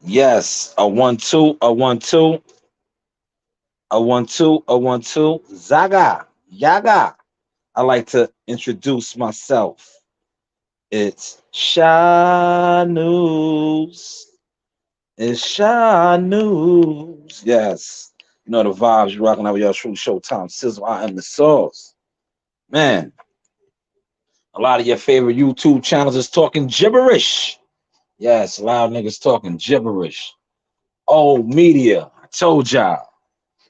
Yes, a 1 2, a 1 2, a 1 2, a 1 2. Zaga, Yaga. I like to introduce myself. It's Shy News. It's Shy News. Yes. You know the vibes. You're rocking out with your true Showtime Sizzle. I am the sauce. Man, a lot of your favorite YouTube channels is talking gibberish. Yes, loud niggas talking gibberish. Old media. I told y'all.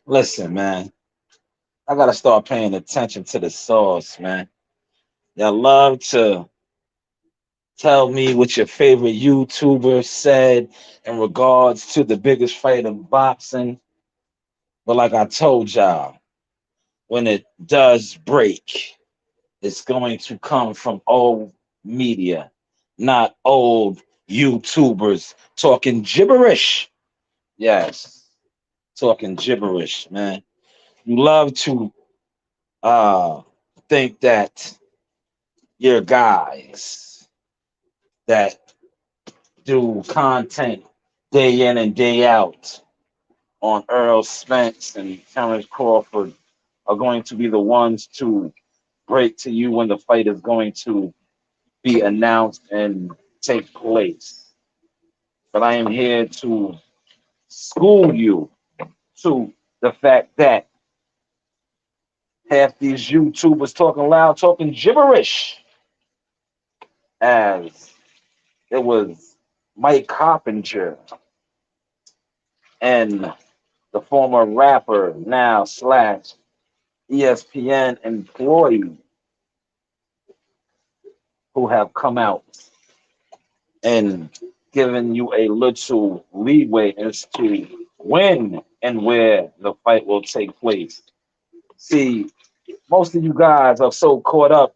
Listen, man. I gotta start paying attention to the source, man. Y'all love to tell me what your favorite YouTuber said in regards to the biggest fight in boxing. But like I told y'all, when it does break, it's going to come from old media, not old YouTubers talking gibberish. Yes, talking gibberish, man. You love to uh think that your guys that do content day in and day out on Earl Spence and Spence Crawford are going to be the ones to break to you when the fight is going to be announced and take place. But I am here to school you to the fact that half these YouTubers talking loud, talking gibberish, as it was Mike Coppinger and the former rapper, now slash ESPN employee, who have come out and given you a little leeway as to when and where the fight will take place. See, most of you guys are so caught up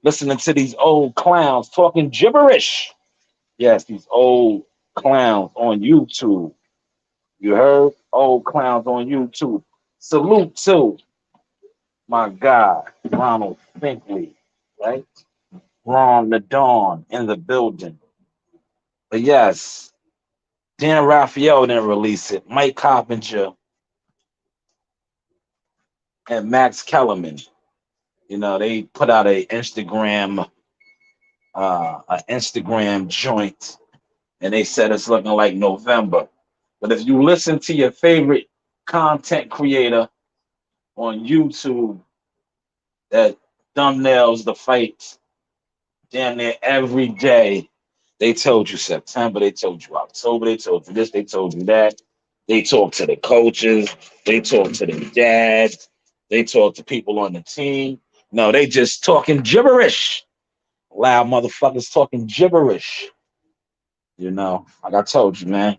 listening to these old clowns talking gibberish. Yes, these old clowns on YouTube. You heard? Old clowns on YouTube. Salute to my guy, Ronald Finkley, right? Ron the Dawn in the building. But yes, Dan Raphael didn't release it. Mike Coppinger and Max Kellerman, they put out a Instagram joint, and they said it's looking like November. But if you listen to your favorite content creator on YouTube that thumbnails the fights damn near every day, they told you September, they told you October, they told you this, they told you that. They talk to the coaches, they talk to the dads, they talk to people on the team. No, they just talking gibberish. Loud motherfuckers talking gibberish. Like I told you, man.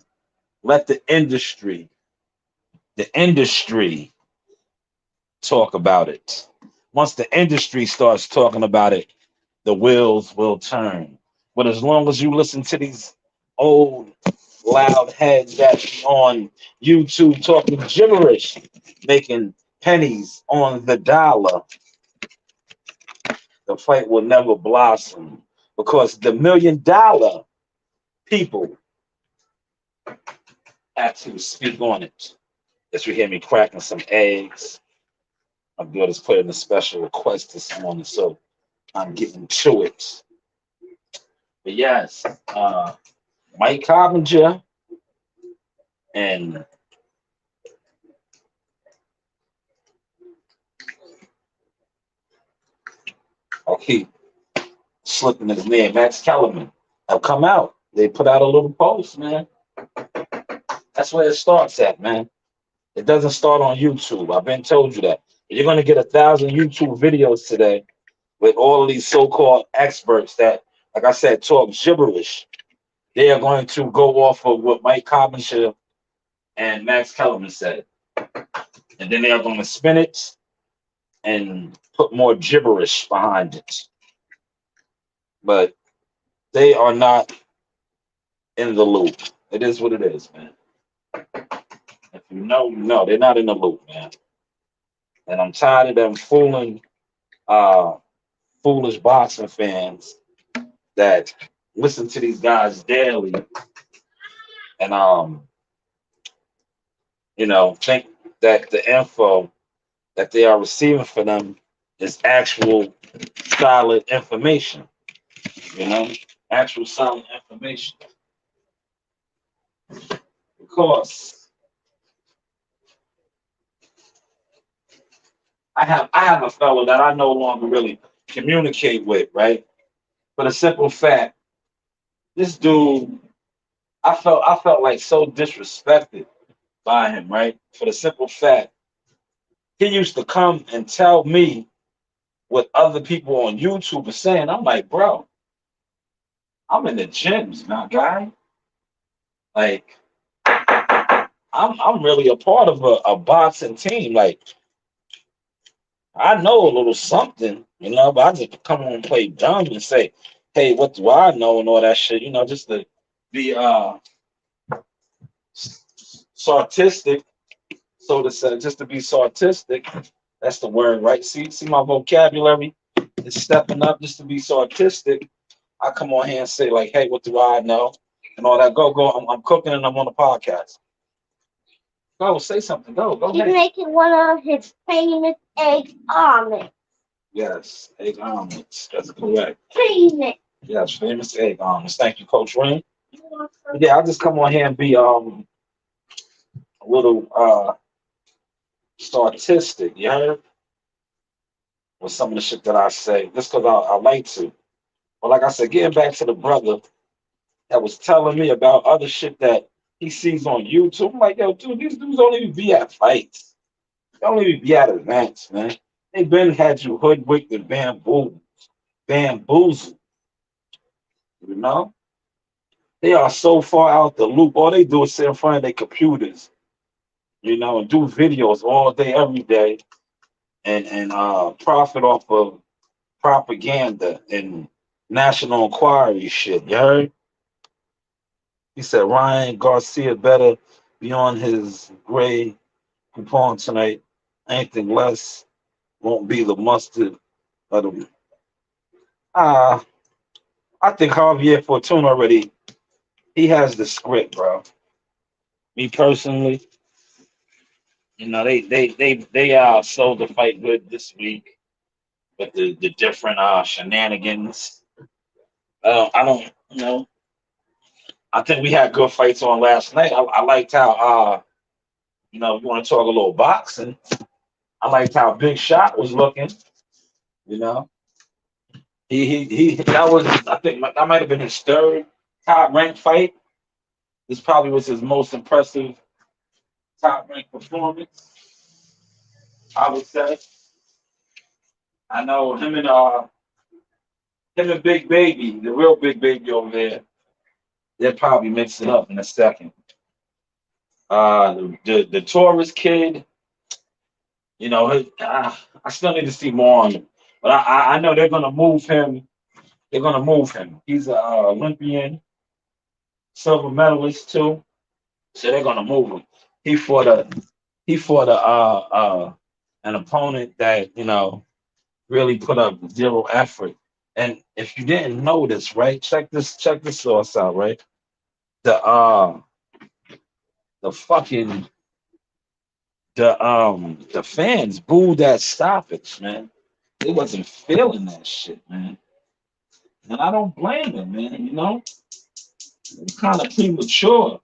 Let the industry talk about it. Once the industry starts talking about it, the wheels will turn. But as long as you listen to these old loud heads that's on YouTube talking gibberish, making pennies on the dollar, the fight will never blossom because the $1 million people have to speak on it. As you hear me cracking some eggs, my daughter's put in a special request this morning, so I'm getting to it. But yes, Mike Coppinger and I'll keep slipping his name, Max Kellerman, have come out. They put out a little post, man. That's where it starts at, man. It doesn't start on YouTube. I've been told you that. You're gonna get 1,000 YouTube videos today with all of these so-called experts that, like I said, talk gibberish. They are going to go off of what Mike Coppinger and Max Kellerman said, and then they are going to spin it and put more gibberish behind it. But they are not in the loop. It is what it is, man. If you know, you know. They're not in the loop, man. And I'm tired of them uh, foolish boxing fans that listen to these guys daily and think that the info that they are receiving for them is actual solid information. You know, actual solid information. Of course, I have a fellow that I no longer really communicate with, right? For the simple fact, this dude, I felt like so disrespected by him, right? For the simple fact, he used to come and tell me what other people on YouTube are saying. I'm like, bro, I'm in the gyms, my guy. Like, I'm really a part of a boxing team. Like, I know a little something, but I just come on and play dumb and say, hey, what do I know and all that shit, just to be sartistic, so to say, just to be sartistic. That's the word, right? See my vocabulary is stepping up just to be sartistic. I come on here and say, like, hey, what do I know? And all that. Go. I'm cooking and I'm on the podcast. Go, say something. Go He's ahead. making one of his famous egg omelets. Yes, egg omelets. That's correct. Famous. Yes, famous egg omelets. Thank you, Coach Rain. Yeah, I'll just come on here and be a little sarcastic, you heard? With some of the shit that I say. Just because I like to. But like I said, getting back to the brother that was telling me about other shit that he sees on YouTube. I'm like, yo, dude, these dudes don't even be at fights. They don't even be at events, man. They been had you hoodwinked and bamboozled, you know? They are so far out the loop. All they do is sit in front of their computers, and do videos all day, every day, and profit off of propaganda and national inquiry shit. You heard? He said Ryan Garcia better be on his gray coupon tonight. Anything less won't be the mustard of the. Uh, I think Javier Fortuna already. He has the script, bro. Me personally, they sold the fight good this week with the different shenanigans. I don't I think we had good fights on last night. I liked how you want to talk a little boxing. I liked how Big Shot was looking. You know, he that was, I think that might have been his third top ranked fight. This probably was his most impressive top ranked performance, I would say. I know him and Big Baby, the real Big Baby over there, they'll probably mix it up in a second. The Taurus kid, I still need to see more on him, but I know they're gonna move him. They're gonna move him. He's a Olympian, silver medalist too, so they're gonna move him. He fought a he fought an opponent that really put up zero effort. And if you didn't notice, right, check this source out, right? The fucking the fans booed that stoppage, man. They wasn't feeling that shit, man. And I don't blame them, man. It's kind of premature,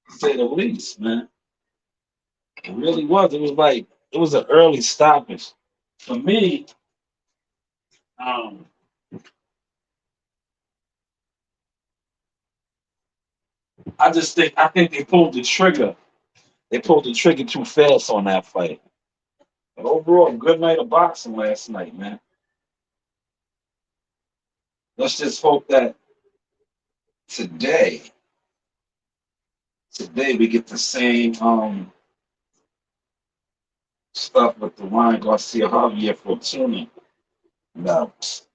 to say the least, man. It really was. It was like it was an early stoppage. For me, um, I think they pulled the trigger. They pulled the trigger too fast on that fight. But overall, good night of boxing last night, man. Let's just hope that today, today we get the same stuff with the Ryan Garcia Javier Fortuna bouts.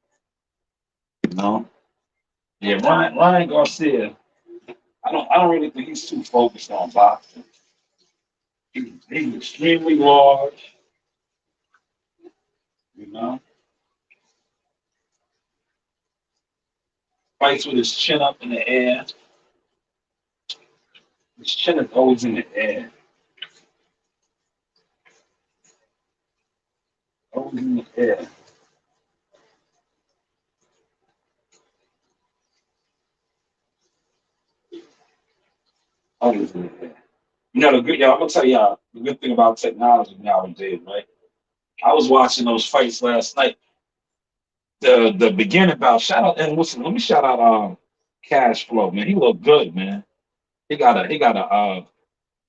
You know? Yeah, Ryan Garcia. I don't really think he's too focused on boxing. He's extremely large, you know, fights with his chin up in the air. His chin is always in the air. Always in the air. Always in the air. You know the good y'all, I'm gonna tell y'all the good thing about technology nowadays, right? I was watching those fights last night. The beginning bout, shout out and listen, let me shout out Cash Flow, man. He looked good, man. He got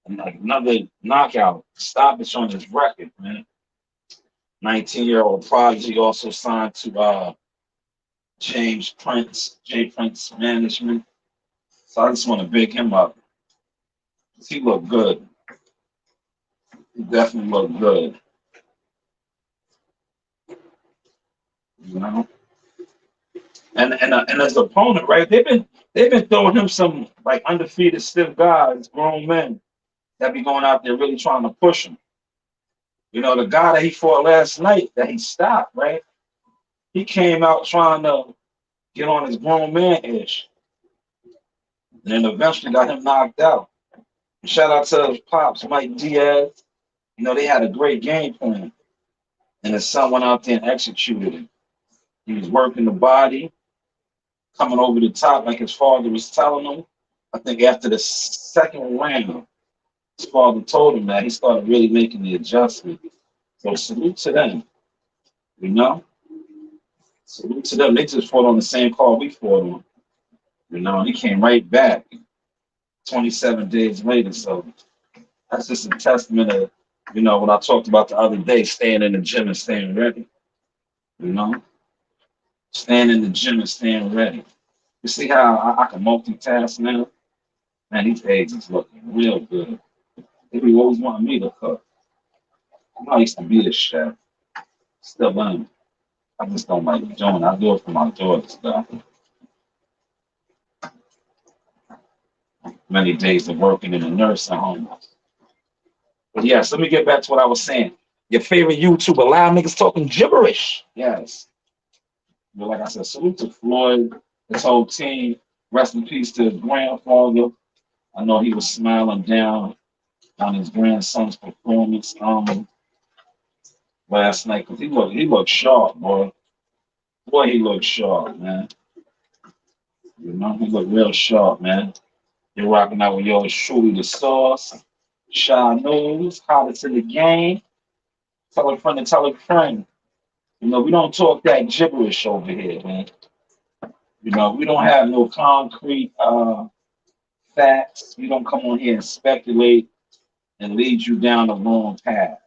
another knockout stoppage on his record, man. 19-year-old prodigy also signed to J Prince Management. So I just want to big him up. He looked good. He definitely looked good. You know? And as an opponent, right? They've been throwing him some like undefeated stiff guys, grown men that be going out there really trying to push him. You know, the guy that he fought last night that he stopped, right? He came out trying to get on his grown man ish. And then eventually got him knocked out. Shout out to his pops, Mike Diaz. You know, they had a great game plan. And his son went out there and executed it. He was working the body, coming over the top like his father was telling him. I think after the second round, his father told him that he started really making the adjustment. So salute to them, you know? Salute to them. They just fought on the same card we fought on, you know, and he came right back 27 days later. So that's just a testament of, you know, what I talked about the other day, staying in the gym and staying ready, you know? Staying in the gym and staying ready. You see how I can multitask now? Man, these eggs is looking real good. They be always wanting me to cook. I used to be a chef. Still am. I just don't like doing it. I do it for my daughters, though. Many days of working in a nursing home. But yes, let me get back to what I was saying. Your favorite YouTuber, loud niggas talking gibberish. Yes. But like I said, salute to Floyd, his whole team. Rest in peace to his grandfather. I know he was smiling down on his grandson's performance last night because he looked sharp, boy. Boy, he looked sharp, man. You know, he looked real sharp, man. You're rocking out with yours truly, the sauce. Shy News, hottest in the game. Tell a friend to tell a friend. You know, we don't talk that gibberish over here, man. You know, we don't have no concrete facts. We don't come on here and speculate and lead you down the wrong path.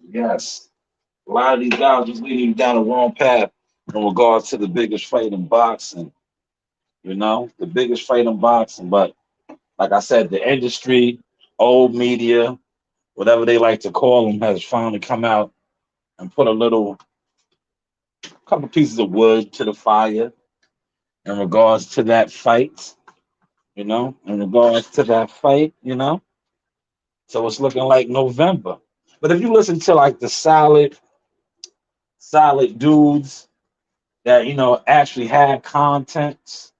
Yes. A lot of these guys just leading you down the wrong path in regards to the biggest fight in boxing. You know, the biggest fight in boxing. But like I said, the industry, old media, whatever they like to call them, has finally come out and put a little couple pieces of wood to the fire in regards to that fight. You know, in regards to that fight, you know. So it's looking like November. But if you listen to like the solid dudes that you know actually have contents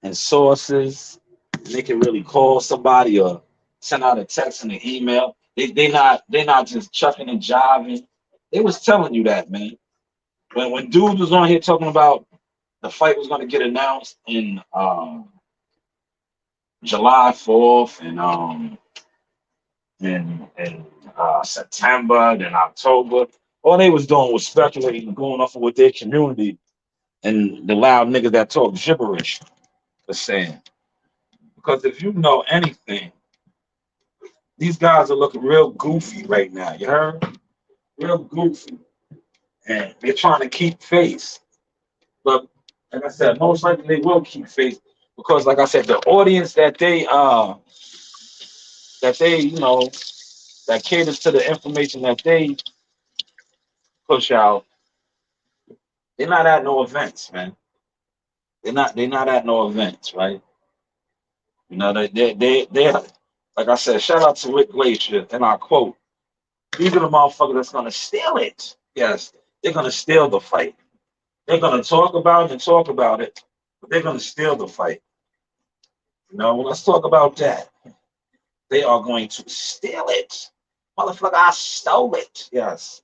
and sources, and they can really call somebody or send out a text and an email. They not just chucking and jiving. They was telling you that, man. When dudes was on here talking about the fight was going to get announced in July 4th and September, then October. All they was doing was speculating and going off of what their community and the loud niggas that talk gibberish was saying. Because if you know anything, these guys are looking real goofy right now. You heard? Real goofy. And they're trying to keep face. But like I said, most likely they will keep face because, like I said, the audience that they you know that caters to the information that they push out, they're not at no events, man. They're not at no events, right? You know, they like I said, shout out to Rick Glacier, and I quote, these are the motherfuckers that's gonna steal it. Yes, they're gonna steal the fight. They're gonna talk about it and talk about it, but they're gonna steal the fight. No, let's talk about that. They are going to steal it. Motherfucker, I stole it. Yes.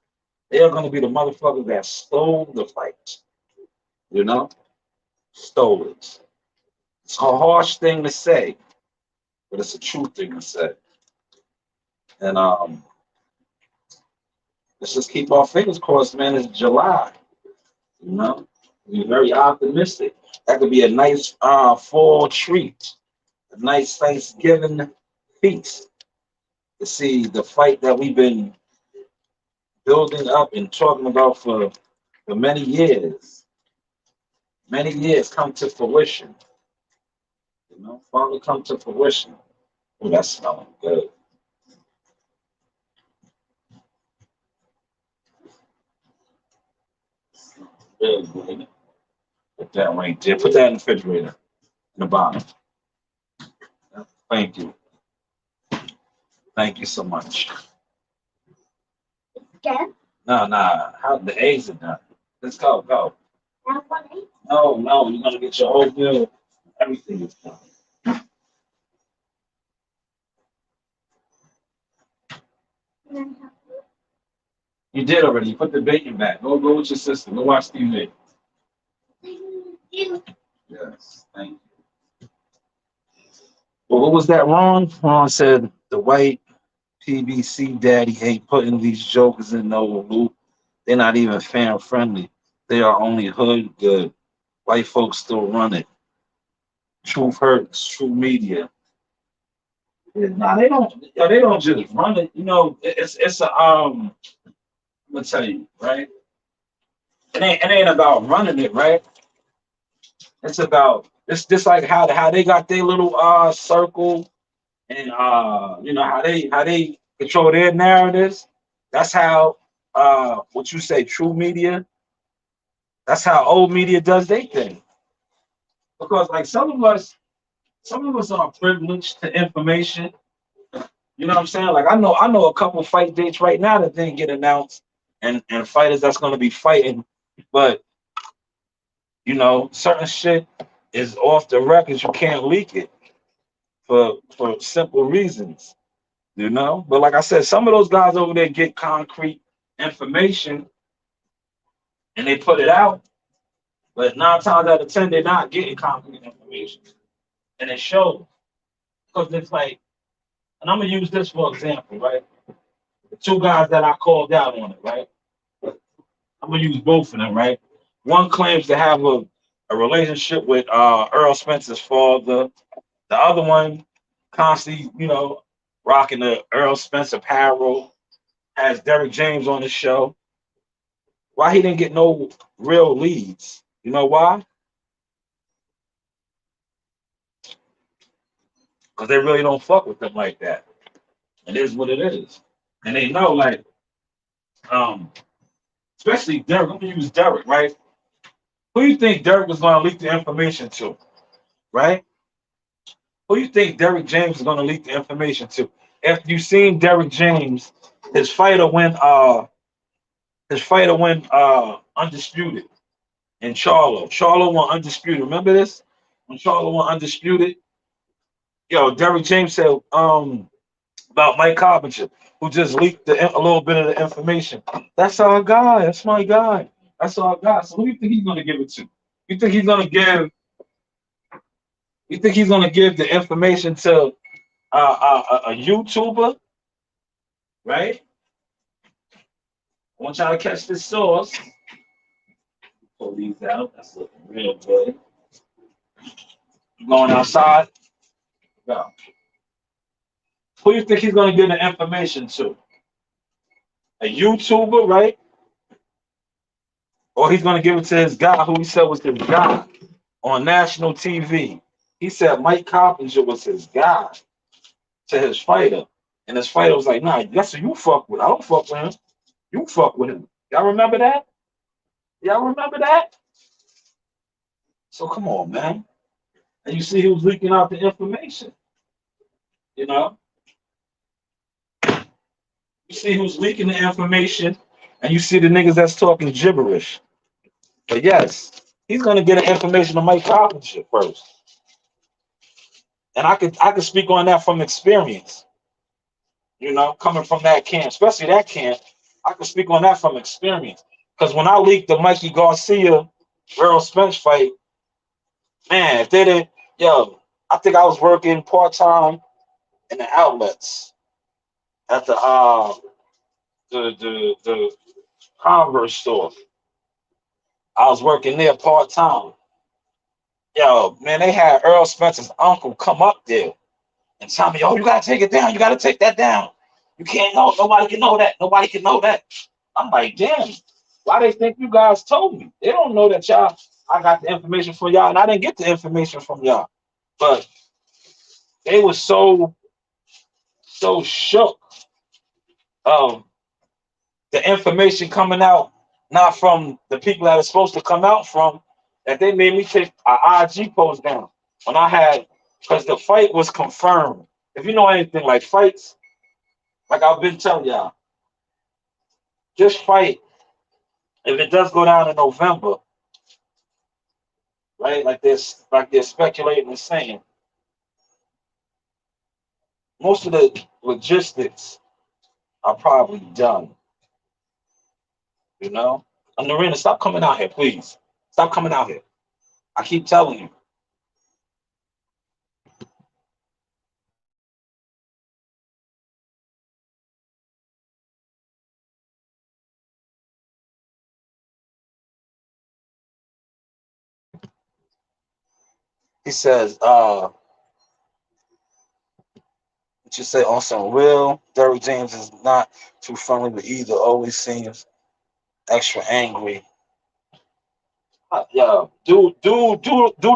They are going to be the motherfuckers that stole the fight. You know? Stole it. It's a harsh thing to say, but it's a true thing to say. And let's just keep our fingers crossed, man. It's July. You know? Be very optimistic. That could be a nice fall treat. A nice Thanksgiving feast to see the fight that we've been building up and talking about for many years come to fruition. You know, finally come to fruition. Oh, that's smelling good. Really good. Put that right there. Put that in the refrigerator in the bottom. Thank you. Thank you so much. Again? No. How the eggs are done. Let's go, go. Now one eight. No, you're gonna get your whole meal. Everything is done. You did already. You put the bacon back. Go with your sister. Go watch TV. You. Yes, thank you. Well, what was that wrong? Ron said the white PBC daddy ain't putting these jokers in no loop. They're not even fan friendly. They are only hood good. White folks still run it. Truth hurts. True media. Nah, they don't. They don't just run it. You know, it's a I'm gonna tell you, right? It ain't about running it, right? It's about it's just like how they got their little circle and you know how they control their narratives. That's how what you say, true media. That's how old media does their thing. Because like some of us are privileged to information. You know what I'm saying? Like I know a couple fight dates right now that didn't get announced, and fighters that's gonna be fighting, but you know certain shit is off the records. You can't leak it for simple reasons. You know, but like I said, some of those guys over there get concrete information and they put it out, but 9 times out of 10 they're not getting concrete information, and it shows because it's like, and I'm gonna use this for example, right? The two guys that I called out on it, right? I'm gonna use both of them, right? One claims to have a relationship with Earl Spencer's father. The other one constantly, you know, rocking the Earl Spence apparel, has Derrick James on the show. Why he didn't get no real leads? You know why? Because they really don't fuck with them like that. It is what it is. And they know, like, um, especially Derrick. I'm gonna use Derrick, right? Who you think Derrick was gonna leak the information to, right? Who you think Derrick James is gonna leak the information to? After you seen Derrick James, his fighter went undisputed in Charlo. Charlo went undisputed. Remember this? When Charlo went undisputed, yo, Derrick James said about Mike Carpenter, who just leaked a little bit of the information. That's our guy. That's my guy. That's our guy. So who do you think he's gonna give it to? You think he's gonna give? You think he's gonna give the information to a YouTuber, right? I want y'all to catch this source. Pull these out. That's looking real good. Going outside. Go. Who do you think he's gonna give the information to? A YouTuber, right? Or he's gonna give it to his guy who he said was his guy on national TV. He said Mike Carpenter was his guy to his fighter. And his fighter was like, nah, that's who you fuck with. I don't fuck with him. You fuck with him. Y'all remember that? Y'all remember that? So come on, man. And you see he was leaking out the information. You know? You see who's leaking the information, and you see the niggas that's talking gibberish. But yes, he's gonna get the information to Mike Carpenter first. And I could speak on that from experience. Coming from that camp, especially that camp, I can speak on that from experience. Because when I leaked the Mikey Garcia Earl Spence fight, man, if they didn't, yo, I think I was working part time in the outlets at the Converse store. I was working there part time. Yo, man, they had Earl Spence's uncle come up there and tell me, "Oh, you gotta take it down. You gotta take that down. You can't know. Nobody can know that. Nobody can know that." I'm like, damn. Why they think you guys told me? They don't know that y'all. I got the information from y'all, and I didn't get the information from y'all. But they were so shook of the information coming out, not from the people that it's supposed to come out from, that they made me take an IG post down when I had, because the fight was confirmed. If you know anything like fights, like I've been telling y'all, this fight, if it does go down in November, right? Like they're speculating and saying, most of the logistics are probably done. You know, and Narina, stop coming out here, please. Stop coming out here. I keep telling you. He says, what you say on some real? Derrick James is not too friendly with either. Always seems extra angry. Yeah, dude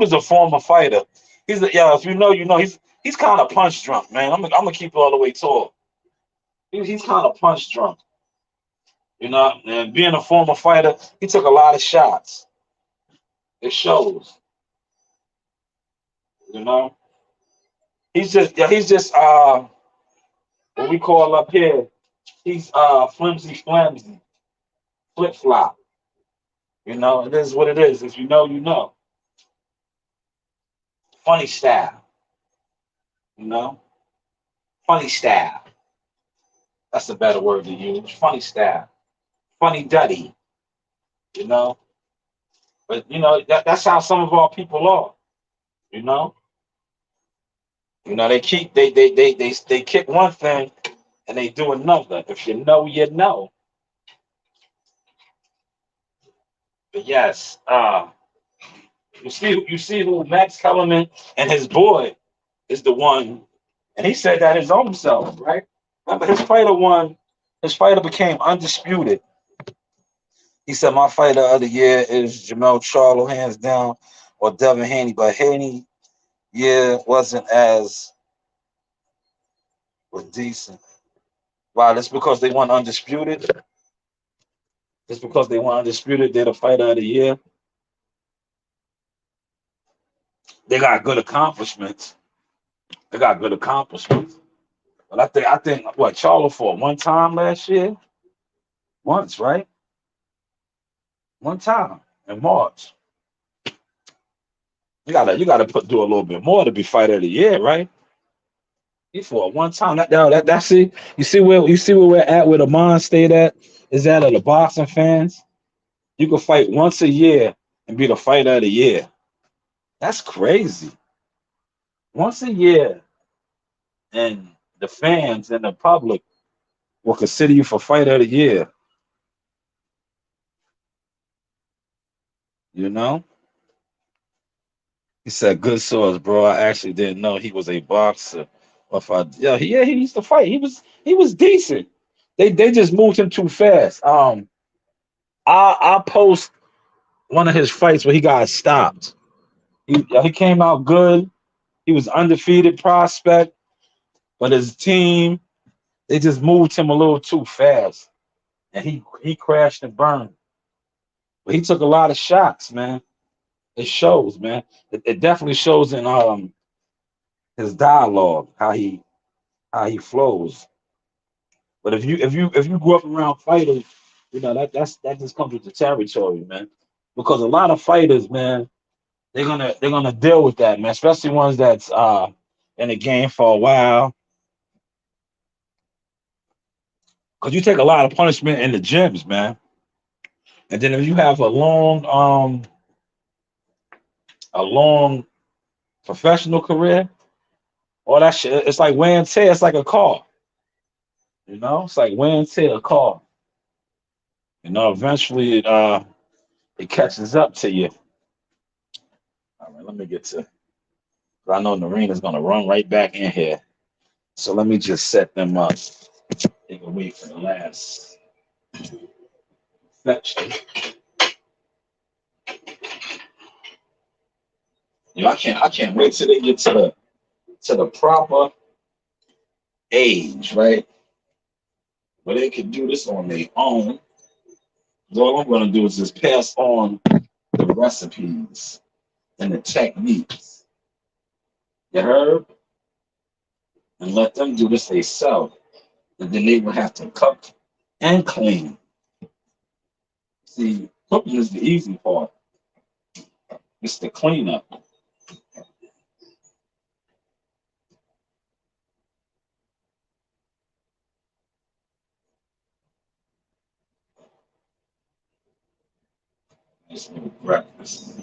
is a former fighter. Yeah. If you know, you know. He's kind of punch drunk, man. I'm gonna keep it all the way tall. He's kind of punch drunk, And being a former fighter, he took a lot of shots. It shows, you know. He's just what we call up here. He's flimsy flimsy, flip flop. It is what it is. If you know, you know. Funny style, you know. Funny style. That's a better word to use. Funny style. Funny duddy, you know. But that's how some of our people are, you know. They kick one thing and they do another. If you know, you know. But yes, you see who Max Kellerman and his boy is the one, and he said that his own self, right? Remember, his fighter became undisputed. He said, "My fighter of the year is Jamel Charlo, hands down, or Devin Haney, but Haney, yeah, wasn't as was decent." Wow, that's because they won undisputed. Just because they won undisputed, they're the fighter of the year. They got good accomplishments. They got good accomplishments. But I think what Charlo fought one time last year, once, right? One time in March. You gotta do a little bit more to be fighter of the year, right? He fought one time. That's it. You see where we're at, where the mind state at is that of the boxing fans. You can fight once a year and be the fighter of the year. That's crazy. Once a year, and the fans and the public will consider you for fighter of the year. You know? He said, "Good source, bro. I actually didn't know he was a boxer. Or if I, yeah, he used to fight. He was decent. They just moved him too fast. I post one of his fights where he got stopped. He came out good. He was undefeated prospect, but his team they just moved him a little too fast, and he crashed and burned. But he took a lot of shots, man. It shows, man. It definitely shows in his dialogue how he flows. But if you grew up around fighters, that just comes with the territory, man. Because a lot of fighters, man, they're gonna deal with that, man. Especially ones that's in the game for a while. Because you take a lot of punishment in the gyms, man. And then if you have a long professional career, all that shit, it's like wear and tear. It's like a car, It's like wear and tear a car. Eventually it catches up to you. All right, let me get to. I know Narena's gonna run right back in here, so let me just set them up. They can wait for the last fetch. I can't wait till they get to the proper age, right? Where they can do this on their own. All I'm gonna do is just pass on the recipes and the techniques. You heard? And let them do this themselves. And then they will have to cook and clean. See, cooking is the easy part. It's the cleanup. It's no breakfast.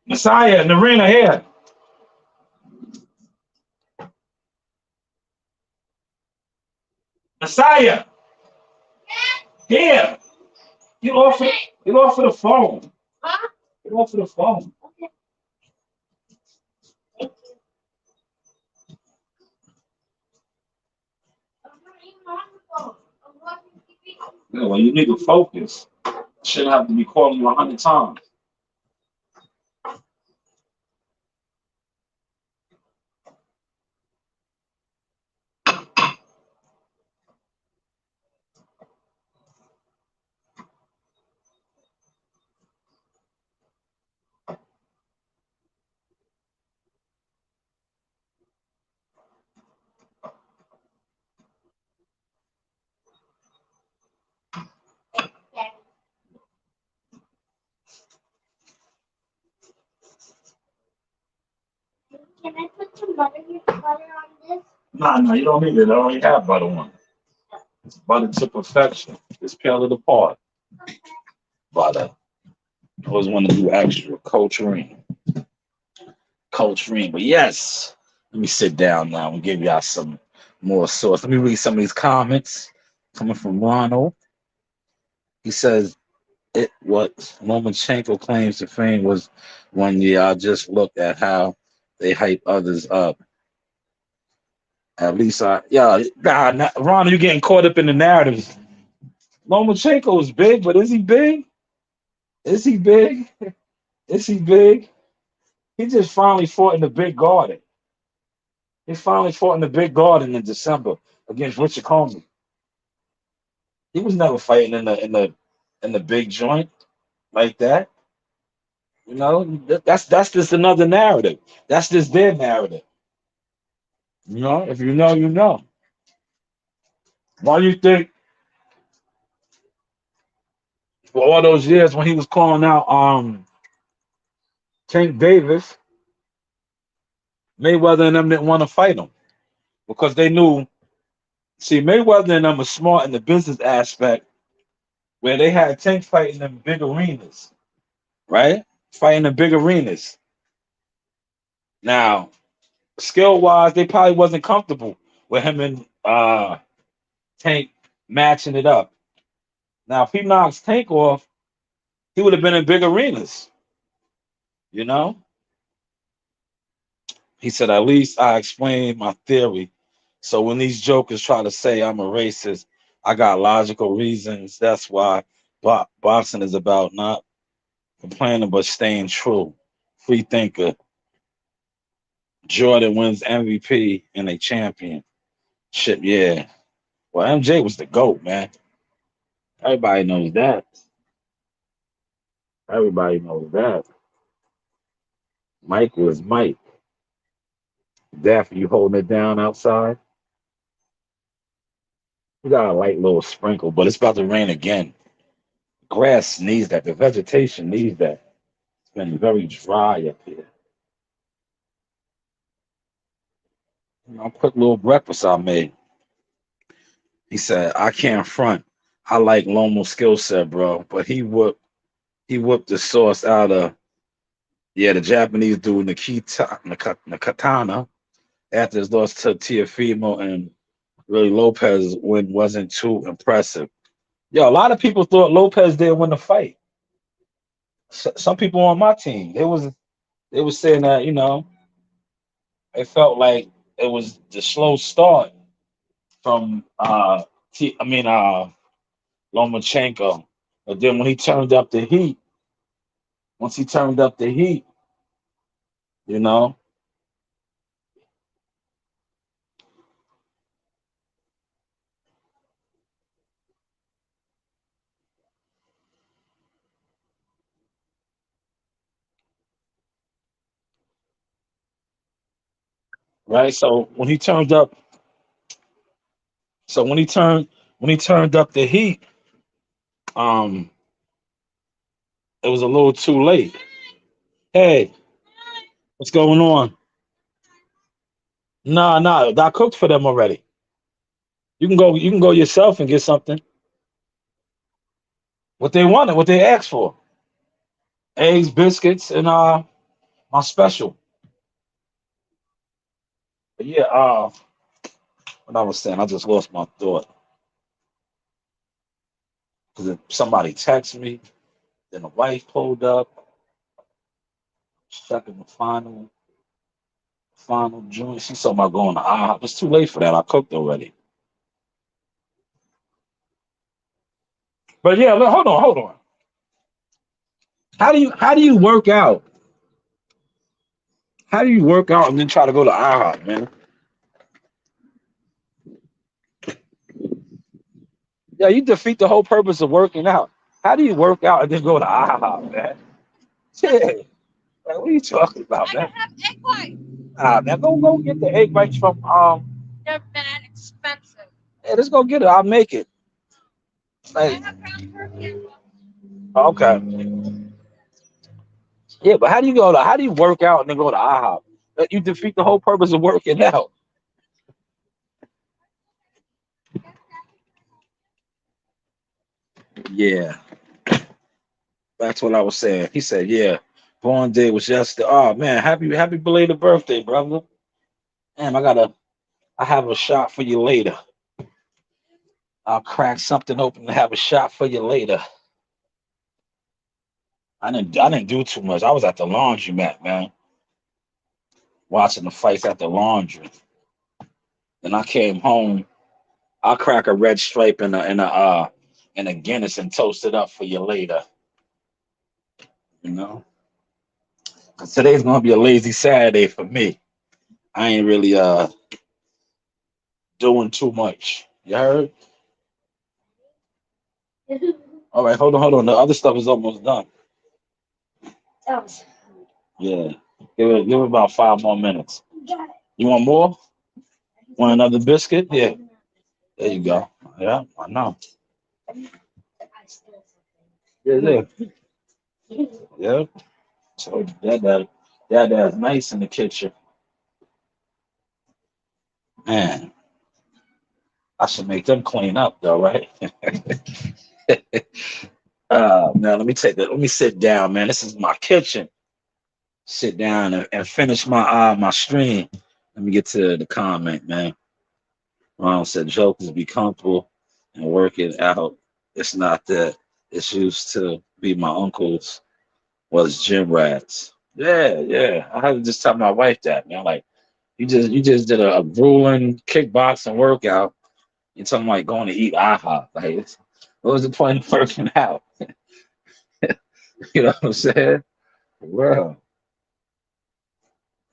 Messiah, Narina here. Messiah, here. Get off of the phone. Huh? Get off of the phone. Okay. I'm not even on the phone. I'm watching TV. Yeah, well, you need to focus. Shouldn't have to be calling you 100 times. Yeah. Can I put some butter on this? Nah, you don't need it. I already have butter on. It's butter to perfection. It's pale of the part. Butter. I always want to do extra culturing. Culturing. But yes, let me sit down now and give y'all some more sauce. Let me read some of these comments coming from Ronald. He says it what Lomachenko claims to fame was 1 year. I just looked at how they hype others up. At least Ronald, you're getting caught up in the narratives. Lomachenko is big, but is he big? Is he big? Is he big? He just finally fought in the big garden. He finally fought in the big garden in December against Richard Coleman. He was never fighting in the big joint like that. That's just another narrative. That's just their narrative. If you know, you know. Why do you think for all those years when he was calling out Tank Davis, Mayweather and them didn't want to fight him because they knew. See, Mayweather and them were smart in the business aspect where they had Tank fighting in big arenas, right? Fighting in big arenas. Now, skill wise, they probably wasn't comfortable with him and Tank matching it up. Now, if he knocks Tank off, he would have been in big arenas. You know, he said, at least I explained my theory. So when these jokers try to say I'm a racist, I got logical reasons. That's why boxing is about not complaining but staying true. Free thinker. Jordan wins MVP and a championship. Yeah. Well, MJ was the GOAT, man. Everybody knows that. Everybody knows that. Mike was Mike. Daffy, you holding it down outside? We got a light little sprinkle, but it's about to rain again. Grass needs that. The vegetation needs that. It's been very dry up here. Quick little breakfast I made. He said, I can't front. I like Lomo's skill set, bro. But he whooped the sauce out of the Japanese dude Nakatana after his loss to Tiafimo, and really Lopez win wasn't too impressive. Yo, a lot of people thought Lopez didn't win the fight. Some people on my team, they was saying that, it felt like it was the slow start from Lomachenko. But then when he turned up the heat, once he turned up the heat, you know, right? So when he turned up the heat, um, it was a little too late. Hey, what's going on? Nah, nah, I cooked for them already. You can go yourself and get something. What they wanted, what they asked for. Eggs, biscuits, and my special. But yeah, what I was saying, I just lost my thought. Because if somebody texted me, then the wife pulled up, second the final joint. She saw about going to IHOP. It's too late for that. I cooked already. But yeah, look, hold on. How do you work out? How do you work out and then try to go to IHOP, man? Yeah, you defeat the whole purpose of working out. How do you work out and then go to IHOP, man? Yeah, like, what are you talking about, man? Have egg whites. Man, go get the egg whites from They're mad expensive. Yeah, let's go get it. I'll make it. Like, okay. Yeah, but how do you work out and then go to IHOP? You defeat the whole purpose of working out. Yeah, that's what I was saying. He said, yeah, born day was yesterday. Oh man, happy belated birthday, brother. Damn, I have a shot for you later. I'll crack something open to have a shot for you later. I didn't do too much. I was at the laundromat, man, watching the fights at the laundry. Then I came home. I'll crack a red stripe in a Guinness and toast it up for you later. You know, 'cause today's gonna be a lazy Saturday for me. I ain't really doing too much. You heard? All right, hold on. The other stuff is almost done. Yeah, give it about 5 more minutes. You want more? Want another biscuit? Yeah, there you go. Yeah, I know. Yeah, yeah, yeah. So that's nice in the kitchen, man. I should make them clean up though, right? Now let me sit down, man. This is my kitchen. Sit down and finish my stream. Let me get to the comment, man. Ron said jokers be comfortable and work it out. It's not that. It's used to be my uncles was gym rats. Yeah, yeah. I had to just tell my wife that, man. Like you just did a grueling kickboxing workout. You're talking like going to eat IHOP. Like what was the point of working out? You know what I'm saying? For real.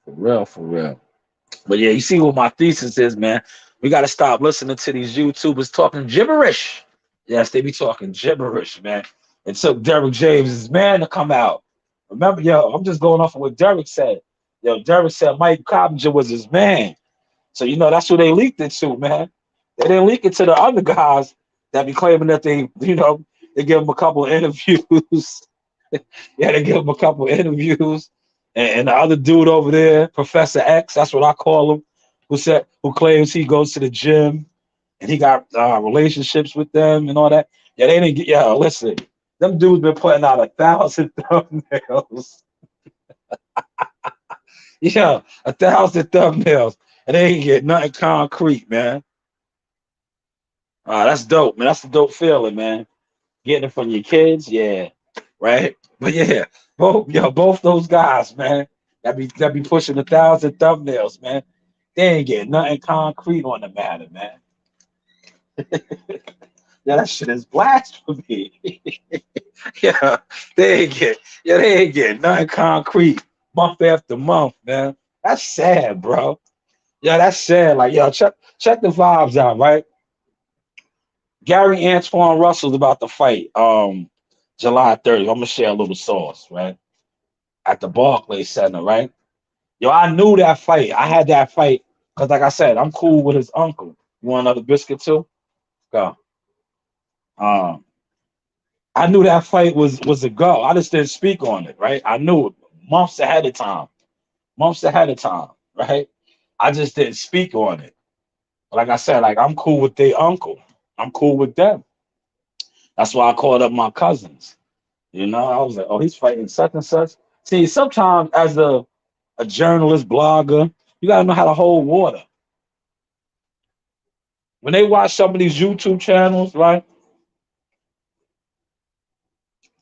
For real, for real. But yeah, you see what my thesis is, man. We got to stop listening to these YouTubers talking gibberish. Yes, they be talking gibberish, man. It took Derrick James's man to come out. Remember, yo, I'm just going off of what Derrick said. Yo, Derrick said Mike Coppinger was his man. So, that's who they leaked it to, man. They didn't leak it to the other guys that be claiming that they give them a couple of interviews. Yeah, they give him a couple interviews, and the other dude over there, Professor X, that's what I call him, who claims he goes to the gym and he got relationships with them and all that. Yeah, they didn't get. Yeah, listen, them dudes been putting out 1,000 thumbnails. Yeah, 1,000 thumbnails, and they ain't get nothing concrete, man. That's dope, man. That's a dope feeling, man. Getting it from your kids, yeah, right. But yeah, both those guys, man, that be pushing 1,000 thumbnails, man. They ain't getting nothing concrete on the matter, man. Yeah, that shit is blasphemy. Yeah, they ain't getting nothing concrete month after month, man. That's sad, bro. Yeah, that's sad. Like, yo, check the vibes out, right? Gary Antoine Russell's about to fight July 30th. I'm gonna share a little sauce, right? At the Barclays Center, right? Yo, I knew that fight. I had that fight because, like I said, I'm cool with his uncle. You want another biscuit too? Go. Um, I knew that fight was a go. I just didn't speak on it, right? I knew it months ahead of time, right? I just didn't speak on it. Like I said, like I'm cool with their uncle. I'm cool with them. That's why I called up my cousins. I was like, oh, he's fighting such and such. See, sometimes as a journalist, blogger, you gotta know how to hold water. When they watch some of these YouTube channels, right?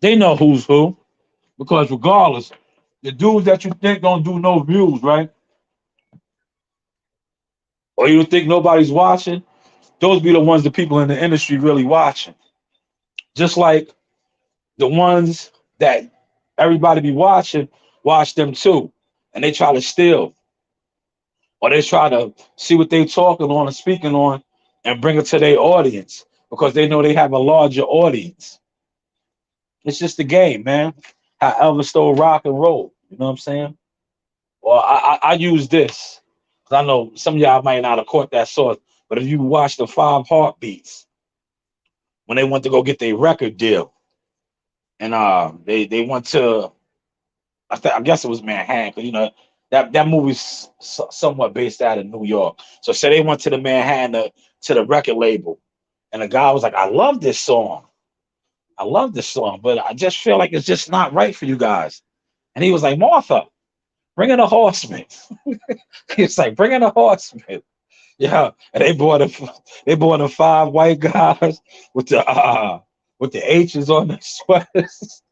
They know who's who because regardless, the dudes that you think don't do no views, right? Or you think nobody's watching, those be the ones the people in the industry really watching. Just like the ones that everybody be watching, watch them too. And they try to steal or they try to see what they talking on and speaking on and bring it to their audience because they know they have a larger audience. It's just a game, man. How Elvis stole rock and roll. You know what I'm saying? Well, I use this because I know some of y'all might not have caught that source, but if you watch the Five Heartbeats when they went to go get their record deal, and they went to I guess it was Manhattan, 'cause, that movie's somewhat based out of New York. So say they went to the Manhattan to the record label, and the guy was like, I love this song, but I just feel like it's just not right for you guys." And he was like, "Martha, bring in a horseman." He's like, "Bring in a horseman." Yeah, and they brought in five white guys with the H's on their sweaters.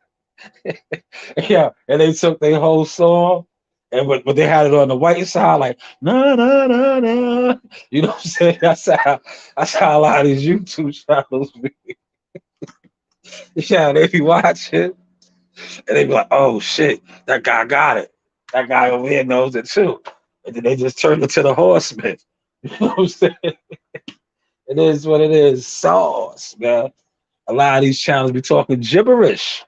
Yeah, and they took their whole song, and but they had it on the white side, like na na na na. You know what I'm saying? That's how a lot of these YouTube channels be. Yeah, they be watching, and they be like, "Oh shit, that guy got it. That guy over here knows it too." And then they just turn it to the horseman. You know what I'm saying? It is what it is. Sauce, man. A lot of these channels be talking gibberish.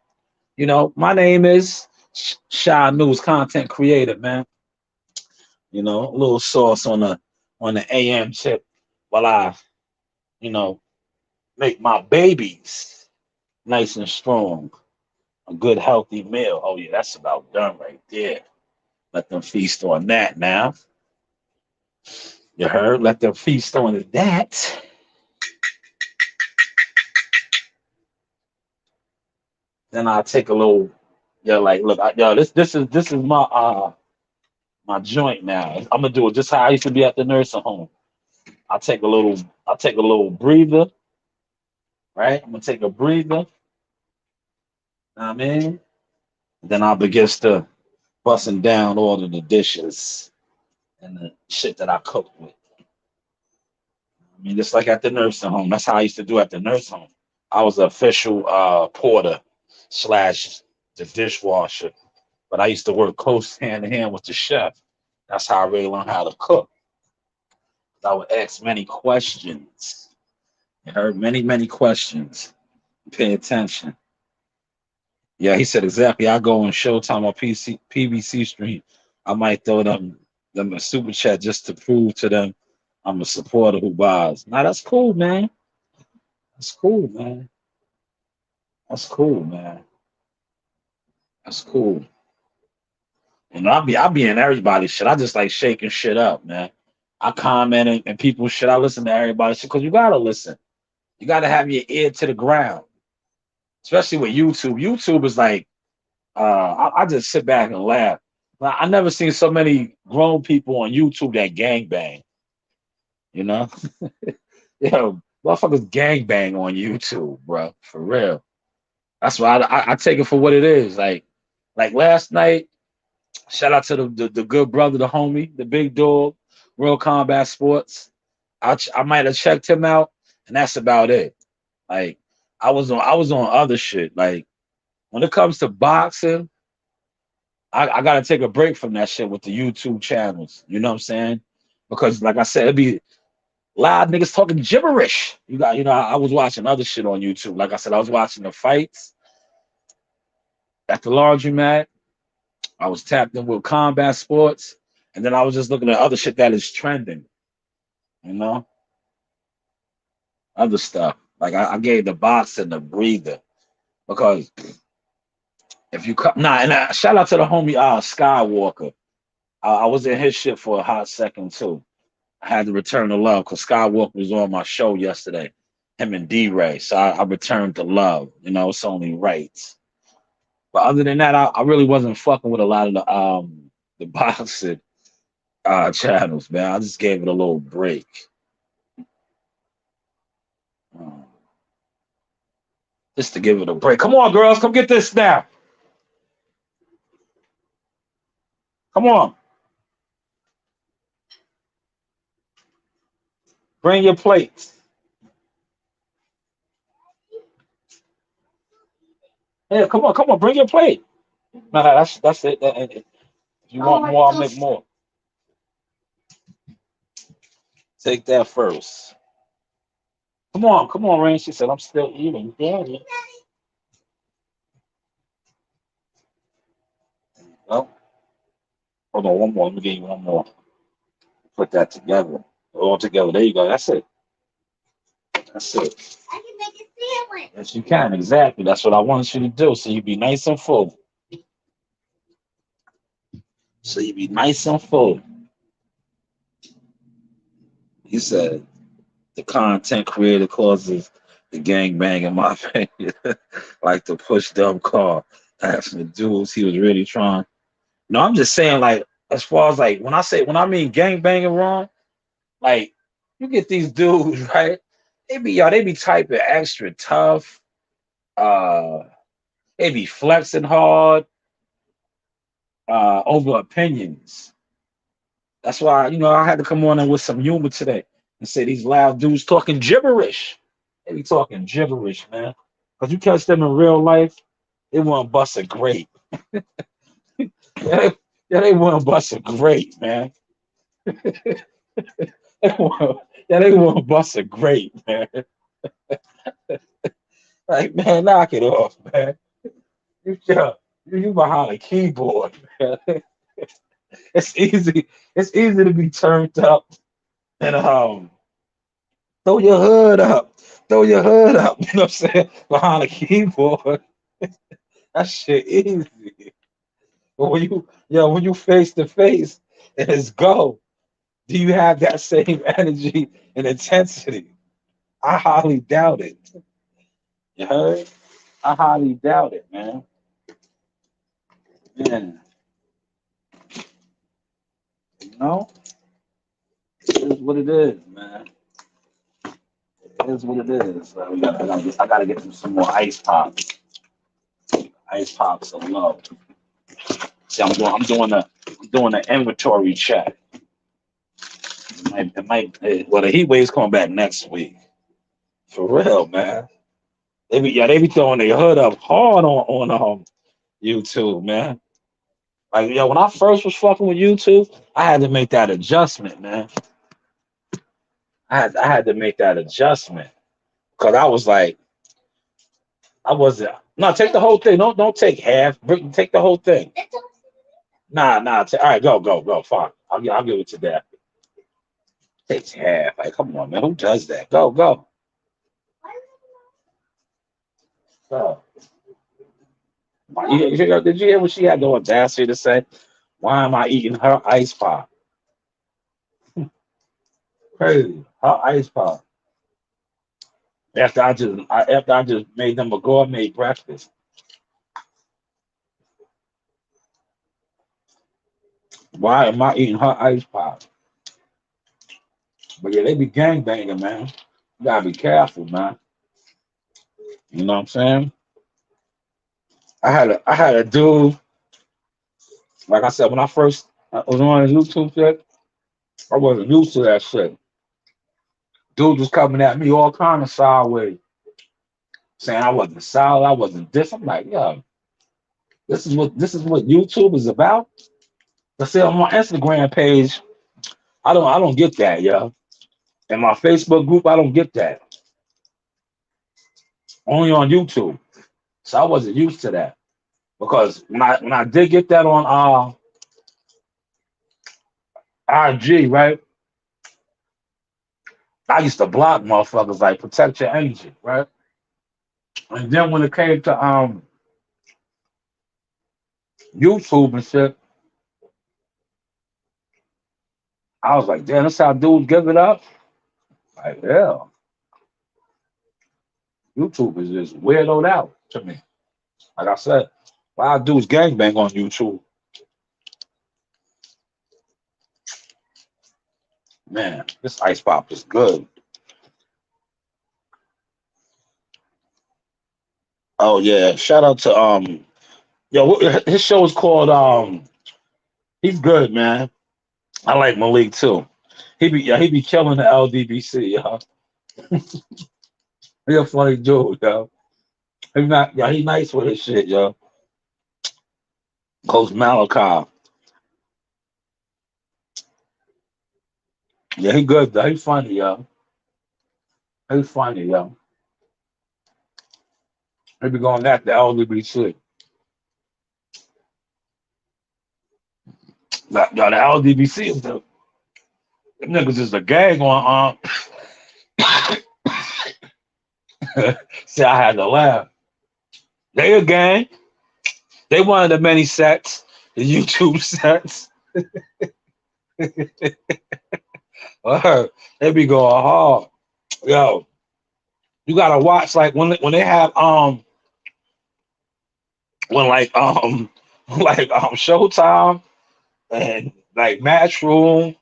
My name is Shy News Content Creator, man. A little sauce on the AM tip while I, you know, make my babies nice and strong. A good healthy meal. Oh yeah, that's about done right there. Let them feast on that now. You heard? Let them feast on that. Then I'll take a little. Yeah, like look, this is my joint now. I'm gonna do it just how I used to be at the nursing home. I'll take a little. I'll take a little breather. Right. I'm gonna take a breather. Know what I mean, then I'll begin to busting down all of the dishes and the shit that I cooked with. I mean, just like at the nursing home. That's how I used to do at the nursing home. I was an official porter slash the dishwasher, but I used to work close hand in hand with the chef. That's how I really learned how to cook. I would ask many questions. I heard many, many questions. Pay attention. Yeah, he said exactly. I go on Showtime or PBC stream. I might throw them a super chat just to prove to them I'm a supporter who buys. Now that's cool, man. That's cool, man. That's cool, man. That's cool. I be in everybody's shit. I just like shaking shit up, man. I comment and people's shit. I listen to everybody's shit because you gotta listen. You gotta have your ear to the ground, especially with YouTube. YouTube is like, I just sit back and laugh. I never seen so many grown people on YouTube that gang bang. You know, yo, motherfuckers gang bang on YouTube, bro, for real. That's why I take it for what it is. Like last night. Shout out to the good brother, the homie, the big dog, Real Combat Sports. I might have checked him out, and that's about it. Like I was on other shit. Like when it comes to boxing, I gotta take a break from that shit with the YouTube channels. You know what I'm saying? Because like I said, it'd be loud niggas talking gibberish. I was watching other shit on YouTube. Like I said, I was watching the fights at the laundromat. I was tapped in with combat sports, and then I was just looking at other shit that is trending, you know, other stuff. Like I gave the boxing a breather because if you cut, nah, and shout out to the homie Skywalker. I was in his shit for a hot second too. I had to return the love because Skywalker was on my show yesterday, him and D-Ray. So I returned the love. It's only right. But other than that, I really wasn't fucking with a lot of the boxing channels, man. I just gave it a little break. Um, just to give it a break. Come on, girls, come get this now. Come on, bring your plates. Yeah, come on, bring your plate. No, that's it. If you want more, I'll make more. Take that first. Come on, Rain. She said, I'm still eating. Daddy. Oh, hold on, one more. Let me get you one more. Put that together. All together. There you go. That's it. That's it. I can make a sandwich. Yes, you can. Exactly. That's what I want you to do. So you be nice and full. So you be nice and full. He said the content creator causes the gang bang in my opinion. Like the push dumb car. Asking the dudes he was really trying. No, I'm just saying, like, as far as like when I mean gang banging wrong, like you get these dudes, right? They be typing extra tough. Uh they be flexing hard over opinions. That's why, I had to come on in with some humor today and say these loud dudes talking gibberish. They be talking gibberish, man. Because you catch them in real life, they want to bust a grape. They want to bust a grape, man. They want to bust a grape, man. Like, man, knock it off, man. You, you behind a keyboard, man. It's easy. It's easy to be turned up and throw your hood up. Throw your hood up. You know what I'm saying? Behind a keyboard. That shit easy. But when you face to face and it's go, do you have that same energy and intensity? I highly doubt it. You heard? I highly doubt it, man. Man, you know, it is what it is, man. It is what it is. I gotta get some more ice pops. Ice pops are low. See, I'm doing the inventory check. Well, the heat wave's coming back next week. For real, man. They be throwing their hood up hard on YouTube, man. Like, when I first was fucking with YouTube, I had to make that adjustment, man. I had to make that adjustment because I was like, I wasn't. No, take the whole thing. Don't take half. Take the whole thing. Nah. All right, go. Fine. I'll give it to that. Takes half. Like, come on, man. Who does that? Go. Go. Did you hear what she had the audacity to say? Why am I eating her ice pop? Crazy. Her ice pop. After I just made them a gourmet breakfast. Why am I eating her ice pop? But yeah, they be gang banging, man. You gotta be careful, man. You know what I'm saying? I had a dude, like I said, when I first was on YouTube shit, I wasn't used to that shit. Dude was coming at me all kind of sideways, saying I wasn't solid, I wasn't this. I'm like, yo, this is what YouTube is about. I said on my Instagram page, I don't get that, yo. In my Facebook group, I don't get that. Only on YouTube. So I wasn't used to that. Because when I did get that on IG, right? I used to block motherfuckers like protect your energy, right? And then when it came to YouTube and shit, I was like, damn, that's how dudes give it up. Like, yeah, YouTube is just weirdoed out to me. Like I said, why dudes gangbang on YouTube? Man, this ice pop is good. Oh yeah, shout out to yo, his show is called he's good, man. I like Malik too. He be killing the LDBC, yo. He a funny dude, yo. He nice with his shit, yo. Coach Malachi. Yeah, he good though. He funny, yo. He funny, yo. He be going at the LDBC. Yo, the LDBC is the them niggas is the gang on see I had to laugh. They a gang. They one of the many sets, the YouTube sets. They be going hard. Yo, you gotta watch like when they have when like Showtime and like Matchroom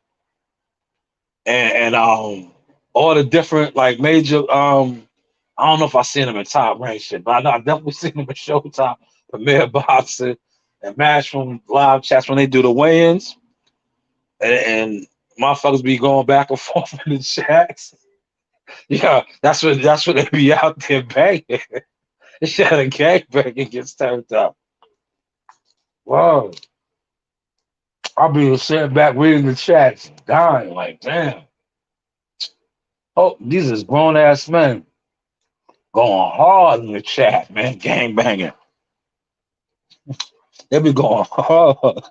and all the different like major I don't know if I seen them in top rank shit, but I know I definitely seen them in Showtime, Premier Boxing, and Matchroom live chats when they do the weigh-ins and motherfuckers be going back and forth in the chats. Yeah, that's what they be out there banging. Shit, a gang banging gets turned up. Whoa. I'll be sitting back reading the chats, dying like, damn. Oh, these is grown ass men going hard in the chat, man, gang banging. They be going hard.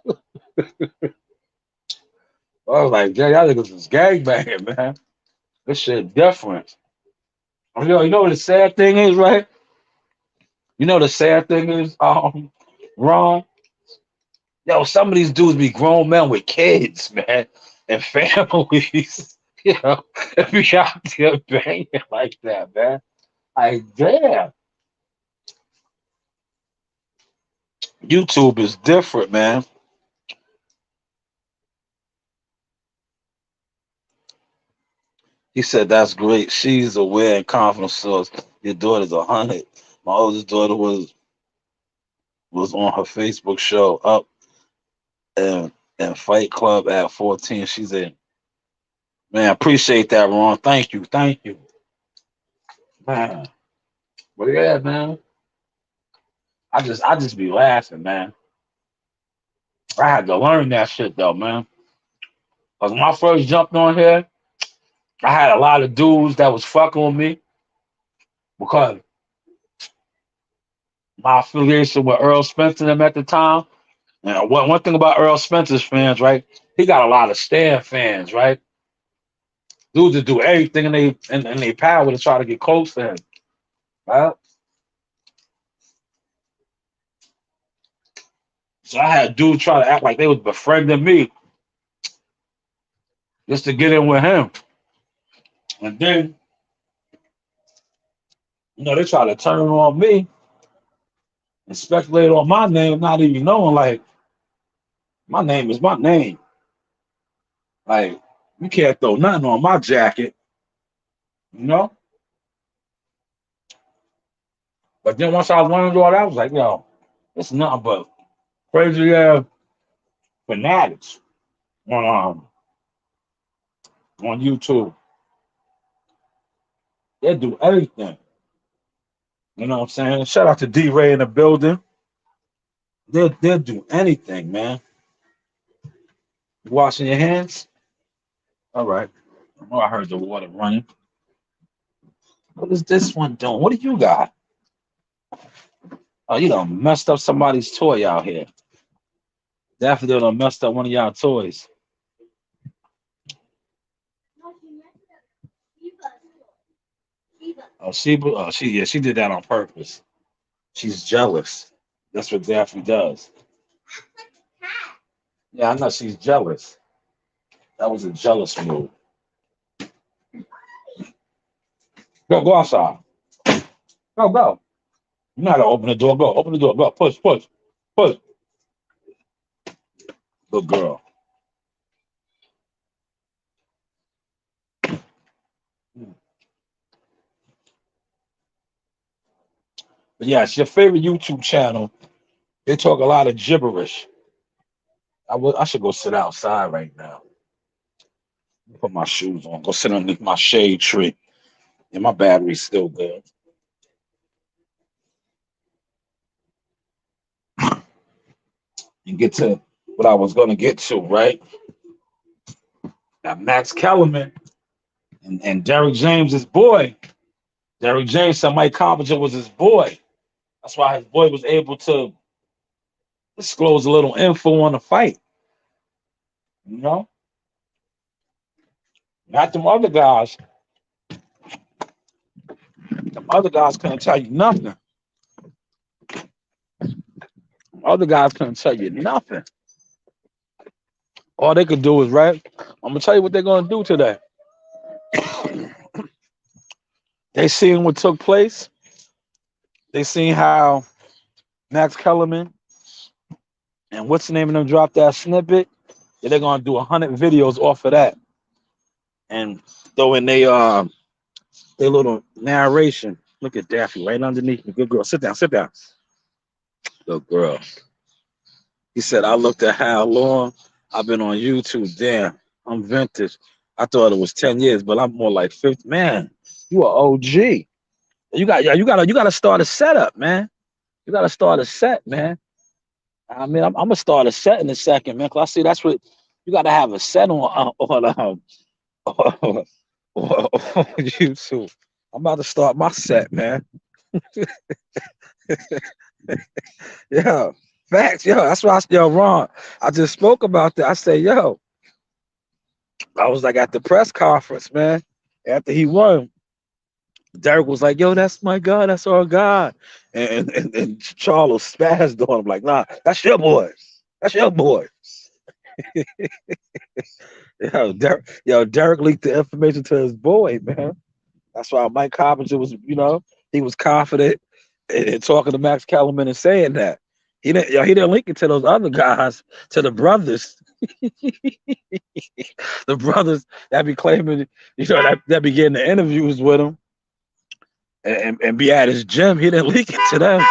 I was like, yeah, y'all niggas is gang banging, man. This shit different. You know what the sad thing is, right? You know the sad thing is, Ron. Yo, some of these dudes be grown men with kids, man, and families. You know, and be out there banging like that, man. Like, damn, YouTube is different, man. He said that's great. She's aware and confident source. Your daughter's 100. My oldest daughter was on her Facebook show up and Fight Club at 14. She's in. Man, appreciate that, Ron. Thank you, man. But yeah, man, I just be laughing, man. I had to learn that shit though, man. Cause when I first jumped on here, I had a lot of dudes that was fucking with me because my affiliation with Earl Spencer and them at the time. And one thing about Earl Spencer's fans, right? He got a lot of Stan fans, right? Dudes that do everything in their power to try to get close to him, right? So I had dudes try to act like they was befriending me just to get in with him. And then, they try to turn on me and speculate on my name, not even knowing like my name is my name. Like you can't throw nothing on my jacket, you know? But then once I learned all that, I was like, it's nothing but crazy fanatics on YouTube. They do everything. You know what I'm saying? Shout out to D Ray in the building. They'll do anything, man. You washing your hands? All right. Oh, I heard the water running. What is this one doing? What do you got? Oh, you done messed up somebody's toy out here. Definitely done messed up one of y'all toys. Oh, Sheba. Oh, she did that on purpose. She's jealous. That's what Daphne does. Yeah, I know she's jealous. That was a jealous move. Go outside. Go. You know how to open the door. Go, open the door. Go, push. Good girl. But yeah, it's your favorite YouTube channel. They talk a lot of gibberish. I should go sit outside right now. Put my shoes on. Go sit underneath my shade tree. And my battery's still good. And get to what I was gonna get to, right? Now Max Kellerman and Derrick James, his boy. Derrick James said Mike Coppinger was his boy. That's why his boy was able to disclose a little info on the fight. You know? Not them other guys. Them other guys couldn't tell you nothing. Other guys couldn't tell you nothing. All they could do is, right? I'm gonna tell you what they're gonna do today. They seen what took place. They seen how Max Kellerman and what's the name of them dropped that snippet. Yeah, they're gonna do 100 videos off of that and throw in their little narration. Look at Daffy right underneath me. Good girl. Sit down. Good girl. He said, I looked at how long I've been on YouTube. Damn, I'm vintage. I thought it was 10 years, but I'm more like 50. Man, you are OG. You gotta start a setup, man. You gotta start a set, man. I mean, I'm gonna start a set in a second, man. Cause I see that's what you gotta have a set on YouTube. I'm about to start my set, man. Yeah, facts, yo. That's why Ron. I just spoke about that. I say, I was like at the press conference, man. After he won, Derek was like, "Yo, that's my God. That's our God." And Charles spazzed on him like, "Nah, that's your boy. That's your boy." Derek leaked the information to his boy, man. That's why Mike Coppinger was, he was confident in talking to Max Kellerman and saying that. He didn't link it to those other guys, to the brothers. The brothers that be claiming, that be getting the interviews with him and be at his gym. He didn't leak it to them.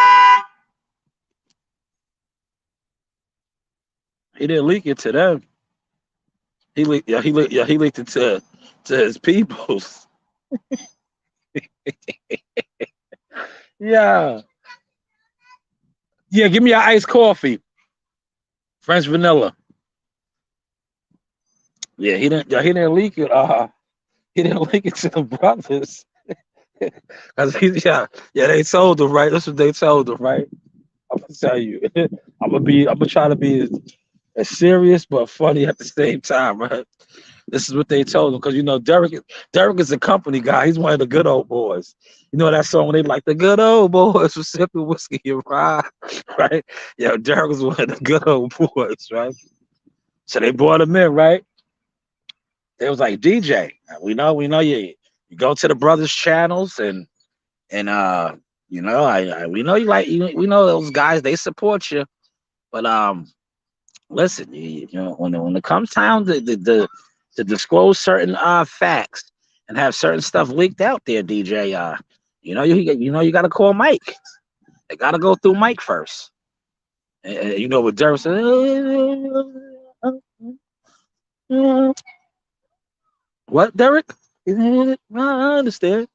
He didn't leak it to them. He leaked it to his peoples. Yeah. Yeah, give me your iced coffee. French vanilla. Yeah, he didn't leak it. He didn't leak it to the brothers. Cause they told him, right? That's what they told him, right? I'm gonna tell you. I'm gonna try to be as serious but funny at the same time, right? This is what they told him because Derek is a company guy. He's one of the good old boys. You know that song when they like the good old boys for sipping whiskey and rye, right? Yeah, Derek was one of the good old boys, right? So they brought him in, right? They was like DJ. We know you. You go to the brothers' channels and we know you like we know those guys. They support you, but listen, when it comes time to disclose certain facts and have certain stuff leaked out there, DJ, you got to call Mike. They got to go through Mike first. And you know what Derek said? What, Derek? I understand.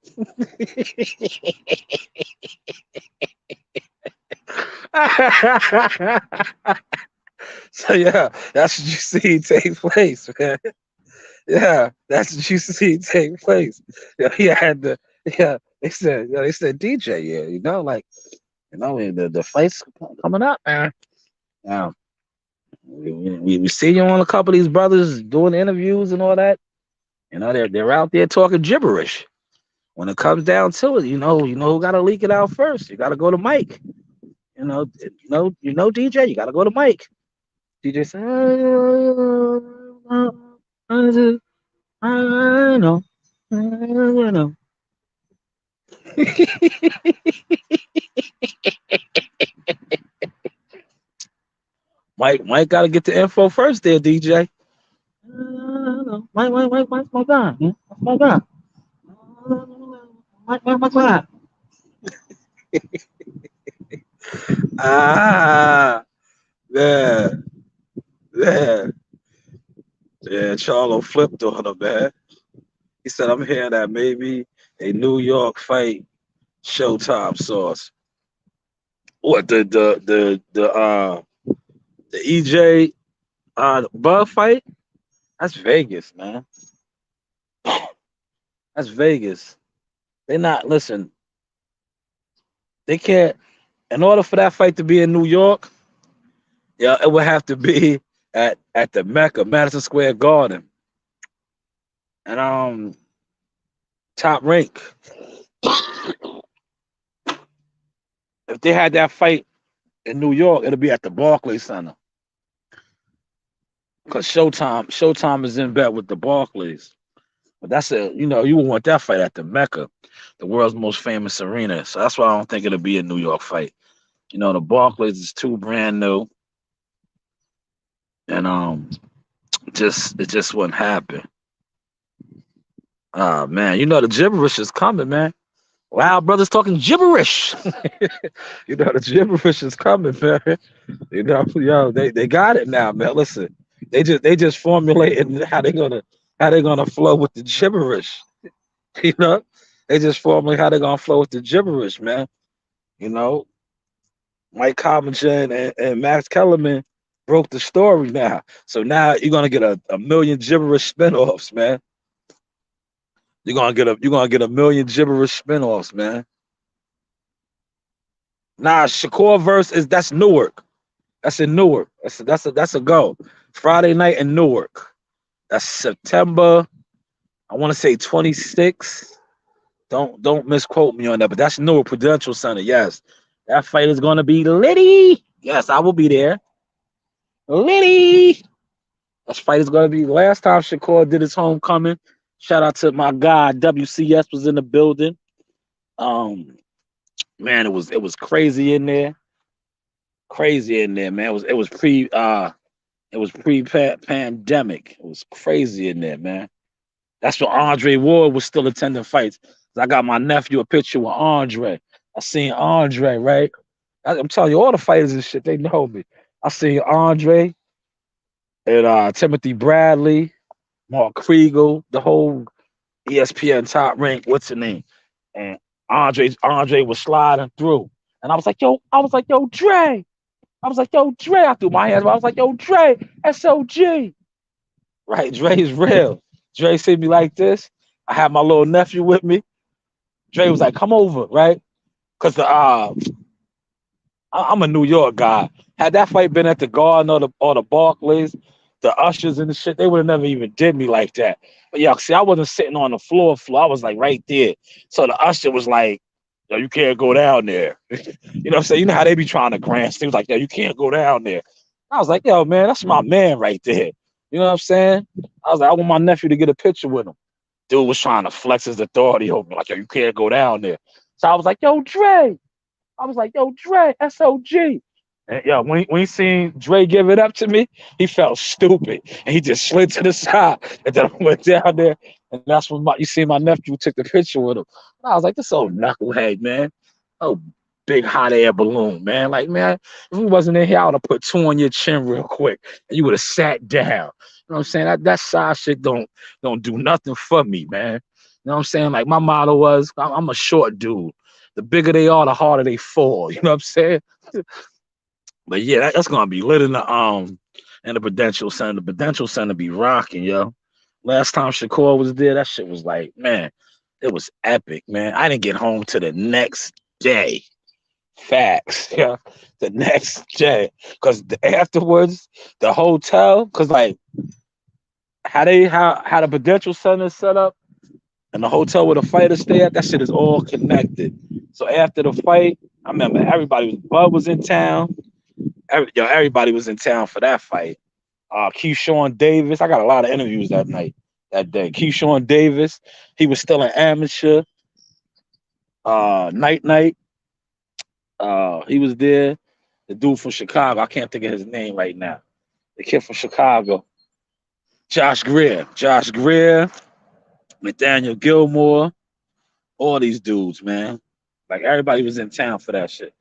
So yeah, that's what you see take place, man. Yeah, that's what you see take place. Yeah, he had the they said DJ, yeah, the fight's coming up, man. Now we see you on a couple of these brothers doing interviews and all that. They're out there talking gibberish. When it comes down to it, who gotta leak it out first. You gotta go to Mike. DJ, you gotta go to Mike. DJ said, I know. I know. Mike got to get the info first there, DJ. Mike, God. My God. My God. Ah, yeah, yeah, yeah. Charlo flipped on him, man. He said, I'm hearing that maybe a New York fight Showtime source. What the EJ Bug fight? That's Vegas, man. That's Vegas. They not listen. They can't. In order for that fight to be in New York, yeah, it would have to be at the Mecca, Madison Square Garden, and top rank. If they had that fight in New York, it'll be at the Barclays Center. Because Showtime is in bed with the Barclays. But you would want that fight at the Mecca, the world's most famous arena. So that's why I don't think it'll be a New York fight. The Barclays is too brand new, and it just wouldn't happen. Man, the gibberish is coming, man. Wow, brothers talking gibberish. The gibberish is coming, man. They got it now, man. Listen, they just formulating how they gonna flow with the gibberish. You know, they just formulate how they gonna flow with the gibberish, man. You know, Mike Covington and Max Kellerman broke the story now, so now you're gonna get a million gibberish spinoffs, man. You're gonna get a million gibberish spinoffs, man. Nah, Shakur verse that's Newark. That's in Newark. That's a go. Friday night in Newark. That's September. I want to say 26. Don't misquote me on that, but that's Newark Prudential Center. Yes, that fight is gonna be litty. Yes, I will be there. Litty. That fight is gonna be. Last time Shakur did his homecoming. Shout out to my guy WCS was in the building. Um, Man, it was crazy in there. Crazy in there, man. It was pre pandemic. It was crazy in there, man. That's when Andre Ward was still attending fights. I got my nephew a picture with Andre. I seen Andre, right? I'm telling you, all the fighters and shit, they know me. I seen Andre and Timothy Bradley, Mark Kriegel, the whole ESPN top rank. What's the name? And Andre was sliding through, and I was like, yo, Dre. I was like, yo, Dre. I threw my hands, but I was like, yo, Dre, SOG. Right, Dre is real. Dre see me like this. I had my little nephew with me. Dre was like, come over, right? Because I'm a New York guy. Had that fight been at the Garden or the Barclays, the ushers and the shit, they would have never even did me like that. But yeah, see, I wasn't sitting on the floor. I was like right there. So the usher was like, yo, you can't go down there. You know what I'm saying? You know how they be trying to grant things like, yo, you can't go down there. I was like, yo, man, that's my man right there. You know what I'm saying? I was like, I want my nephew to get a picture with him. Dude was trying to flex his authority over me, like, yo, you can't go down there. So I was like, yo, Dre. I was like, yo, Dre, SOG. And yo, when he seen Dre give it up to me, he felt stupid. And he just slid to the side. And then I went down there. And that's when you see my nephew took the picture with him. And I was like, this old knucklehead, man. Oh, big hot air balloon, man. Like, man, if we wasn't in here, I would have put two on your chin real quick. And you would have sat down. You know what I'm saying? That side shit don't do nothing for me, man. You know what I'm saying? Like my motto was, I'm a short dude. The bigger they are, the harder they fall. You know what I'm saying? But yeah, that's gonna be lit in the Prudential Center. The Prudential Center be rocking, yo. Last time Shakur was there, that shit was like, man, it was epic, man. I didn't get home to the next day. Facts, yeah. The next day. Cause afterwards, the hotel, cause like how the Prudential Center is set up and the hotel where the fighters stay at, that shit is all connected. So after the fight, I remember Bud was in town. Everybody was in town for that fight. Keyshawn Davis, I got a lot of interviews that day. Keyshawn Davis, he was still an amateur. Night, he was there. The dude from Chicago, I can't think of his name right now. The kid from Chicago, Josh Greer, Nathaniel Gilmore, all these dudes, man. Like everybody was in town for that shit.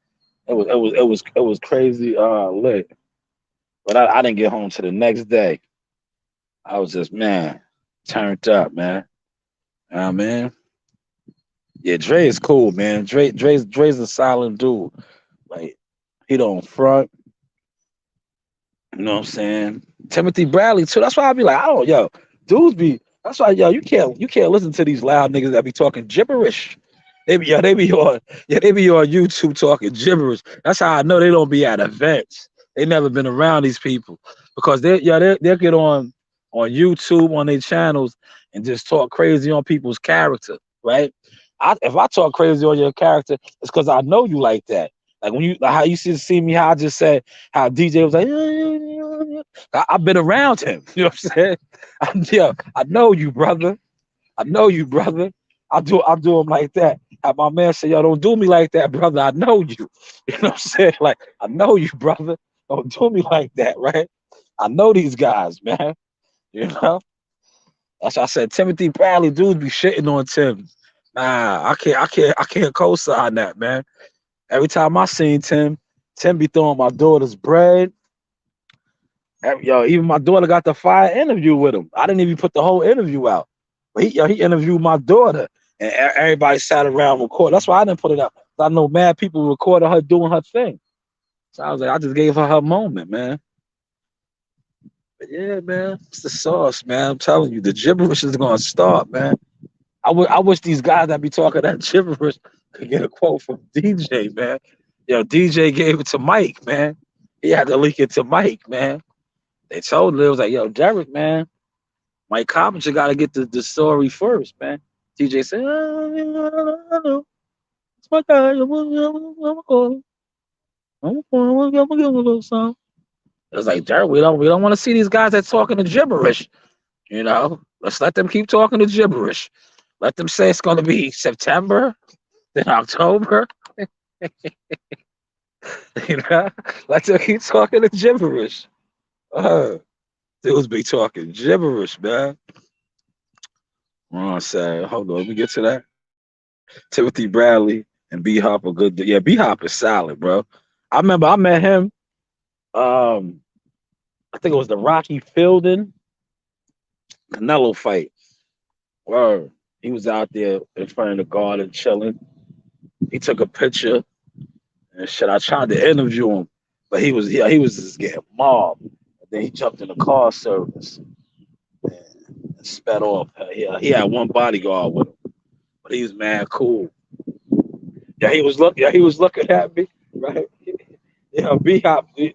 It was crazy lit. But I didn't get home to the next day. I was just, man, turned up, man. You know what I mean? Yeah, Dre is cool, man. Dre's a solid dude. Like, he don't front. You know what I'm saying? Timothy Bradley too. That's why I be like, oh, yo, dudes be. That's why, yo, you can't listen to these loud niggas that be talking gibberish. They be on YouTube talking gibberish. That's how I know they don't be at events. They never been around these people because they'll get on YouTube on their channels and just talk crazy on people's character, right? If I talk crazy on your character, it's because I know you like that. Like when you, like how you see me, how I just said how DJ was like, I've been around him. You know what I'm saying? I know you, brother. I know you, brother. I do him like that. Have my man say, yo, don't do me like that, brother. I know you. You know what I'm saying? Like, I know you, brother. Don't do me like that, right? I know these guys, man. You know? That's why I said Timothy Bradley dudes be shitting on Tim. Nah, I can't co-sign that, man. Every time I seen Tim be throwing my daughter's bread. Yo, even my daughter got the fire interview with him. I didn't even put the whole interview out. But he interviewed my daughter, and everybody sat around recording. That's why I didn't put it out. I know mad people recorded her doing her thing. So I was like, I just gave her moment, man. But yeah, man, it's the sauce, man. I'm telling you, the gibberish is gonna start, man. I wish these guys that be talking that gibberish could get a quote from DJ, man. Yo, DJ gave it to Mike, man. He had to leak it to Mike, man. They told him, it was like, yo, Derek, man, Mike Coppinger got to get the story first, man. DJ said, it's my guy. I'm gonna call him. I'm gonna give him a little something. It was like, Derek, we don't want to see these guys that talking to gibberish. You know, let's let them keep talking to gibberish. Let them say it's going to be September, then October. You know, let them keep talking to gibberish. Dudes be talking gibberish, man. Hold on, let me get to that. Timothy Bradley and B Hop are good. Yeah, B Hop is solid, bro. I remember I met him. I think it was the Rocky Fielding Canelo fight. Where he was out there in front of the garden chilling. He took a picture and shit. I tried to interview him, but he was just getting mobbed. And then he jumped in the car service and sped off. He had one bodyguard with him, but he was mad cool. He was looking at me, right? B Hop is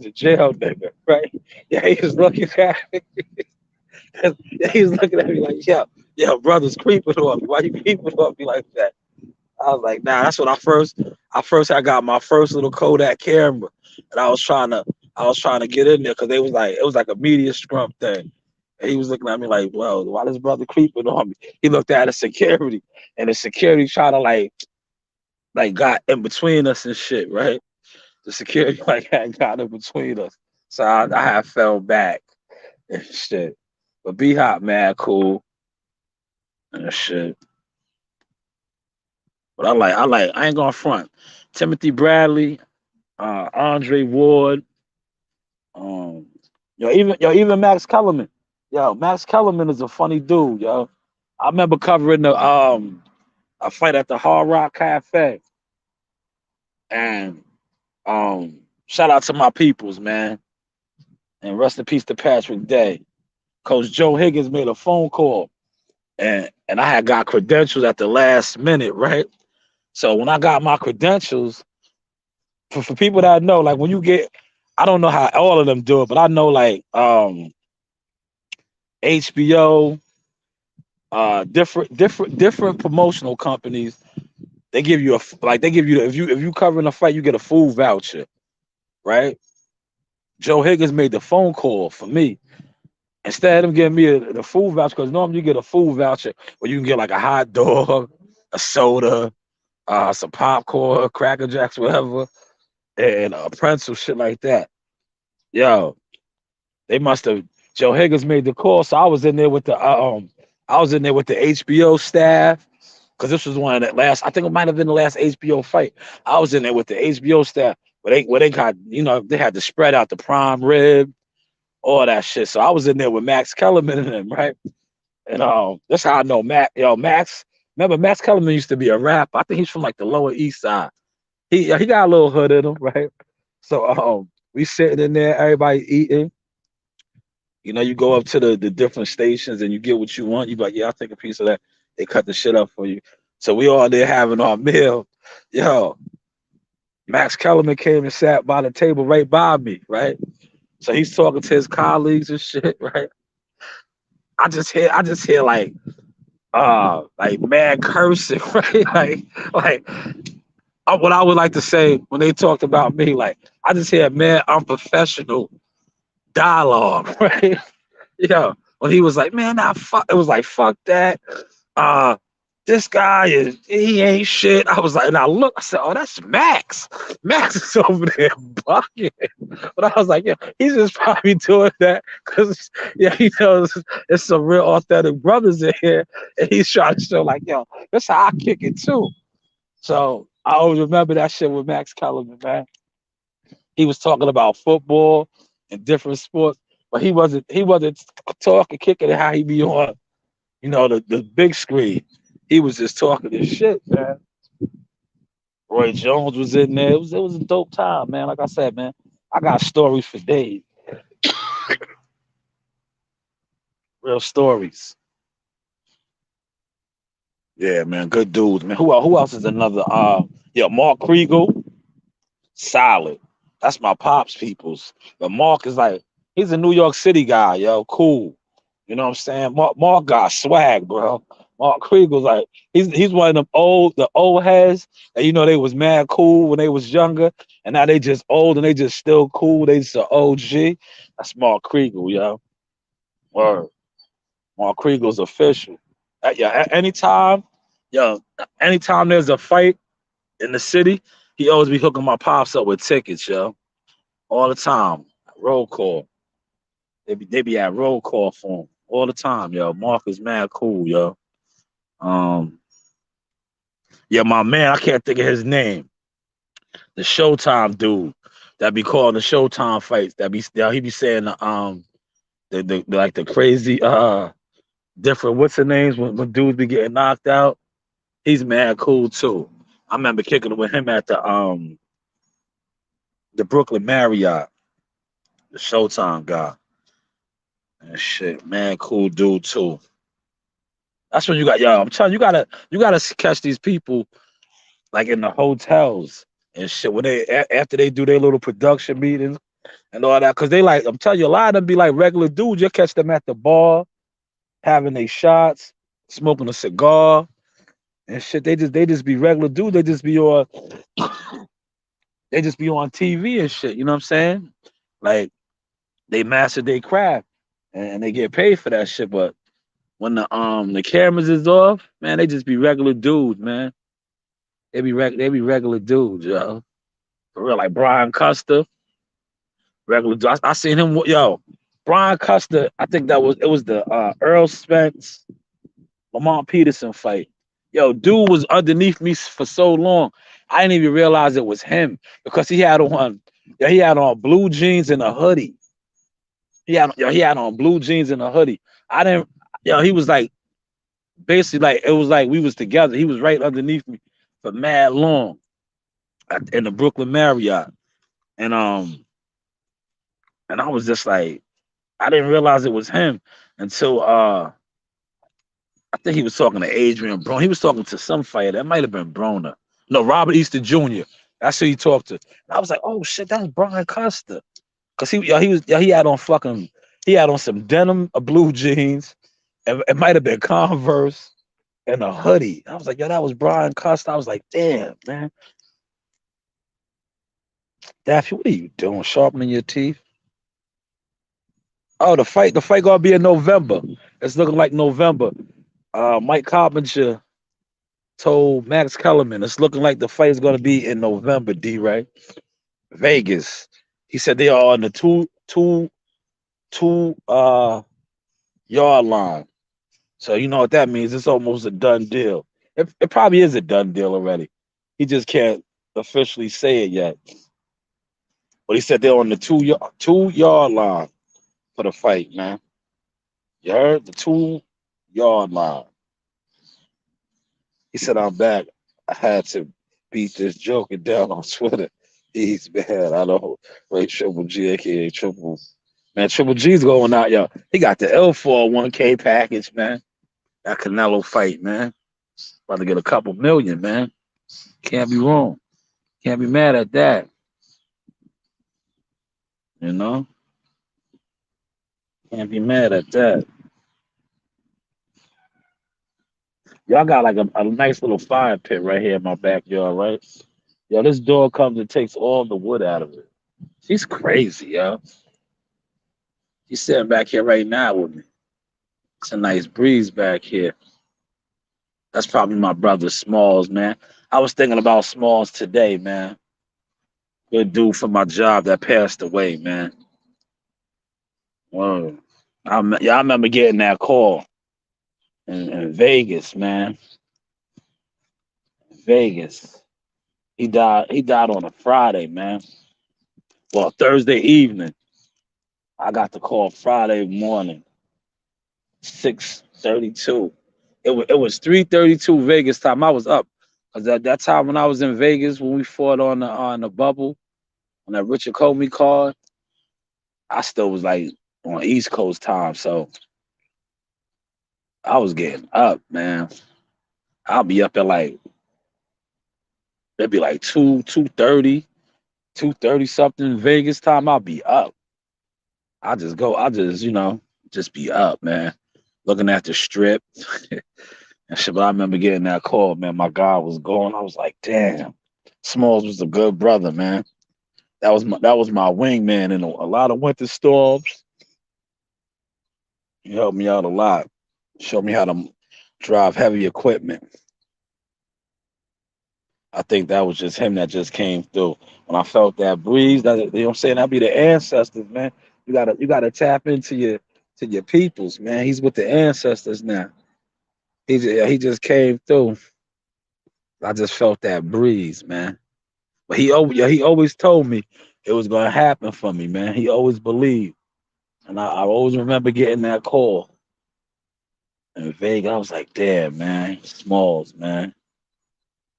a jail nigga, right? Yeah, he was looking at me. Yeah, he was looking at me like, yo, brother's creeping on me. Why you creeping on me like that? I was like, nah, that's when I got my first little Kodak camera, and I was trying to get in there because it was like a media scrum thing. And he was looking at me like, well, why this brother creeping on me? He looked at the security, and the security tried to like got in between us and shit, right? The security like had got in between us, so I had fell back and shit. But B Hop mad cool and shit. But I ain't gonna front. Timothy Bradley, Andre Ward, um, even Max Kellerman. Yo, Max Kellerman is a funny dude, yo. I remember covering the a fight at the Hard Rock Cafe, and shout out to my peoples, man, and rest in peace to Patrick Day. Coach Joe Higgins made a phone call, and I had got credentials at the last minute, right? So when I got my credentials, for people that know, like when you get, I don't know how all of them do it, but I know like HBO, different promotional companies. They give you they give you if you covering a fight, you get a food voucher, right? Joe Higgins made the phone call for me instead of him giving me the food voucher because normally you get a food voucher where you can get like a hot dog, a soda, some popcorn, Cracker Jacks, whatever, and a pretzel, shit like that. Yo, they must have. Joe Higgins made the call, so I was in there with the HBO staff because this was one of the last. I think it might have been the last HBO fight. I was in there with the HBO staff where they got they had to spread out the prime rib, all that shit. So I was in there with Max Kellerman and them, right? And that's how I know Max. Max. Remember Max Kellerman used to be a rapper. I think he's from like the Lower East Side. He got a little hood in him, right? So we sitting in there, everybody eating. You go up to the different stations and you get what you want. You be like, yeah, I'll take a piece of that. They cut the shit up for you. So we all there having our meal. Yo, Max Kellerman came and sat by the table right by me, right? So he's talking to his colleagues and shit, right? I just hear like mad cursing, right? Like what I would like to say when they talked about me, like I just hear mad unprofessional dialogue, right? When he was like, man, nah, fuck, it was like, fuck that. Uh, this guy he ain't shit. I was like, and I look, I said, oh, that's Max. Max is over there bucking. But I was like, yeah, he's just probably doing that because, yeah, he knows it's some real authentic brothers in here. And he's trying to show, like, yo, that's how I kick it too. So I always remember that shit with Max Kellerman, man. He was talking about football and different sports, but he wasn't talking kicking it how he be on the big screen. He was just talking this shit, man. Roy Jones was in there. It was a dope time, man. Like I said, man, I got stories for days, real stories. Yeah, man, good dudes, man. Who else is another? Yeah, Mark Kriegel, solid. That's my pops peoples. But Mark is like he's a New York City guy, yo, cool. You know what I'm saying? Mark got swag, bro. Mark Kriegel's like he's one of them the old heads that they was mad cool when they was younger, and now they just old and they just still cool. They just an OG. That's Mark Kriegel, yo. Word. Mark Kriegel's official. Yeah, anytime, yo, anytime there's a fight in the city, he always be hooking my pops up with tickets, yo. All the time. Roll call. They be at roll call for him all the time, yo. Mark is mad cool, yo. Um, yeah, my man, I can't think of his name. The Showtime dude that be calling the Showtime fights. He be saying like the crazy different what's the names when dudes be getting knocked out. He's mad cool too. I remember kicking it with him at the Brooklyn Marriott, the Showtime guy. And shit, man, cool dude too. That's when I'm telling you, you gotta catch these people like in the hotels and shit when after they do their little production meetings. and all that. Cause they like, I'm telling you, a lot of them be like regular dudes. You catch them at the bar, having their shots, smoking a cigar and shit. They just be regular dudes. They just be on TV and shit. You know what I'm saying? Like they master their craft and they get paid for that shit. But when the cameras is off, man, they just be regular dudes, man. They be regular dudes, yo. For real, like Brian Custer, regular dude. I seen him, yo. Brian Custer, I think it was the Earl Spence Lamont Peterson fight. Yo, dude was underneath me for so long. I didn't even realize it was him because he had on blue jeans and a hoodie. He had on blue jeans and a hoodie. I didn't he was like basically like it was like we was together. He was right underneath me for mad long in the Brooklyn Marriott. And and I was just like I didn't realize it was him until I think he was talking to Adrian Broner. He was talking to some fighter. That might have been Broner. No, Robert Easter Jr. That's who he talked to. And I was like, oh shit, that's Brian Custer. Cause he had on some denim, blue jeans. It might have been Converse and a hoodie. I was like, yo, that was Brian Custer. I was like, damn, man. Daffy, what are you doing? Sharpening your teeth? Oh, the fight gonna be in November. It's looking like November. Mike Coppinger told Max Kellerman it's looking like the fight is going to be in November. D right, Vegas. He said they are on the two yard line. So you know what that means? It's almost a done deal. It probably is a done deal already. He just can't officially say it yet. But he said they're on the two yard line for the fight, man. You heard the 2 yard line. He said I'm back. I had to beat this joker down on Twitter. He's bad. I don't Ray Triple G, aka Triple. Man, Triple G's going out, yo. He got the L41K package, man. That Canelo fight, man. About to get a couple million, man. Can't be wrong. Can't be mad at that. You know? Can't be mad at that. Y'all got like a nice little fire pit right here in my backyard, right? Yo, this dog comes and takes all the wood out of it. She's crazy, yo. She's sitting back here right now with me. It's a nice breeze back here. That's probably my brother Smalls, man. I was thinking about Smalls today, man. Good dude for my job that passed away, man. Whoa. Yeah, I remember getting that call in Vegas, man. Vegas. He died. He died on a Friday, man. Well, Thursday evening. I got the call Friday morning, 6:32. It was 3:32 Vegas time. I was up because at that time when I was in Vegas when we fought on the bubble on that Richard Comey card, I still was like on East Coast time, so I was getting up, man. I'll be up at like it'd be like 2:30, 2:30 something Vegas time. I'll be up. I just be up, man. Looking at the strip and shit. But I remember getting that call, man. My guy was going. I was like, damn. Smalls was a good brother, man. That was my wingman in a lot of winter storms. He helped me out a lot. Showed me how to drive heavy equipment. I think that was just him that just came through. When I felt that breeze, that you know what I'm saying, that'd be the ancestors, man. You gotta tap into your peoples, man. He's with the ancestors now. He just came through. I just felt that breeze, man. But he always told me it was gonna happen for me, man. He always believed. And I always remember getting that call in Vegas. I was like, damn, man, Smalls, man.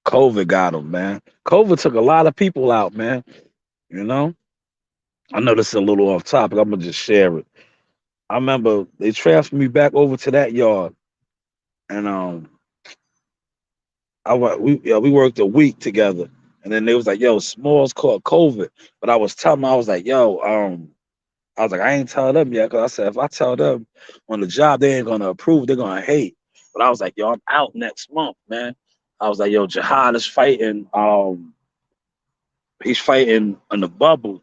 COVID got him, man. COVID took a lot of people out, man. You know? I know this is a little off topic. I'm gonna just share it. I remember they transferred me back over to that yard, and we worked a week together, And then they was like, yo, Smalls caught COVID. But I was telling them, I was like, yo, I was like, I ain't tell them yet. Cause I said, if I tell them on the job, they ain't gonna approve, they're gonna hate. But I was like, yo, I'm out next month, man. I was like, yo, Jihad is fighting, he's fighting on the bubble.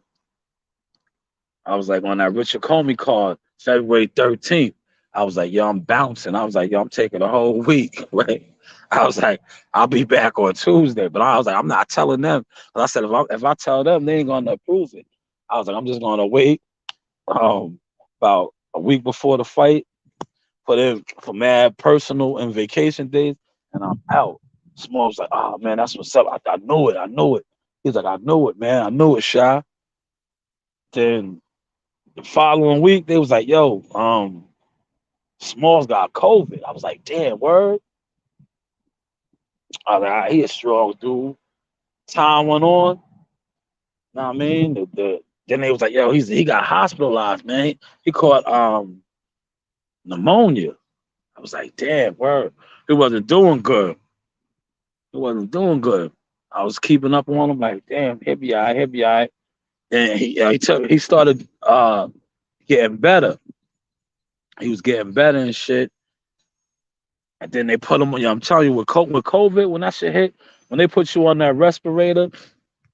I was like, on that Richard Comey card, February 13th. I was like, yo, I'm bouncing. I was like, yo, I'm taking a whole week, right? I was like, I'll be back on Tuesday. But I was like, I'm not telling them. But I said, if I tell them, they ain't gonna approve it. I was like, I'm just gonna wait about a week before the fight, put in for mad personal and vacation days, and I'm out. Small was like, oh man, that's what's up. I knew it. I knew it. He's like, I knew it, man. I knew it, Shy. Then the following week, they was like, yo, Smalls got COVID. I was like, damn, word. I was like, ah, he a strong dude. Time went on. Know what I mean? Then they was like, yo, he got hospitalized, man. He caught pneumonia. I was like, damn, word. He wasn't doing good. He wasn't doing good. I was keeping up on him, like, damn, he'll be all right, he'll be all right. And he started getting better. He was getting better and shit. And then they put him on, I'm telling you, with COVID, when that shit hit, when they put you on that respirator,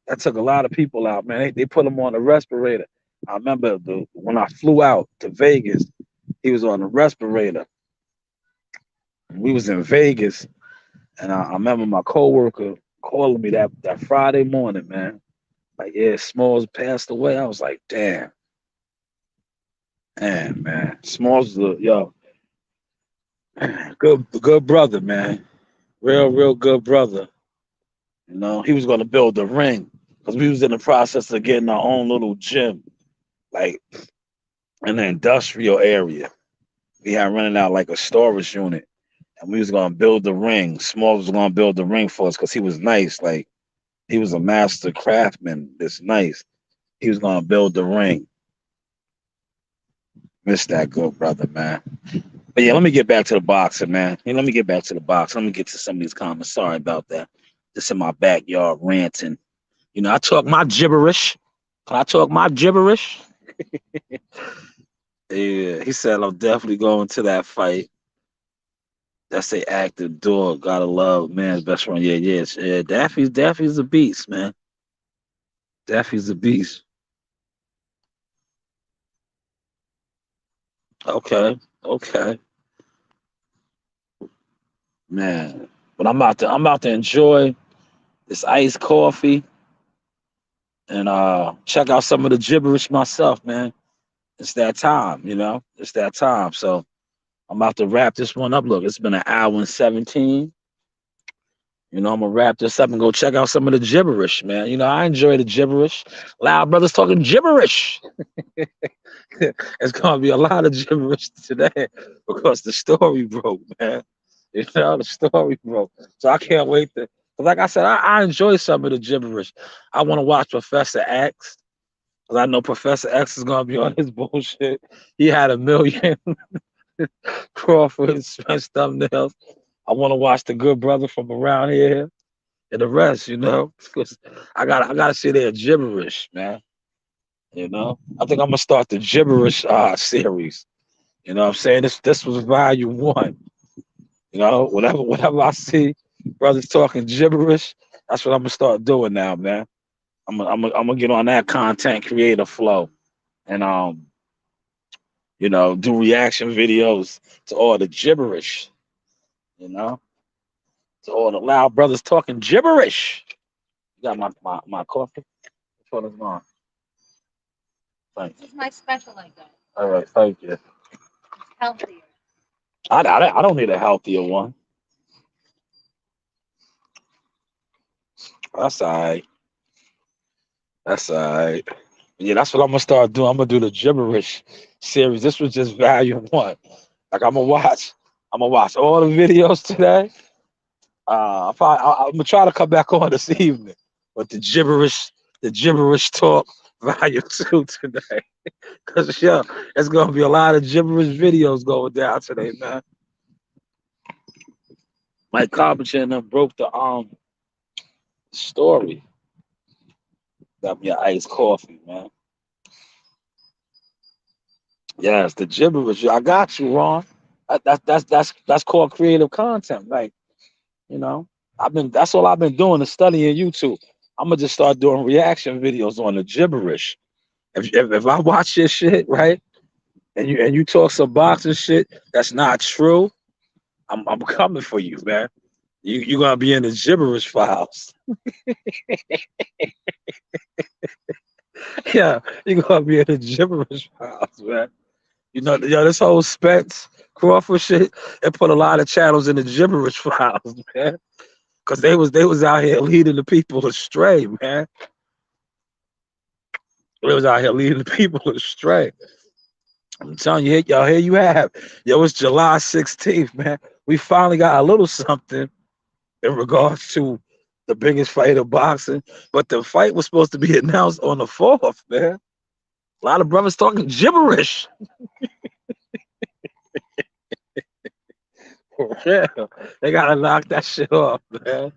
that took a lot of people out, man. They put him on a respirator. I remember when I flew out to Vegas, he was on a respirator. We was in Vegas, and I remember my coworker calling me that Friday morning, man. Like, yeah, Smalls passed away. I was like, damn, man. Smalls, yo, good brother, man. Real good brother. You know, he was gonna build a ring because we was in the process of getting our own little gym, like in the industrial area. We had running out like a storage unit, and we was gonna build the ring. Smalls was gonna build the ring for us because he was nice. Like he was a master craftsman. That's nice. He was gonna build the ring. Miss that good brother, man. But yeah, let me get back to the boxing, man. Yeah, let me get back to the box. Let me get to some of these comments. Sorry about that. Just in my backyard ranting. You know, I talk my gibberish. Can I talk my gibberish? Yeah, he said I'm definitely going to that fight. That's a active dog. Gotta love man's best friend. Yeah, yes. Yeah, Daffy's a beast, man. Daffy's a beast. Okay, okay, man. But I'm about to enjoy this iced coffee and check out some of the gibberish myself, man. It's that time, you know. It's that time. So I'm about to wrap this one up. Look, it's been an hour and 17. You know, I'm gonna wrap this up and go check out some of the gibberish, man. You know, I enjoy the gibberish. Loud brothers talking gibberish. It's gonna be a lot of gibberish today because the story broke, man. You know, the story broke. So I can't wait to. Cause like I said, I enjoy some of the gibberish. I want to watch Professor X because I know Professor X is gonna be on his bullshit. He had a million Crawford Spence thumbnails. I want to watch the good brother from around here and the rest, you know, because I gotta see their gibberish, man. You know, I think I'm gonna start the gibberish series. You know what I'm saying? This was volume one. You know, whatever I see brothers talking gibberish, that's what I'm gonna start doing now, man. I'm gonna get on that content creator flow and you know, do reaction videos to all the gibberish, you know, to all the loud brothers talking gibberish. You got my coffee? Which one is mine? Thank you. It's my special like that. All right, thank you. Healthier. I don't need a healthier one. That's all right. That's all right. Yeah, that's what I'm gonna start doing. I'm gonna do the gibberish series. This was just volume one. Like I'm gonna watch all the videos today. I'm gonna try to come back on this evening with the gibberish talk volume two today. Cause yeah, it's gonna be a lot of gibberish videos going down today, man. Mike Carpenter and them broke the story. Got me an iced coffee, man. Yes, the gibberish. I got you, Ron. That's called creative content. Like, you know, that's all I've been doing is studying YouTube. I'm gonna just start doing reaction videos on the gibberish. If I watch your shit, right, and you talk some boxing shit that's not true, I'm coming for you, man. You gonna be in the gibberish files. Yeah, you gonna be in the gibberish files, man. You know, yo, this whole Spence Crawford shit, it put a lot of channels in the gibberish files, man. Cause they was out here leading the people astray, man. They was out here leading the people astray. I'm telling you, y'all, here you have. Yo, it's July 16th, man. We finally got a little something in regards to the biggest fight of boxing. But the fight was supposed to be announced on the 4th, man. A lot of brothers talking gibberish. Yeah, they gotta knock that shit off, man.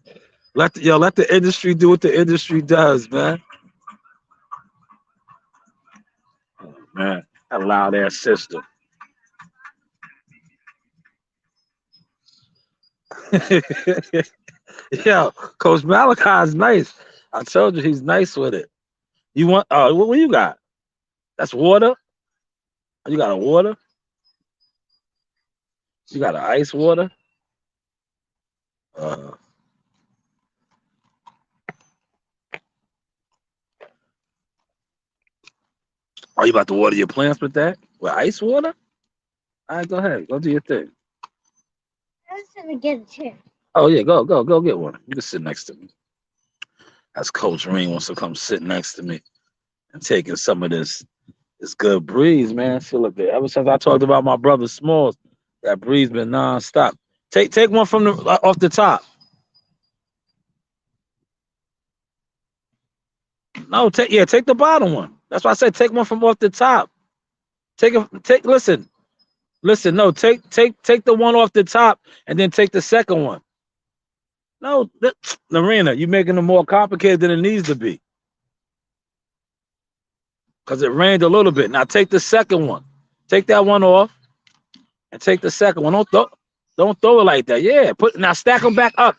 Let the industry do what the industry does, man. Man, that loud ass system. Yo, Coach Malachi's nice. I told you he's nice with it. You want? What you got? That's water. You got a water. You got an ice water. Uh, are you about to water your plants with that? With ice water? All right, go ahead. Go do your thing. I was gonna get a chair. Oh yeah, go get one. You can sit next to me. That's Coach Rain wants to come sit next to me and taking some of this good breeze, man. Feel it there. Ever since I talked about my brother Smalls, that breeze been nonstop. Take one from the off the top. No, take the bottom one. That's why I said take one from off the top. Listen, no, take the one off the top and then take the second one. No, Narina, you're making it more complicated than it needs to be. Because it rained a little bit. Now take the second one. Take that one off and take the second one. Don't throw it like that. Yeah, now stack them back up.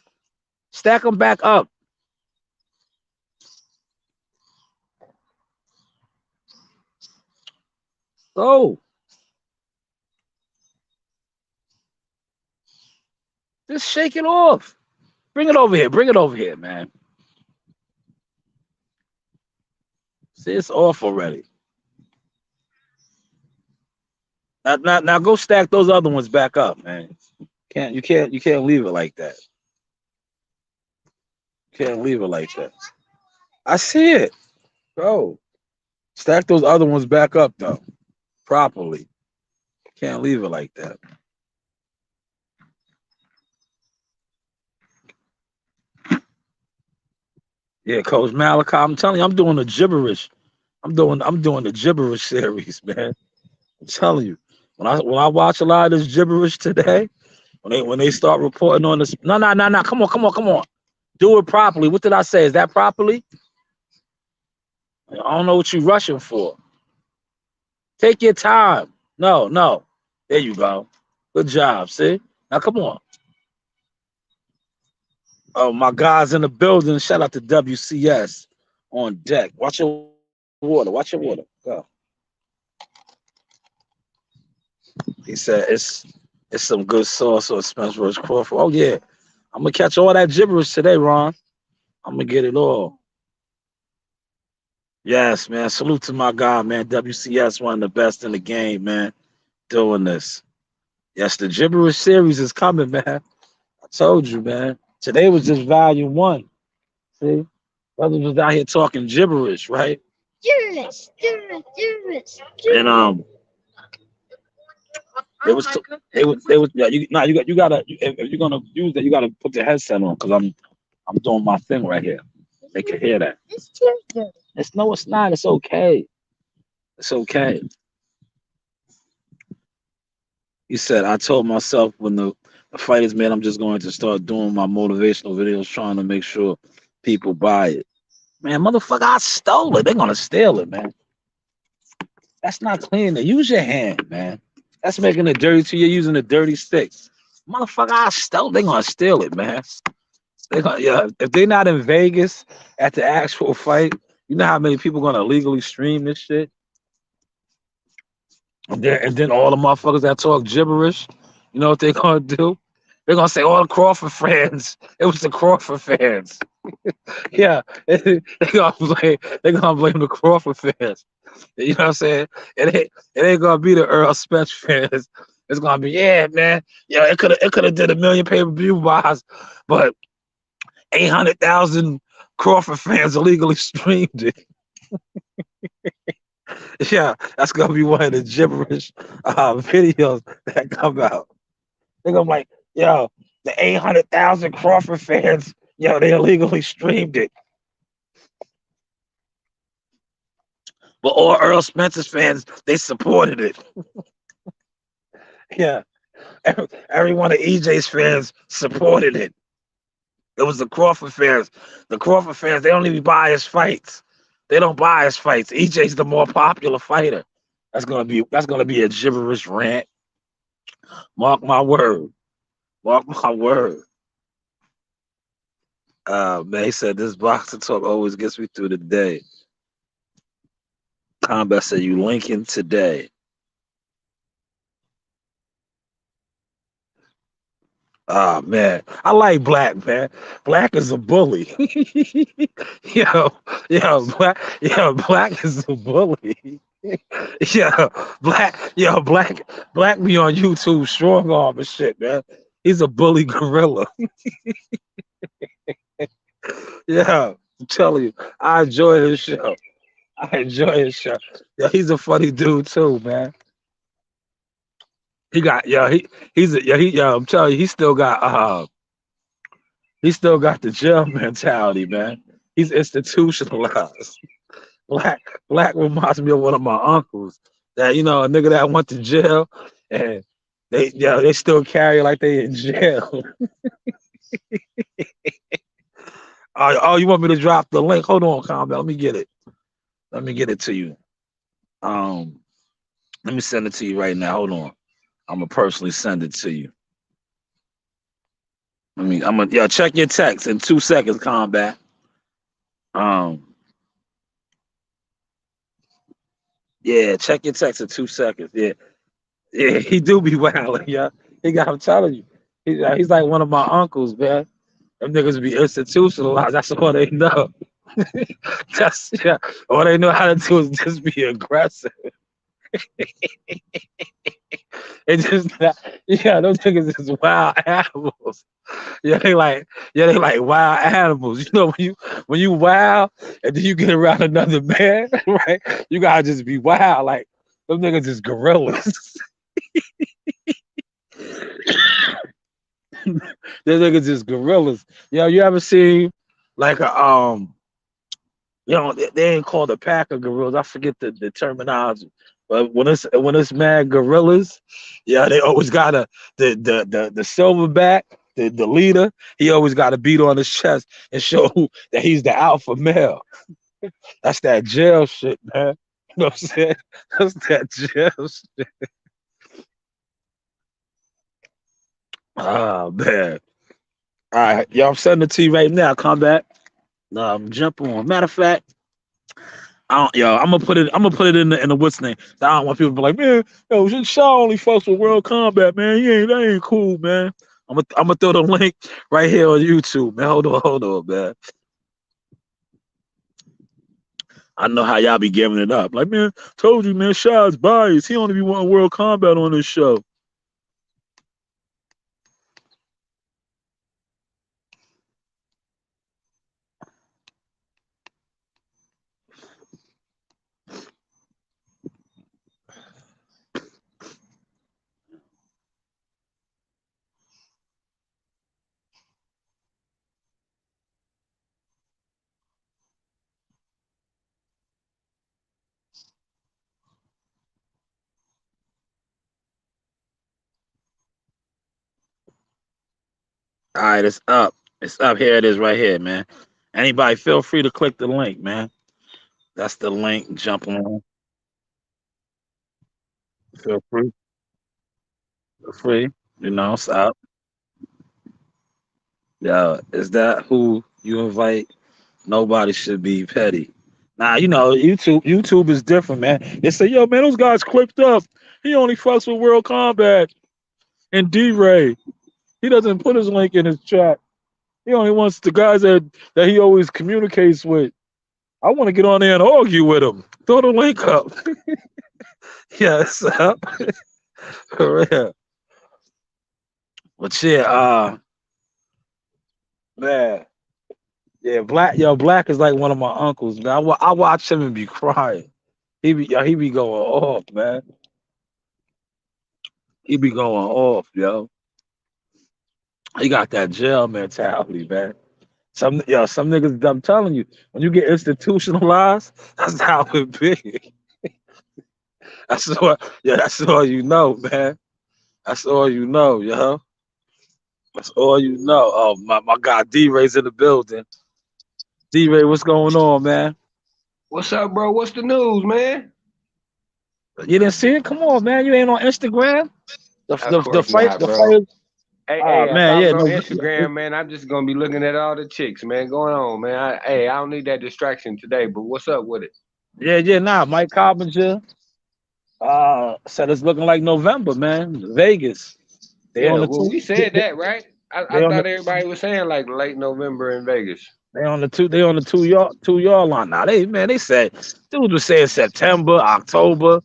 Stack them back up. Go. Just shake it off. Bring it over here. Bring it over here, man. See, it's off already. Now go stack those other ones back up, man. You can't leave it like that. You can't leave it like that. I see it. Go. Stack those other ones back up though. Properly. Can't leave it like that. Yeah, Coach Malachi, I'm telling you, I'm doing the gibberish. I'm doing the gibberish series, man. I'm telling you. When I watch a lot of this gibberish today, when they start reporting on this, no, come on. Do it properly. What did I say? Is that properly? I don't know what you're rushing for. Take your time. No. There you go. Good job. See? Now come on. Oh, my guys in the building. Shout out to WCS on deck. Watch your water. Watch your water. Go. He said it's some good sauce on Spence Crawford. Oh yeah. I'm gonna catch all that gibberish today, Ron. I'm gonna get it all. Yes, man. Salute to my guy, man. WCS, one of the best in the game, man. Doing this. Yes, the gibberish series is coming, man. I told you, man. Today was just volume one. See? Brothers was out here talking gibberish, right? Gibberish. And they was yeah, you gotta if you're gonna use that, you gotta put the headset on because I'm doing my thing right here. They can hear that. This chair's good. It's not. It's okay. It's okay. He said, I told myself when the fight is made, I'm just going to start doing my motivational videos, trying to make sure people buy it. Man, motherfucker, I stole it. They're gonna steal it, man. That's not clean. Use your hand, man. That's making it dirty to you using a dirty stick. Motherfucker, I stole. They're gonna steal it, man. They gonna, yeah. If they're not in Vegas at the actual fight, you know how many people gonna illegally stream this shit? And then all the motherfuckers that talk gibberish, you know what they're gonna do? They're gonna say all the Crawford fans. It was the Crawford fans. Yeah, they gonna blame the Crawford fans. You know what I'm saying? It ain't gonna be the Earl Spence fans. It's gonna be, yeah, man. Yeah, it could have did a million pay-per-view buys, but 800,000 Crawford fans illegally streamed it. Yeah, that's gonna be one of the gibberish videos that come out. They're gonna be like, yo, the 800,000 Crawford fans, yo, they illegally streamed it. But all Earl Spencer's fans, they supported it. Yeah, every one of EJ's fans supported it. It was the Crawford fans. The Crawford fans, they only buy his fights. They don't buy his fights. EJ's the more popular fighter. That's gonna be a gibberish rant. Mark my word. Mark my word. Man, he said this boxing talk always gets me through the day. Combat said you linking today. Oh man, I like Black, man. Black is a bully. yo, Black is a bully. Yeah, Black be on YouTube, strong arm and shit, man. He's a bully gorilla. Yeah, I'm telling you, I enjoy his show. I enjoy his show. Yeah, he's a funny dude too, man. He got yeah, he's a, yeah, he yeah, I'm telling you, he still got the jail mentality, man. He's institutionalized. Black Black reminds me of one of my uncles. That a nigga that went to jail and they still carry like they in jail. Oh, you want me to drop the link? Hold on, Combat. Let me get it. Let me get it to you. Um, Let me send it to you right now. Hold on. I'm gonna personally send it to you. I'm gonna check your text in 2 seconds, Combat. Um, yeah, check your text in 2 seconds. Yeah, yeah, he do be wilding, yeah. I'm telling you, he's like one of my uncles, man. Them niggas be institutionalized. That's all they know. Yeah. All they know how to do is just be aggressive. It's just that, yeah, those niggas is wild animals. Yeah, they like wild animals. When you wild and then you get around another man, right? You gotta just be wild. Like them niggas is gorillas. Them niggas is gorillas. You ever seen like they ain't called a pack of gorillas. I forget the terminology. But when it's mad gorillas, yeah, they always got the silverback, the leader. He always got to beat on his chest and show that he's the alpha male. That's that jail shit, man. You know what I'm saying? That's that jail shit. Oh man. All right, yo, I'm sending it to you right now. Come back. Jump on. Matter of fact, I'm gonna put it. I'm gonna put it in the what's name. I don't want people to be like, man, yo, Shaw only fucks with World Combat, man. That ain't cool, man. I'm gonna throw the link right here on YouTube, man. Hold on, man. I know how y'all be giving it up. Like, man, told you, man, Shaw's biased. He only be wanting World Combat on this show. All right, it's up. It's up. Here it is, right here, man. Anybody, feel free to click the link, man. That's the link. Jump on. Feel free. Feel free. It's out. Yeah, is that who you invite? Nobody should be petty. Now, YouTube is different, man. They say, yo, man, those guys clicked up. He only fucks with World Combat and D-Ray. He doesn't put his link in his chat. He only wants the guys that he always communicates with. I want to get on there and argue with him. Throw the link up. Yes, for real. But yeah, man, yeah, Black is like one of my uncles, man. I watch him and be crying. He be going off, man. He be going off, yo. He got that jail mentality, man. Some niggas, I'm telling you, when you get institutionalized, that's how it be. That's all you know, man. That's all you know, yo. That's all you know. Oh, my guy D-Ray's in the building. D-Ray, what's going on, man? What's up, bro? What's the news, man? You didn't see it? Come on, man. You ain't on Instagram? Of The course fight, not, the bro. fight. Hey, if Man, I yeah, was on no, Instagram, man, I'm just gonna be looking at all the chicks, man, going on, man. I don't need that distraction today, but what's up with it? yeah, nah. Mike Coppinger said it's looking like November, man. Vegas. They on Yeah, the well, two. we said that, right? I They on the thought everybody was saying like late November in Vegas. they on the two. They on the 2 yard line now. They said dudes was saying September, October,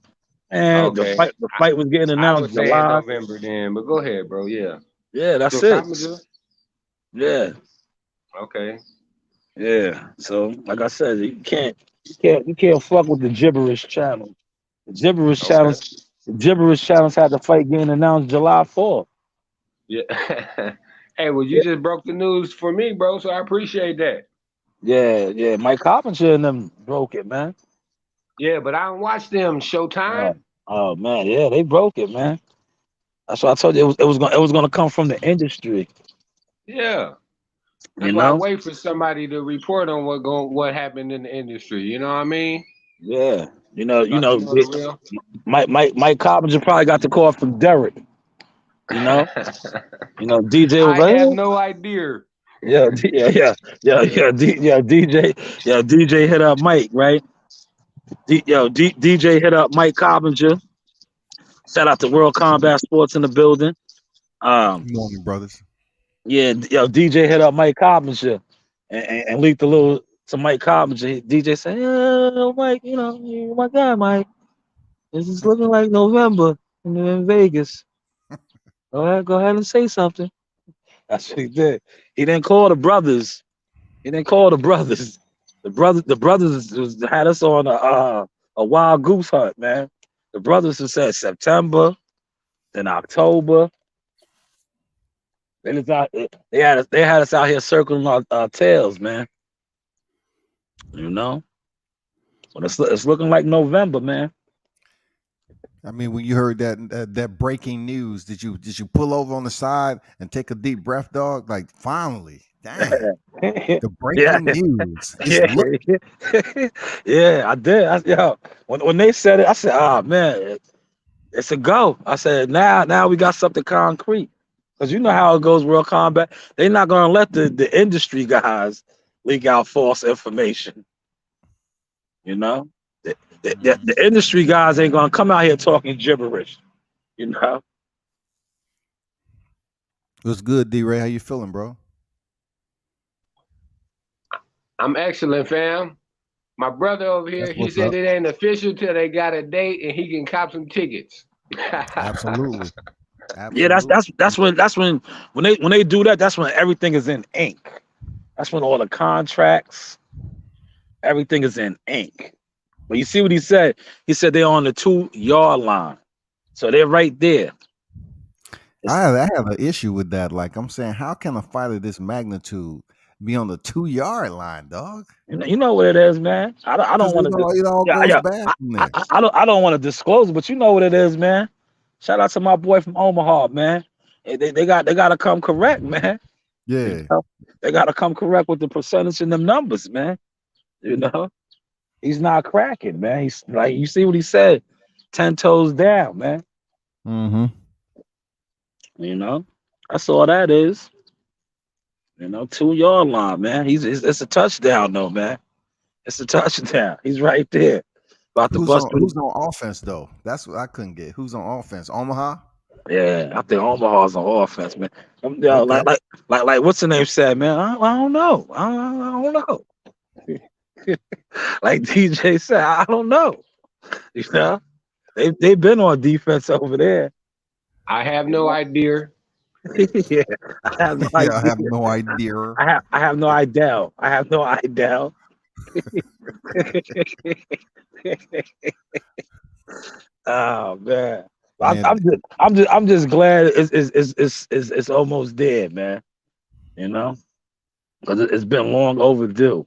and the Okay, fight was getting I announced was saying July. November then, but go ahead, bro. Yeah. Yeah, that's So it. Coppinger? Yeah, Okay. yeah. So like I said, you can't fuck with the gibberish channel. The gibberish Okay. channels, the gibberish channels had the fight getting announced July 4th. Yeah. Hey, well, you Yeah, just broke the news for me, bro. So I appreciate that. yeah. Mike Coppinger and them broke it, man. Yeah, but I don't watch them Oh, Showtime. oh man, yeah, they broke it, man. That's why I told you it was gonna come from the industry, Yeah. you That's why I know. wait for somebody to report on what happened in the industry. You know what I mean? Yeah, So I can know the real. Mike Coppinger probably got the call from Derek. You know, DJ was I like, have "Eh." no idea. DJ hit up Mike, right? DJ hit up Mike Coppinger. Shout out to World Combat Sports in the building. Um, Good morning, brothers. yeah, DJ hit up Mike Coppinger and leaked a little to Mike Coppinger. DJ said, "Yeah, Mike, you're my guy, Mike. This is looking like November in Vegas. Go ahead and say something." That's what he did. He didn't call the brothers. He didn't call the brothers. The brothers had us on a wild goose hunt, man. The brothers have said September, then October. They just out, they had us out here circling our tails, man. You know, but it's looking like November, man. I mean, when you heard that breaking news, did you pull over on the side and take a deep breath, dog? Like, finally, dang, the Yeah, breaking news. Just yeah, look. yeah. I did. When they said it, I said, "Ah, man, it's a go." I said, "Now we got something concrete." Because you know how it goes, World Combat. They're not gonna let the industry guys leak out false information. You know, the industry guys ain't gonna come out here talking gibberish. You know, It was good, D-Ray. How you feeling, bro? I'm excellent, fam. My brother over here, That's he what's said up. it ain't official till they got a date and he can cop some tickets. Absolutely, yeah. That's absolutely. that's that's when that's when they do that. That's when everything is in ink. That's when all the contracts, everything is in ink. But you see what he said? He said they're on the 2 yard line, so they're right there. I It's, have, I have an issue with that. Like, I'm saying, how can a fight of this magnitude be on the 2 yard line, dog? you know what it is, man. I Because don't want to. it all Yeah, goes yeah. bad I, from I, there. I don't want to disclose, but you know what it is, man. Shout out to my boy from Omaha, man. They got to come correct, man. Yeah. They got to come correct with the percentage and them numbers, man. You know, he's not cracking, man. He's like, you see what he said, 10 toes down, man. Mm-hmm. You know, that's all that is. You know, 2 yard line, man. It's a touchdown, though, man. It's a touchdown. He's right there, about to bust through. Who's on offense though? That's what I couldn't get. Who's on offense? Omaha? Yeah, I think Omaha's on offense, man. Yo, Okay. like, what's the name said, man? I don't know. I don't know. Like DJ said, I don't know. You know, they've been on defense over there. I have no idea. Yeah, I have no Yeah, I idea. have no idea. I have no idea. I have no idea. Oh man. Man, I'm just glad it's almost there, man. You know, because it's been long overdue.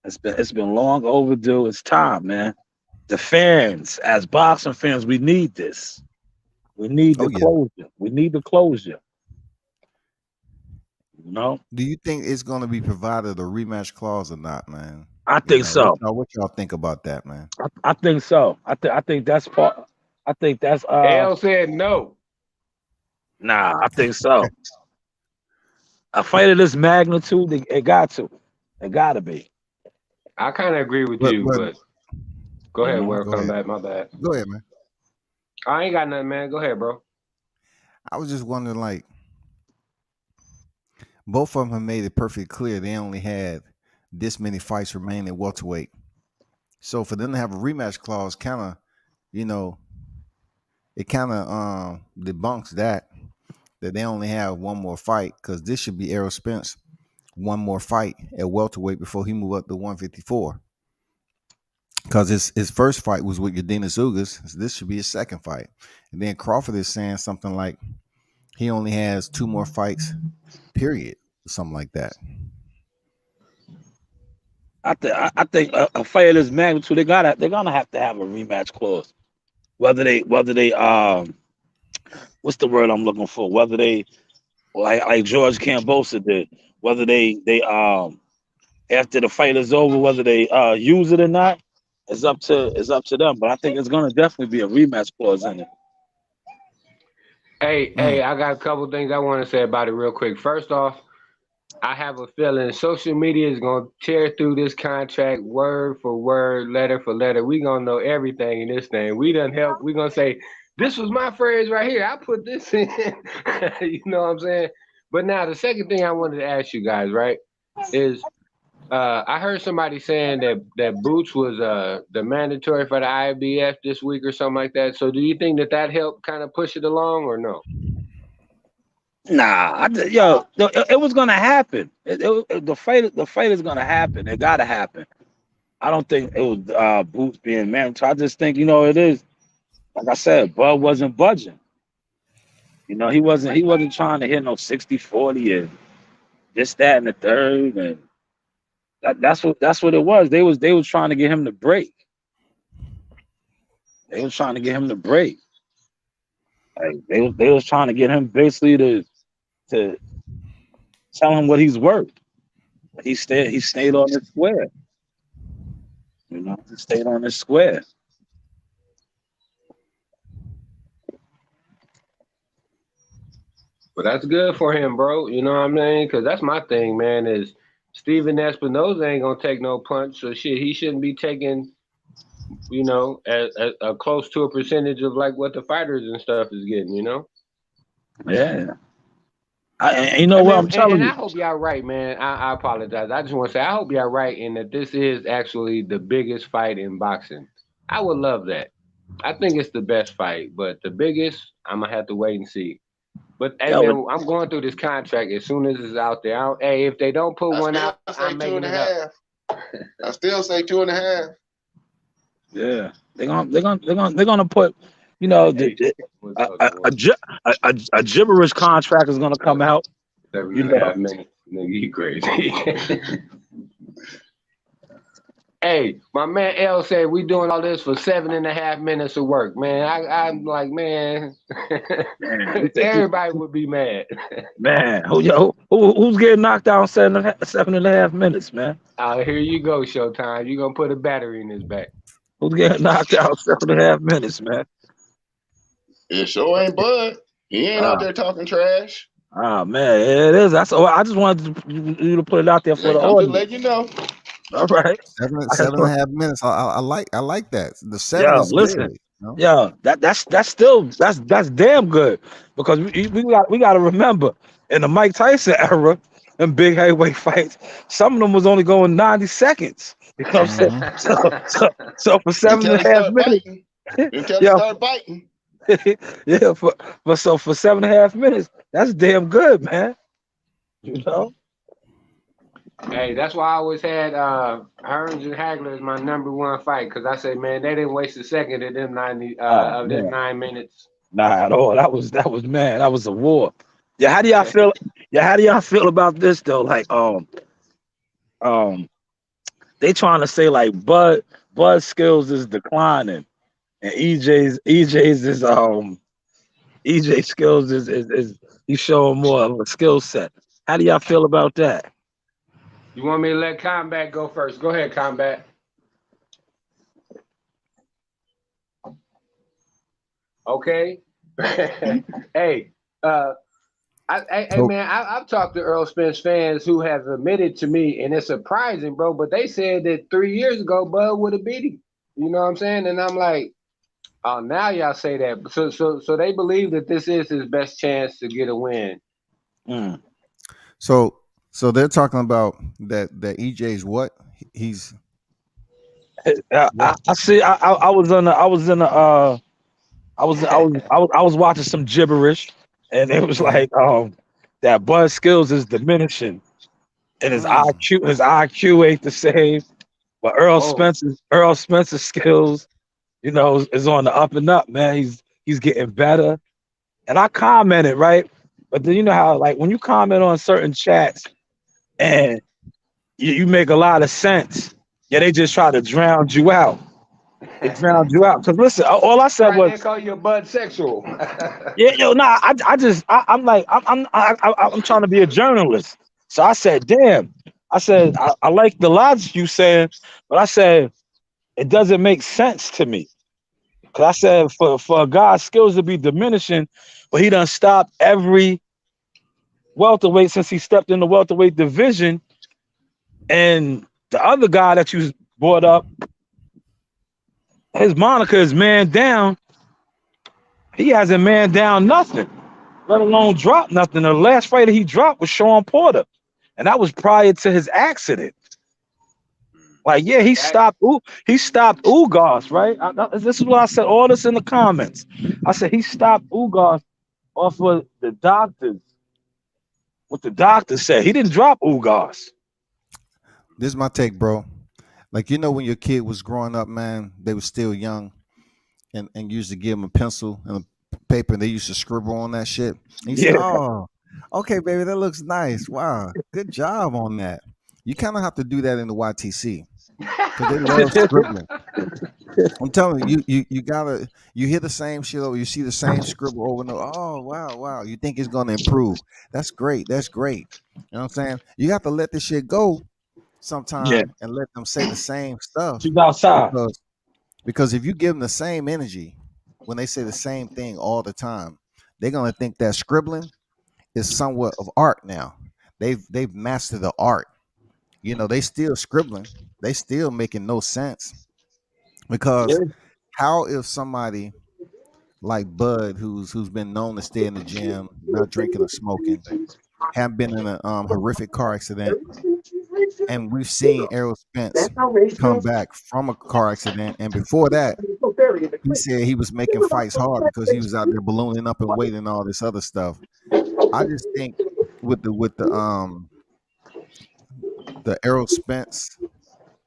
It's been long overdue. It's time, man. The fans, as boxing fans, we need this. We need the oh yeah. closure. We need the closure. You know, Do you think it's gonna be provided a rematch clause or not, man? I You think know, so. what y'all think about that, man? I think so. I think that's part. I think that's L said no. nah. I think so. A fight of this magnitude, it got to. It got to be. I kind of agree with But, you, but but go ahead, Mhm. Will. go Come ahead. back. My bad. Go ahead, man. I ain't got nothing, man. Go ahead, bro. I was just wondering, like, both of them have made it perfectly clear they only had this many fights remaining at welterweight. So for them to have a rematch clause, kind of, you know, it kind of debunks that they only have one more fight, because this should be Errol Spence one more fight at welterweight before he move up to 154. Because his first fight was with Yadina Zugas, so this should be his second fight. And then Crawford is saying something like he only has 2 more fights, period, or something like that. I think a fight of this magnitude, they're gonna have to have a rematch clause. Whether they what's the word I'm looking for? Whether they like George Cambosa did, whether they after the fight is over, whether they use it or not, it's up to them. But I think it's gonna definitely be a rematch clause in it. Hey, I got a couple things I want to say about it real quick. First off, I have a feeling social media is gonna tear through this contract word for word, letter for letter. We gonna know everything in this thing. We done help. We gonna say this was my phrase right here. I put this in. You know what I'm saying? But now the second thing I wanted to ask you guys, right, is I heard somebody saying that Boots was the mandatory for the IBF this week or something like that. So do you think that helped kind of push it along or no? Nah, it was gonna happen. The fight is gonna happen. It gotta happen. I don't think it was Boots being mandatory. I just think it is. Like I said, Bud wasn't budging. He wasn't trying to hit no 60-40 and this, that, and the third, and that's what it was. They was trying to get him to break. They was trying to get him to break. Like they was trying to get him basically to tell him what he's worth. He stayed on his square. He stayed on his square. But that's good for him, bro. You know what I mean? Because that's my thing, man. Is Steven Espinoza ain't gonna take no punch, so shit, he shouldn't be taking, a close to a percentage of like what the fighters and stuff is getting. Yeah. And you know I what mean, I'm telling and I you? hope y'all right, man. I apologize. I just want to say I hope y'all right in that this is actually the biggest fight in boxing. I would love that. I think it's the best fight, but the biggest, I'm gonna have to wait and see. But hey, Yo, man, I'm going through this contract as soon as it's out there. Hey, if they don't put one out, I'm making it up. I still say 2.5. yeah, they're gonna put, a gibberish contract is gonna come out. 7.5 minutes. Nigga, you crazy. Hey, my man L said we doing all this for 7.5 minutes of work, man. I'm like, man, Man, you think you, everybody would be mad. man, who's getting knocked out in 7.5 minutes, man? Here you go, Showtime. You gonna put a battery in his back. Who's getting knocked out in 7.5 minutes, man? It sure ain't Bud. He ain't out Ah, there talking trash. man, it is. That's all. I just wanted you to put it out there for the I'm just audience. letting you know. All right. Seven I just seven and want, a half minutes. I like that. The 7 yo, is good. listen. You know? Yo, that's still that's damn good because we got to remember in the Mike Tyson era and big heavyweight fights, some of them was only going 90 seconds. You know what I'm saying? Mm-hmm. So for seven Until and he a half start minutes, biting. Until he yo, start biting. yeah, for 7.5 minutes, that's damn good, man. You know? Hey, that's why I always had Hearns and Hagler as my #1 fight because I say, man, they didn't waste a second of them 90 Oh of them man, 9 minutes. nah, at all. That was man. That was a war. Yeah, how do y'all feel? Yeah, how do y'all feel about this though? Like, um, they trying to say like Bud skills is declining, and EJ's EJ skills is he's showing more of a skill set. How do y'all feel about that? You want me to let Combat go first? Go ahead, Combat. Okay. Hey, So man, I've talked to Earl Spence fans who have admitted to me, and it's surprising, bro, but they said that 3 years ago, Bud would have beat him. You know what I'm saying? And I'm like, oh, now y'all say that. So they believe that this is his best chance to get a win. Mm. so so they're talking about that EJ's what? He's what? I see. I was in the I was watching some gibberish, and it was Mhm. like that Bud skills is diminishing, and Mm. his IQ ain't the same. But Whoa. Earl Spencer's skills, is on the up and up, man. He's getting better. And I commented, right? But then you know how like when you comment on certain chats and you make a lot of sense, yeah, they just try to drown you out. They drowned you out. Cause listen, all I said Right, was, they call you a Bud sexual. yeah, nah, I'm like, I'm trying to be a journalist. So I said, damn. I said, I like the logic you saying, but I said it doesn't make sense to me. Cause I said for a guy's skills to be diminishing, but he done stopped every welterweight since he stepped in the welterweight division. And the other guy that you brought up, his moniker is man down. He hasn't man down nothing, let alone drop nothing. The last fighter he dropped was Sean Porter, and that was prior to his accident. Like, yeah, That he stopped Ugas, right? This is what I said. All this in the comments. I said he stopped Ugas off of the doctors. What the doctor said. He didn't drop Ugas. This is my take, bro. Like when your kid was growing up, man, they were still young, and you used to give them a pencil and a paper, and they used to scribble on that shit. And you say, Yeah, "Oh, okay, baby, that looks nice. Wow, good job on that." You kind of have to do that in the YTC because they love scribbling. I'm telling you, you gotta you hear the same shit over, you see the same scribble over and over. Oh wow, wow. You think it's gonna improve. That's great. That's great. You know what I'm saying? You have to let this shit go yeah. sometime and let them say the same stuff She's outside. because if you give them the same energy when they say the same thing all the time, they're gonna think that scribbling is somewhat of art now. They've mastered the art. They still scribbling, they still making no sense Yeah, because how if somebody like Bud, who's been known to stay in the gym, not drinking or smoking, have been in a horrific car accident, and we've seen Errol Spence come back from a car accident, and before that, he said he was making fights hard because he was out there ballooning up and weight and all this other stuff. I just think with the Errol Spence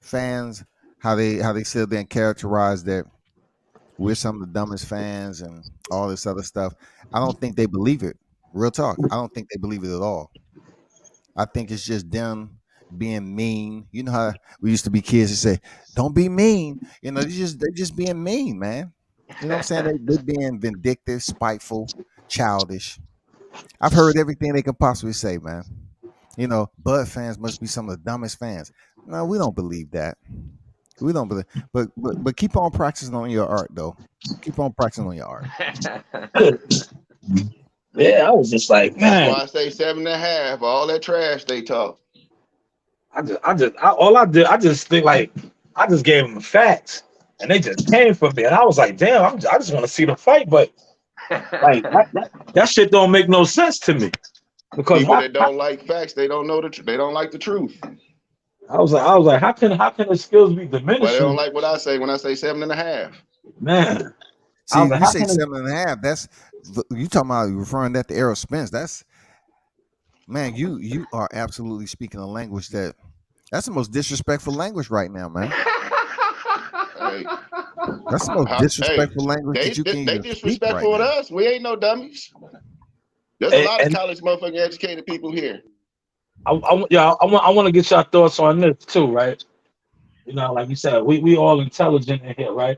fans, how they sit there and characterize that we're some of the dumbest fans and all this other stuff. I don't think they believe it. Real talk. I don't think they believe it at all. I think it's just them being mean. You know how we used to be kids and say, "Don't be mean." You know, they're just being mean, man. You know what I'm saying? They being vindictive, spiteful, childish. I've heard everything they can possibly say, man. You know, Bud fans must be some of the dumbest fans. No, we don't believe that. We don't believe. But keep on practicing on your art, though. Keep on practicing on your art. Yeah, I was just like, That's man, why I say 7.5. All that trash they talk. all I did, I just think like, I just gave them the facts, and they just came for me, and I was like, damn, I just want to see the fight, but like that shit don't make no sense to me because People that don't like facts, they don't know they don't like the truth. I was like, how can the skills be But they don't diminishing, like what I say when I say 7.5. man? I See, was if like, you how say can it, 7.5, that's you talking about referring that to Errol Spence. That's man, you are absolutely speaking a language that's the most disrespectful language right now, man. Hey, That's the most hey, disrespectful language that you can they even speak right disrespectful with now. us. We ain't no dummies. There's a lot of and college motherfucking educated people here. I want to get your thoughts on this too, right? You know, like you said, we all intelligent in here, right?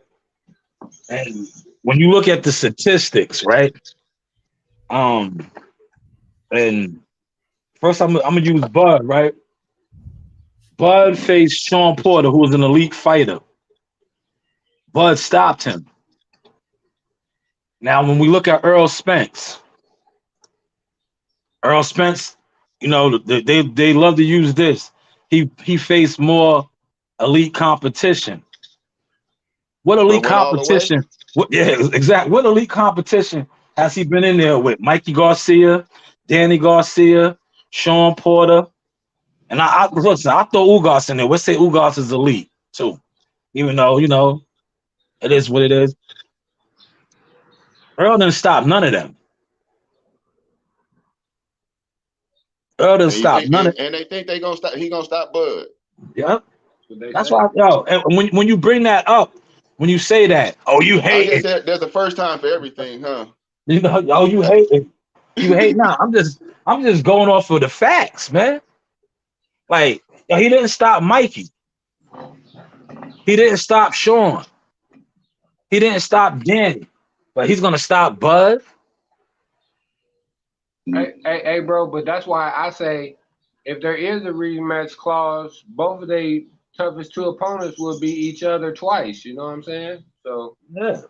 And when you look at the statistics, right? Um, and first I'm gonna use Bud, right? Bud faced Sean Porter, who was an elite fighter. Bud stopped him. Now, when we look at Earl Spence, you know, they love to use this. He faced more elite competition. What But elite went all the way. competition? What yeah, exactly. What elite competition has he been in there with? Mikey Garcia, Danny Garcia, Sean Porter, and I listen. I throw Ugas in there. Let's say Ugas is elite too, even though you know it is what it is. Earl didn't stop none of them. Earl didn't And you stop think none of. and they think they gonna stop he gonna stop Bud. Yeah, What they that's say? why. Yo, and when you bring that up, when you say that, oh you I hate guess it, there's a first time for everything, huh? you know, oh you hate it, you hate. Nah, I'm just going off of the facts, man. Like yo, he didn't stop Mikey. He didn't stop Sean. He didn't stop Danny. But he's gonna stop Bud. Hey, bro, but that's why I say if there is a rematch clause, both of the toughest two opponents will be each other twice. You know what I'm saying? So Yeah.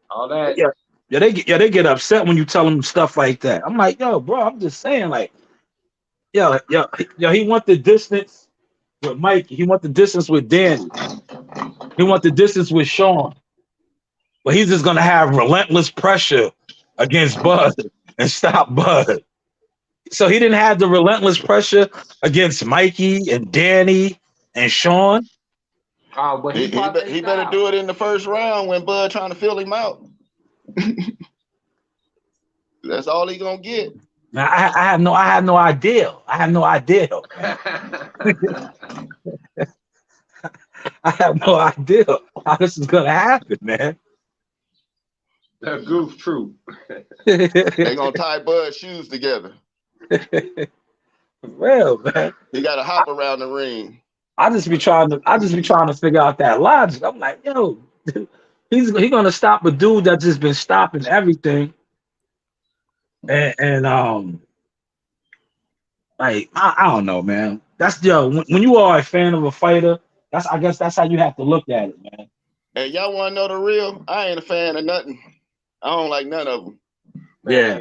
all that. Yeah. They get upset when you tell them stuff like that. I'm like, yo, bro, I'm just saying, like, he went the distance with Mikey. He went the distance with Danny. He went the distance with Sean. But he's just gonna have relentless pressure against Bud and stop Bud. So he didn't have the relentless pressure against Mikey and Danny and Sean. Oh, but he fought their He better style. do it in the first round when Bud trying to fill him out. That's all he gonna get. Now, I have no idea. I have no idea. I have no idea how this is gonna happen, man. The goof troop. They gonna tie Bud's shoes together. Real man. He got to hop around the ring. I just be trying to figure out that logic. I'm like, yo, he gonna stop a dude that just been stopping everything, and like I don't know, man. That's when you are a fan of a fighter, I guess that's how you have to look at it, man. Hey, y'all want to know the real? I ain't a fan of nothing. I don't like none of them. Yeah.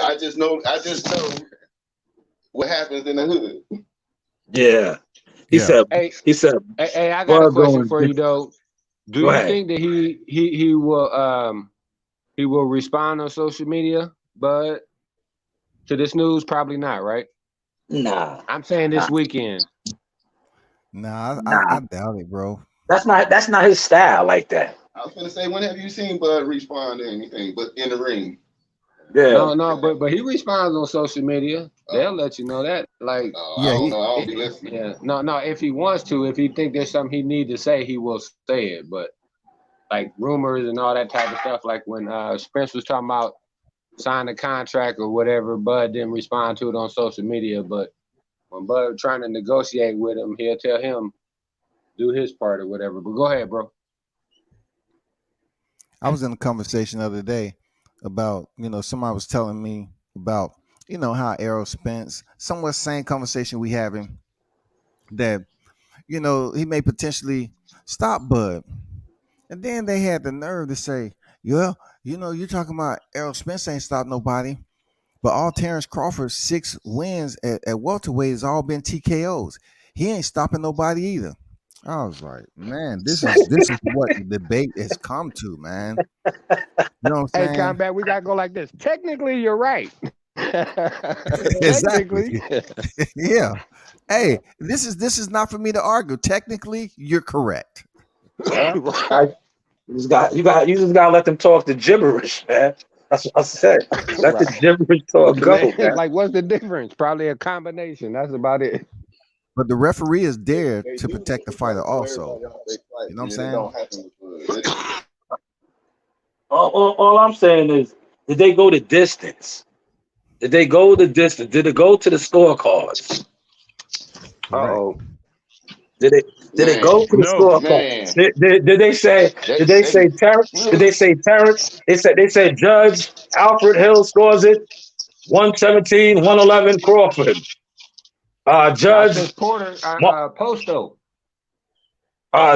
I just know what happens in the hood. Yeah. He Yeah. said, Hey, I got Bud a question going for you though. Do Go you ahead. think that he will respond on social media, Bud, to this news? Probably not, right? nah, I'm saying this nah, weekend. Nah, nah. I doubt it, bro. That's not his style like that. I was gonna say, when have you seen Bud respond to anything but in the ring? Yeah. No, but he responds on social media. They'll let you know that. Like, I Yeah, don't know. I don't be listening. yeah, no. If he wants to, if he think there's something he need to say, he will say it. But like rumors and all that type of stuff, like when Spence was talking about signed a contract or whatever. Bud didn't respond to it on social media, but when Bud trying to negotiate with him, he'll tell him do his part or whatever. But go ahead, bro. I was in a conversation the other day about, somebody was telling me about, how Errol Spence, somewhat same conversation we having, that, he may potentially stop Bud. And then they had the nerve to say, yeah, you're talking about Errol Spence ain't stopped nobody. But all Terrence Crawford's 6 wins at welterweight has all been TKOs. He ain't stopping nobody either. I was like, man, this is what the debate has come to, man. You know what I'm saying? Hey, Combat, we gotta go like this. Technically, you're right. Exactly. Yeah. Hey, this is not for me to argue. Technically, you're correct. You just gotta let them talk the gibberish, man. That's what I said. Let the gibberish talk go, man. Like, what's the difference? Probably a combination. That's about it. But the referee is there to protect the fighter also. You know what I'm saying? All I'm saying is, did they go the distance? Did they go the distance? Did it go to the scorecards? Uh-oh. Did it go to the scorecard? Did they say Terrence? Did they say Terrence? They said Judge Alfred Hill scores it 117, 111 Crawford. Judge Porter, Posto.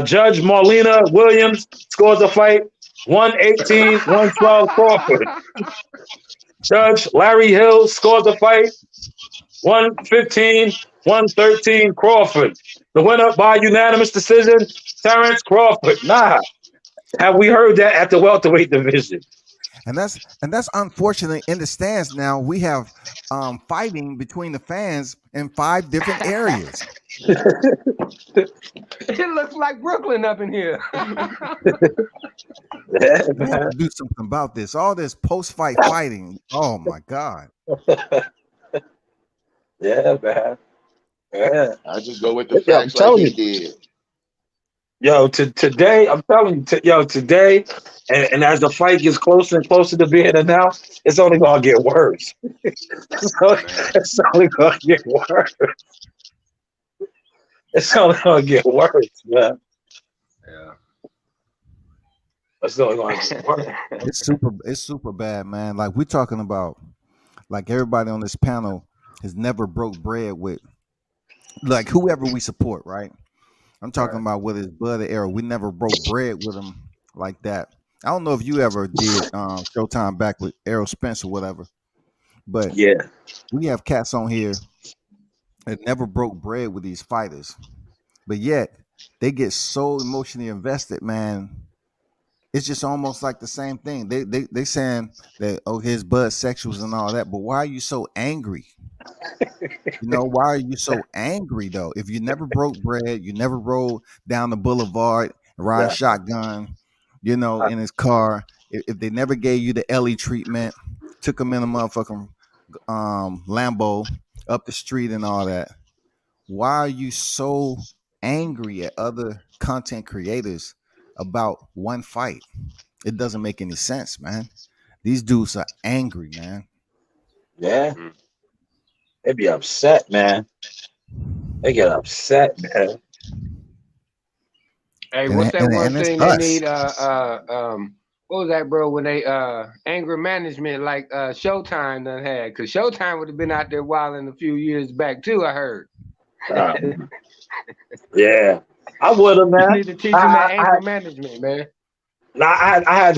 Judge Marlena Williams scores a fight 118, 112 Crawford. Judge Larry Hill scores a fight 115, 113 Crawford. The winner by unanimous decision, Terrence Crawford. Nah. Have we heard that at the welterweight division? And that's unfortunate. In the stands now, we have fighting between the fans in 5 different areas. It looks like Brooklyn up in here. We have to do something about this. All this post-fight fighting. Oh my God. Yeah, man. Yeah. I just go with the facts like he did. Yo, today, I'm telling you, today, and as the fight gets closer and closer to being announced, it's only gonna get worse. It's only gonna get worse. It's only gonna get worse, man. Yeah. It's only gonna get worse. It's super bad, man. Like we're talking about, like everybody on this panel has never broke bread with, like whoever we support, right? I'm talking about whether it's Bud or Errol. We never broke bread with them like that. I don't know if you ever did Showtime back with Errol Spence or whatever, but yeah, we have cats on here that never broke bread with these fighters, but yet they get so emotionally invested, man. It's just almost like the same thing. They saying that, oh, his Bud sexuals and all that, but why are you so angry? Why are you so angry though? If you never broke bread, you never rode down the boulevard and ride shotgun, in his car. If they never gave you the Ellie treatment, took him in a motherfucking Lambo up the street and all that, why are you so angry at other content creators about one fight? It doesn't make any sense, man. These dudes are angry, man. Yeah. They be upset, man. They get upset, man. Hey, what's that one thing they need? What was that, bro? When they anger management like Showtime done had, because Showtime would have been out there wilding a few years back too. I heard. Yeah, I would have, man. You need to teach them that anger management, man. Nah, I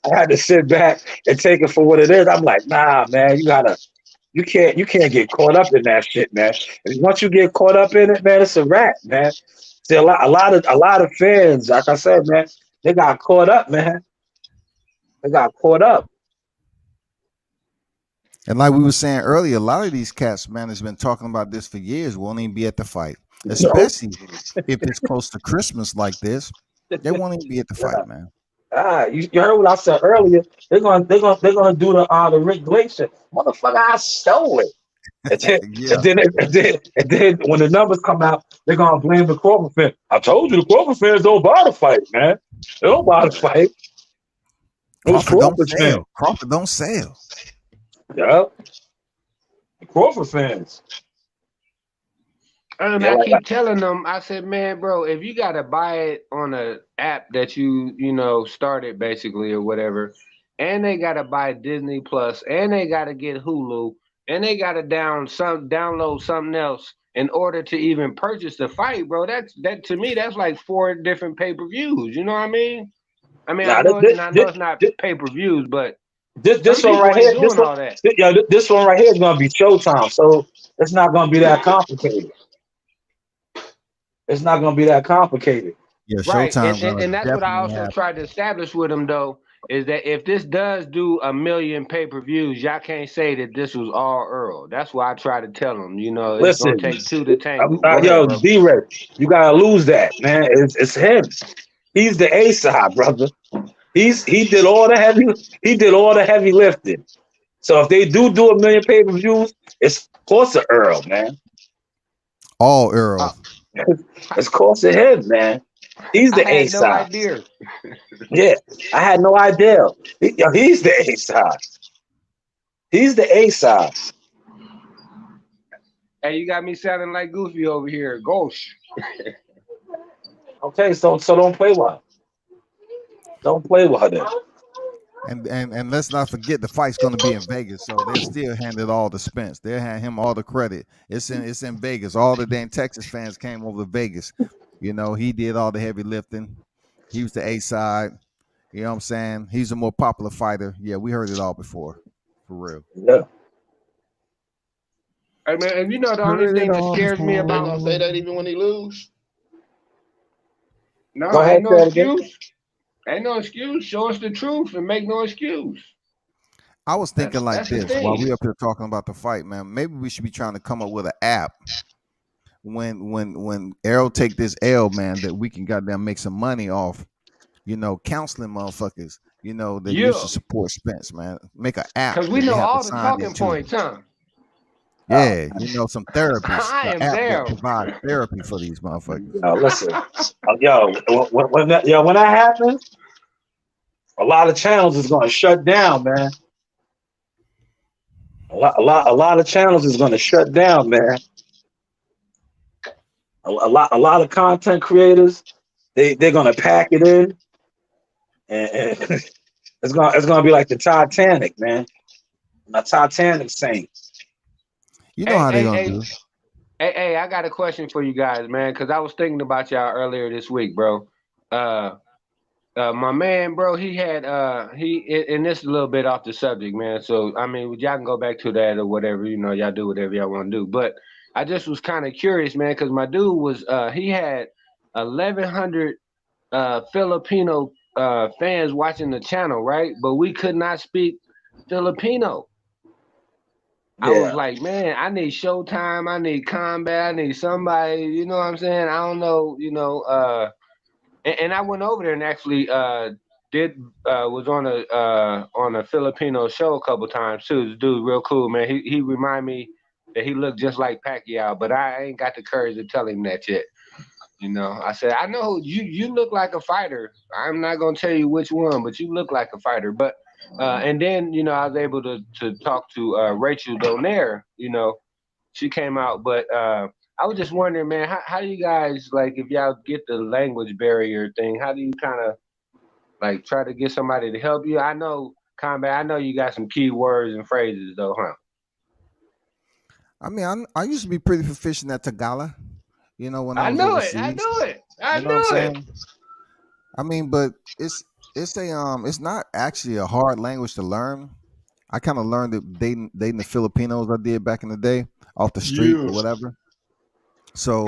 had to sit back and take it for what it is. I'm like, nah, man, you can't get caught up in that shit, man. And once you get caught up in it, man, it's a wrap, man. See, a lot of fans, like I said, man, they got caught up, man. They got caught up. And like we were saying earlier, a lot of these cats, man, has been talking about this for years. Won't even be at the fight, especially if it's close to Christmas like this. They won't even be at the fight, man. You heard what I said earlier. They're gonna do the Rick Glacier. Motherfucker, I stole it. And then when the numbers come out, they're gonna blame the Crawford fans. I told you the Crawford fans don't buy the fight, man. They don't buy the fight. It was Crawford don't Crawford fans. sell. Crawford don't sell. Yep. Crawford fans. And Yeah, I like keep telling them, I said, man, bro, if you gotta buy it on a app that you know started basically or whatever, and they gotta buy Disney Plus, and they gotta get Hulu, and they gotta download something else in order to even purchase the fight, bro. That to me, that's like 4 different pay-per-views. You know what I mean? I mean, nah, I know it's not pay-per-views, but this some one people right ain't here, doing all that. this one right here is gonna be Showtime, so it's not gonna be that complicated. It's not gonna be that complicated. Yeah, Right, Showtime gonna and that's what I definitely also have. tried to establish with them though, is that if this does do 1 million pay-per-views, y'all can't say that this was all Earl. That's why I try to tell them, you know, it's gonna Listen, take 2 to tango. Go ahead, yo, bro. D-Ray, you gotta lose that, man. It's him. He's the A side, brother. He did all the heavy lifting. So if they do 1 million pay-per-views, it's of course of Earl, man. All Uh, Earl. It's of course of him, man. He's I the A had no side. idea. Yeah, I had no idea. He's the A side. He's the A side. Hey, you got me sounding like Goofy over here. Gosh. Okay, so don't play with her. Don't play with her then. And let's not forget the fight's going to be in Vegas, so they'll still hand it all to Spence. They'll hand him all the credit. It's in Vegas. All the damn Texas fans came over to Vegas. You know, he did all the heavy lifting. He was the A side. You know what I'm saying? He's a more popular fighter. Yeah, we heard it all before, for real. Yeah. Hey man, and you know the only Heard it thing that all scares me They about gonna say that even when he lose. Go no, ahead, ain't no say it again. excuse. Ain't no excuse. Show us the truth and make no excuse. I was thinking like That's the this while thing. we up here talking about the fight, man. Maybe we should be trying to come up with an app when Errol take this L, man, that we can goddamn make some money off. You know, counseling motherfuckers. You know that used Yeah. to support Spence, man. Make an app Cause we that they know have to all the sign talking into. points, huh? Yeah, you know, some therapies, I an am app that there. provides therapy for these motherfuckers. Listen, when that happens, a lot of channels is going to shut down, man. A lot of channels is going to shut down, man. A lot of content creators, they're going to pack it in, and it's gonna be like the Titanic, man. The Titanic sank. You know Hey, how they hey, gonna hey, do. hey, I got a question for you guys, man, because I was thinking about y'all earlier this week, bro. Uh, my man, bro, he had and this is a little bit off the subject, man. So I mean, y'all can go back to that or whatever, you know, y'all do whatever y'all want to do. But I just was kind of curious, man, because my dude was he had 1,100 Filipino fans watching the channel, right? But we could not speak Filipino. I was Yeah, like, man, I need Showtime, I need Combat, I need somebody, you know what I'm saying? I don't know, you know, and I went over there and actually did was on a Filipino show a couple times too. This dude real cool, man. He remind me that he looked just like Pacquiao, but I ain't got the courage to tell him that yet. You know, I said, I know you look like a fighter. I'm not gonna tell you which one, but you look like a fighter. But and then, you know, I was able to talk to Rachel Donaire, you know, she came out, but I was just wondering, man, how do you guys like if y'all get the language barrier thing, how do you kind of like try to get somebody to help you? I know, Combat, I know you got some key words and phrases though, huh? I mean, I used to be pretty proficient at Tagala. You know, when I I was knew it. I overseas. knew it. I You know what I'm knew it. saying? I mean, but it's not actually a hard language to learn. I kind of learned it dating the Filipinos I did back in the day off the street Yeah. or whatever. So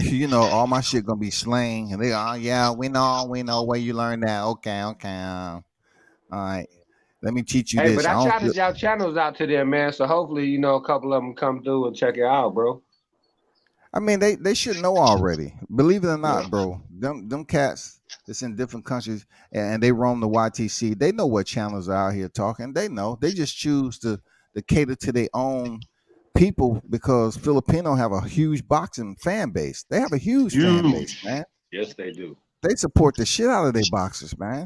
you know, all my shit gonna be slang, and they oh yeah, we know where you learned that. Okay, all right. Let me teach you Hey, but this. I I don't. shouted y'all channels out to them, man. So hopefully, you know, a couple of them come through and check it out, bro. I mean, they should know already. Believe it or Yeah. not, bro. Them cats that's in different countries and they roam the YTC. They know what channels are out here talking. They know. They just choose to cater to their own people because Filipino have a huge boxing fan base. They have a huge fan base, Huge. man. Yes, they do. they support the shit out of their boxers, man.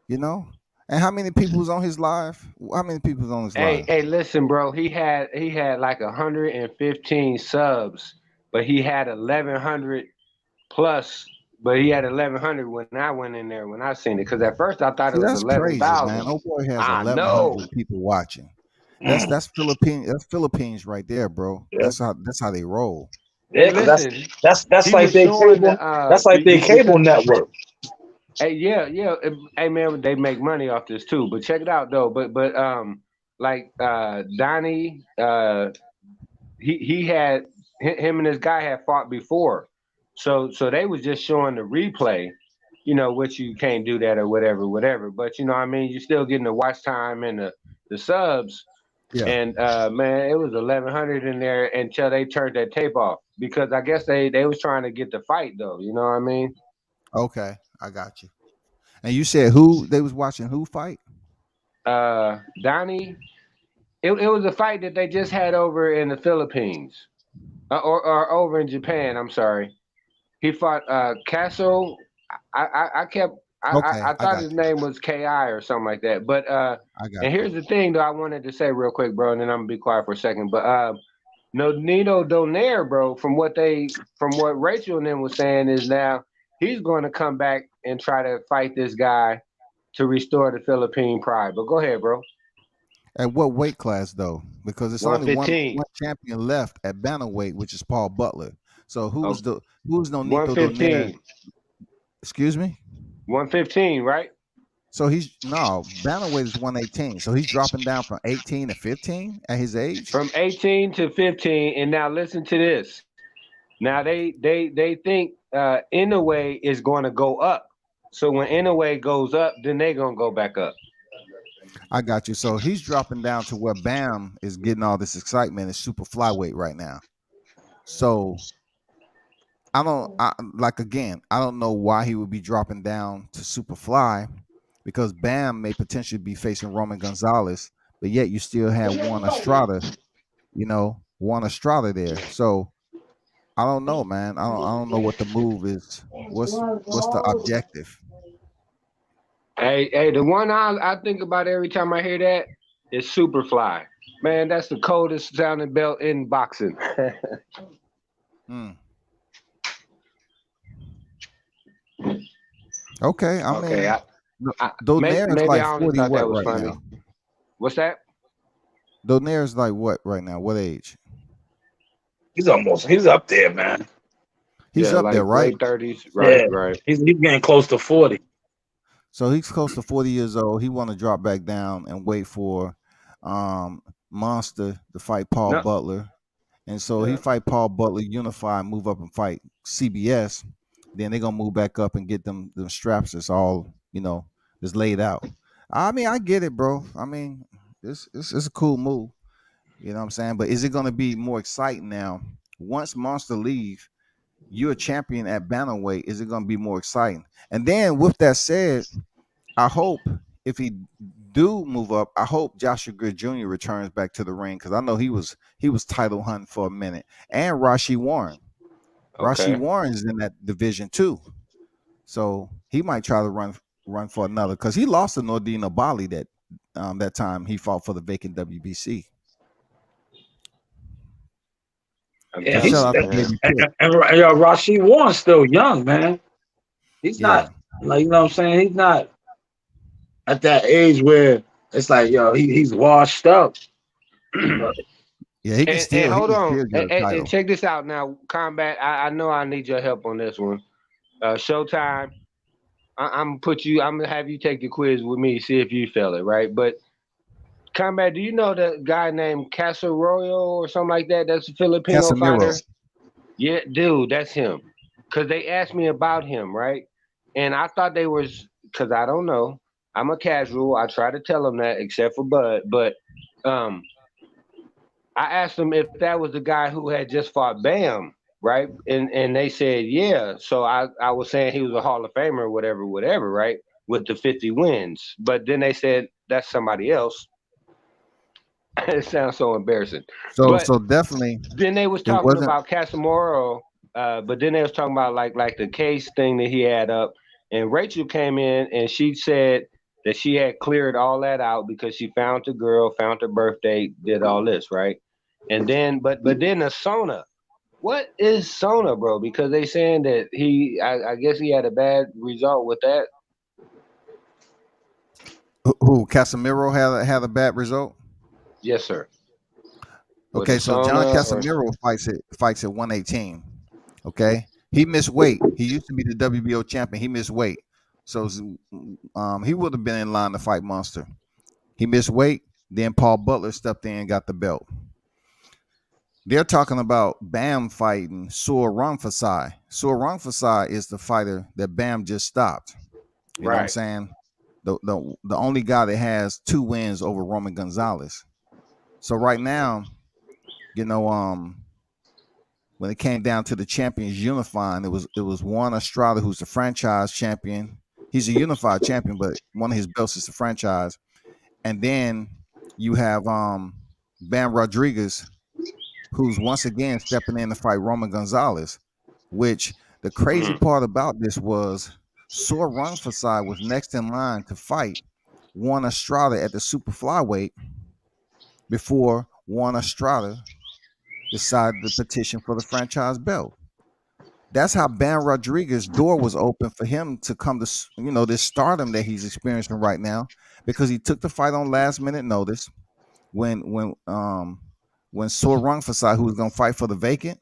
You know. And how many people was on his live? How many people was on his live? Hey, listen, bro. He had like 115 subs, but he had 1,100 plus. But he had 1,100 when I went in there when I seen it. Because at first I thought it See, was that's crazy, man. 11,000. Oh boy has I know. 1,100 people watching. That's Philippines. That's Philippines right there, bro. Yeah. That's how they roll. Yeah, 'cause Listen, that's he like was their showing cable. the That's like their cable because network. hey, yeah. Hey, man, they make money off this too. But check it out though. But like Donnie, he had him and this guy had fought before, so they was just showing the replay, which you can't do that or whatever. But I mean, you're still getting the watch time and the subs. Yeah. And man, it was 1,100 in there until they turned that tape off because I guess they was trying to get the fight though. You know what I mean? Okay, I got you. And you said who they was watching who fight? Donnie, it was a fight that they just had over in the Philippines, or over in Japan. I'm sorry. He fought Castle. I kept Okay, I I thought got his you. name was Ki or something like that. But I got and you. here's the thing though, I wanted to say real quick, bro, and then I'm gonna be quiet for a second. But no, Nino Donaire, bro, from what Rachel and them was saying is now he's going to come back and try to fight this guy to restore the Philippine pride. But go ahead, bro. At what weight class though? Because it's only one 115. champion left at bantamweight, which is Paul Butler. So Oh, who's Nonito Donaire? 115. Excuse me. 115, right? So he's no bantamweight is 118. So he's dropping down from 18 to 15 at his age. From 18 to 15, and now listen to this. Now they think Inoue is going to go up. So when Inoue goes up, then they're gonna go back up. I got you. So he's dropping down to where Bam is getting all this excitement is super flyweight right now. So I don't know why he would be dropping down to super fly because Bam may potentially be facing Roman Gonzalez, but yet you still have Juan Estrada there. So I don't know, man. I don't know what the move is. What's the objective? Hey, the one I think about every time I hear that is Superfly. Man, that's the coldest sounding belt in boxing. Okay, I Okay, mean, I Donaire is maybe like I only 40 thought what that was right funny. now? What's that? Donaire is like what right now? What age? He's up there, man. He's Yeah, up there, like right? late 30s. Right, Yeah, right. he's getting close to 40. So he's close to 40 years old. He want to drop back down and wait for Monster to fight Paul No, Butler. And so he yeah. fight Paul Butler, unify, move up and fight CBS. Then they're gonna move back up and get them straps that's all, that's laid out. I mean, I get it, bro. I mean, it's a cool move. You know what I'm saying? But is it gonna be more exciting now? Once Monster leave, you're a champion at bantamweight. Is it gonna be more exciting? And then with that said, I hope if he do move up, I hope Joshua Good Jr. returns back to the ring because I know he was title hunting for a minute. And Rashi Warren. Rashi Okay. Warren is in that division too. So he might try to run for another because he lost to Nordine Bali that time he fought for the vacant WBC. I'm Yeah, So telling shout he's out you, to man. Baby Kid. and Rashid Warren's still young, man. He's Yeah. not like you know what I'm saying. He's not at that age where it's like he's washed up. Yeah, And he hold can on, still get a and title. check this out now, Combat. I know I need your help on this one. Showtime. I'm gonna have you take the quiz with me, see if you fail it, right? But Combat, do you know that guy named Casaroyo or something like that? That's a Filipino Casemiro. fighter. Yeah, dude, that's him. Cause they asked me about him, right? And I thought they was because I don't know. I'm a casual. I try to tell them that, except for Bud. But um, I asked them if that was the guy who had just fought Bam, right? And they said yeah. So I was saying he was a Hall of Famer, whatever, right? With the 50 wins. But then they said that's somebody else. It sounds so embarrassing. So But definitely then they was it talking wasn't. about Casamoro But then they was talking about like the case thing that he had up, and Rachel came in and she said that she had cleared all that out because she found the girl, found her birthday, did all this, right? And then but then the Sona. What is Sona, bro? Because they saying that I guess he had a bad result with that. Who Casemiro had a bad result? Yes, sir. With Okay, the so John Sona or Casemiro fights at 118. Okay, he missed weight. He used to be the WBO champion. He missed weight, so he would have been in line to fight Monster. He missed weight. Then Paul Butler stepped in and got the belt. They're talking about Bam fighting Sur Rungvisai. Sur Rungvisai is the fighter that Bam just stopped. You know what I'm right. saying? The only guy that has 2 wins over Roman Gonzalez. So right now, you know, when it came down to the champions unifying, it was Juan Estrada, who's the franchise champion. He's a unified champion, but one of his belts is the franchise. And then you have Bam Rodriguez, who's once again stepping in to fight Roman Gonzalez, which the crazy part about this was Sur Rungvisai was next in line to fight Juan Estrada at the super flyweight before Juan Estrada decided to petition for the franchise belt. That's how Bam Rodriguez's door was open for him to come to, this stardom that he's experiencing right now, because he took the fight on last minute notice when Sur Rungvisai, who was going to fight for the vacant,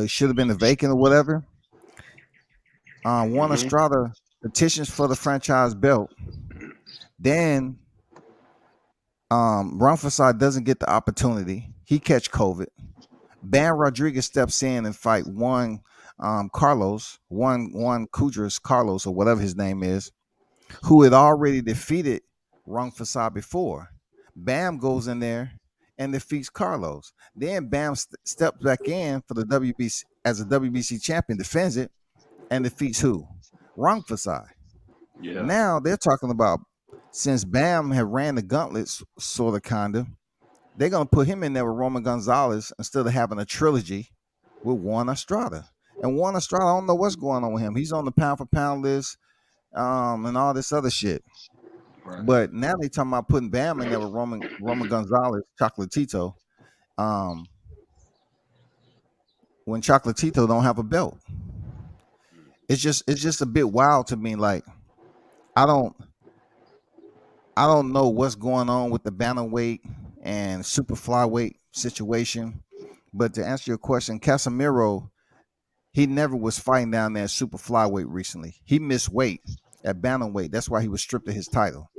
should have been the vacant or whatever. Juan Estrada petitions for the franchise belt. Then Rungvisai doesn't get the opportunity. He catch COVID. Bam Rodriguez steps in and fight Juan Kudras Carlos, or whatever his name is, who had already defeated Rungvisai before. Bam goes in there and defeats Carlos. Then Bam steps back in for the WBC as a WBC champion, defends it, and defeats who? Rungvisai. Yeah. Now they're talking about, since Bam had ran the gauntlets, sort of, kind of, they're going to put him in there with Roman Gonzalez instead of having a trilogy with Juan Estrada. And Juan Estrada, I don't know what's going on with him. He's on the pound for pound list and all this other shit. Right. But now they're talking about putting Bam in there with Roman Gonzalez, Chocolatito, when Chocolatito don't have a belt. It's just a bit wild to me. Like, I don't know what's going on with the bantamweight and super flyweight situation. But to answer your question, Casemiro, he never was fighting down there at super flyweight recently. He missed weight at bantamweight. That's why he was stripped of his title.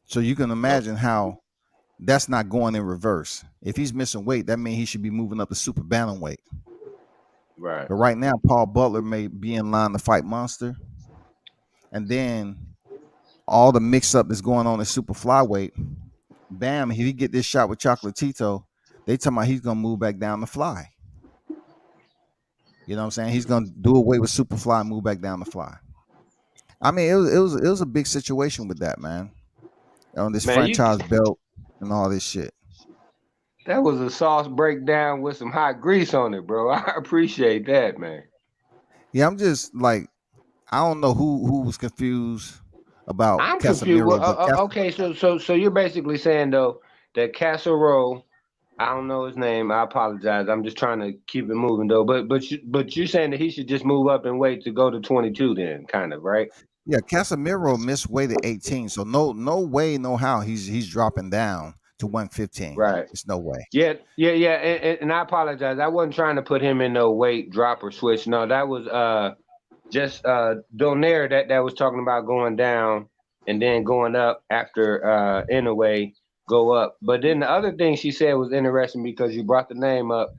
So you can imagine how that's not going in reverse. If he's missing weight, that means he should be moving up to super bantamweight. Right. But right now, Paul Butler may be in line to fight Monster. And then all the mix-up that's going on in super flyweight, Bam, if he get this shot with Chocolatito, they talking about he's going to move back down the fly. You know what I'm saying? He's going to do away with super fly and move back down the fly. I mean, it was a big situation with that, man. On this franchise belt and all this shit. That was a sauce breakdown with some hot grease on it, bro. I appreciate that, man. Yeah, I'm just like, I don't know who was confused about I'm Casemiro. confused. Okay, so you're basically saying though that Casero, I don't know his name. I apologize. I'm just trying to keep it moving though. But you're saying that he should just move up and wait to go to 22 then, kind of, right? Yeah, Casemiro missed weight at 18, so no way, no how he's dropping down to 115. Right. It's no way. Yeah. And I apologize. I wasn't trying to put him in no weight drop or switch. No, that was just Donaire that was talking about going down and then going up after in a way go up. But then the other thing she said was interesting because you brought the name up.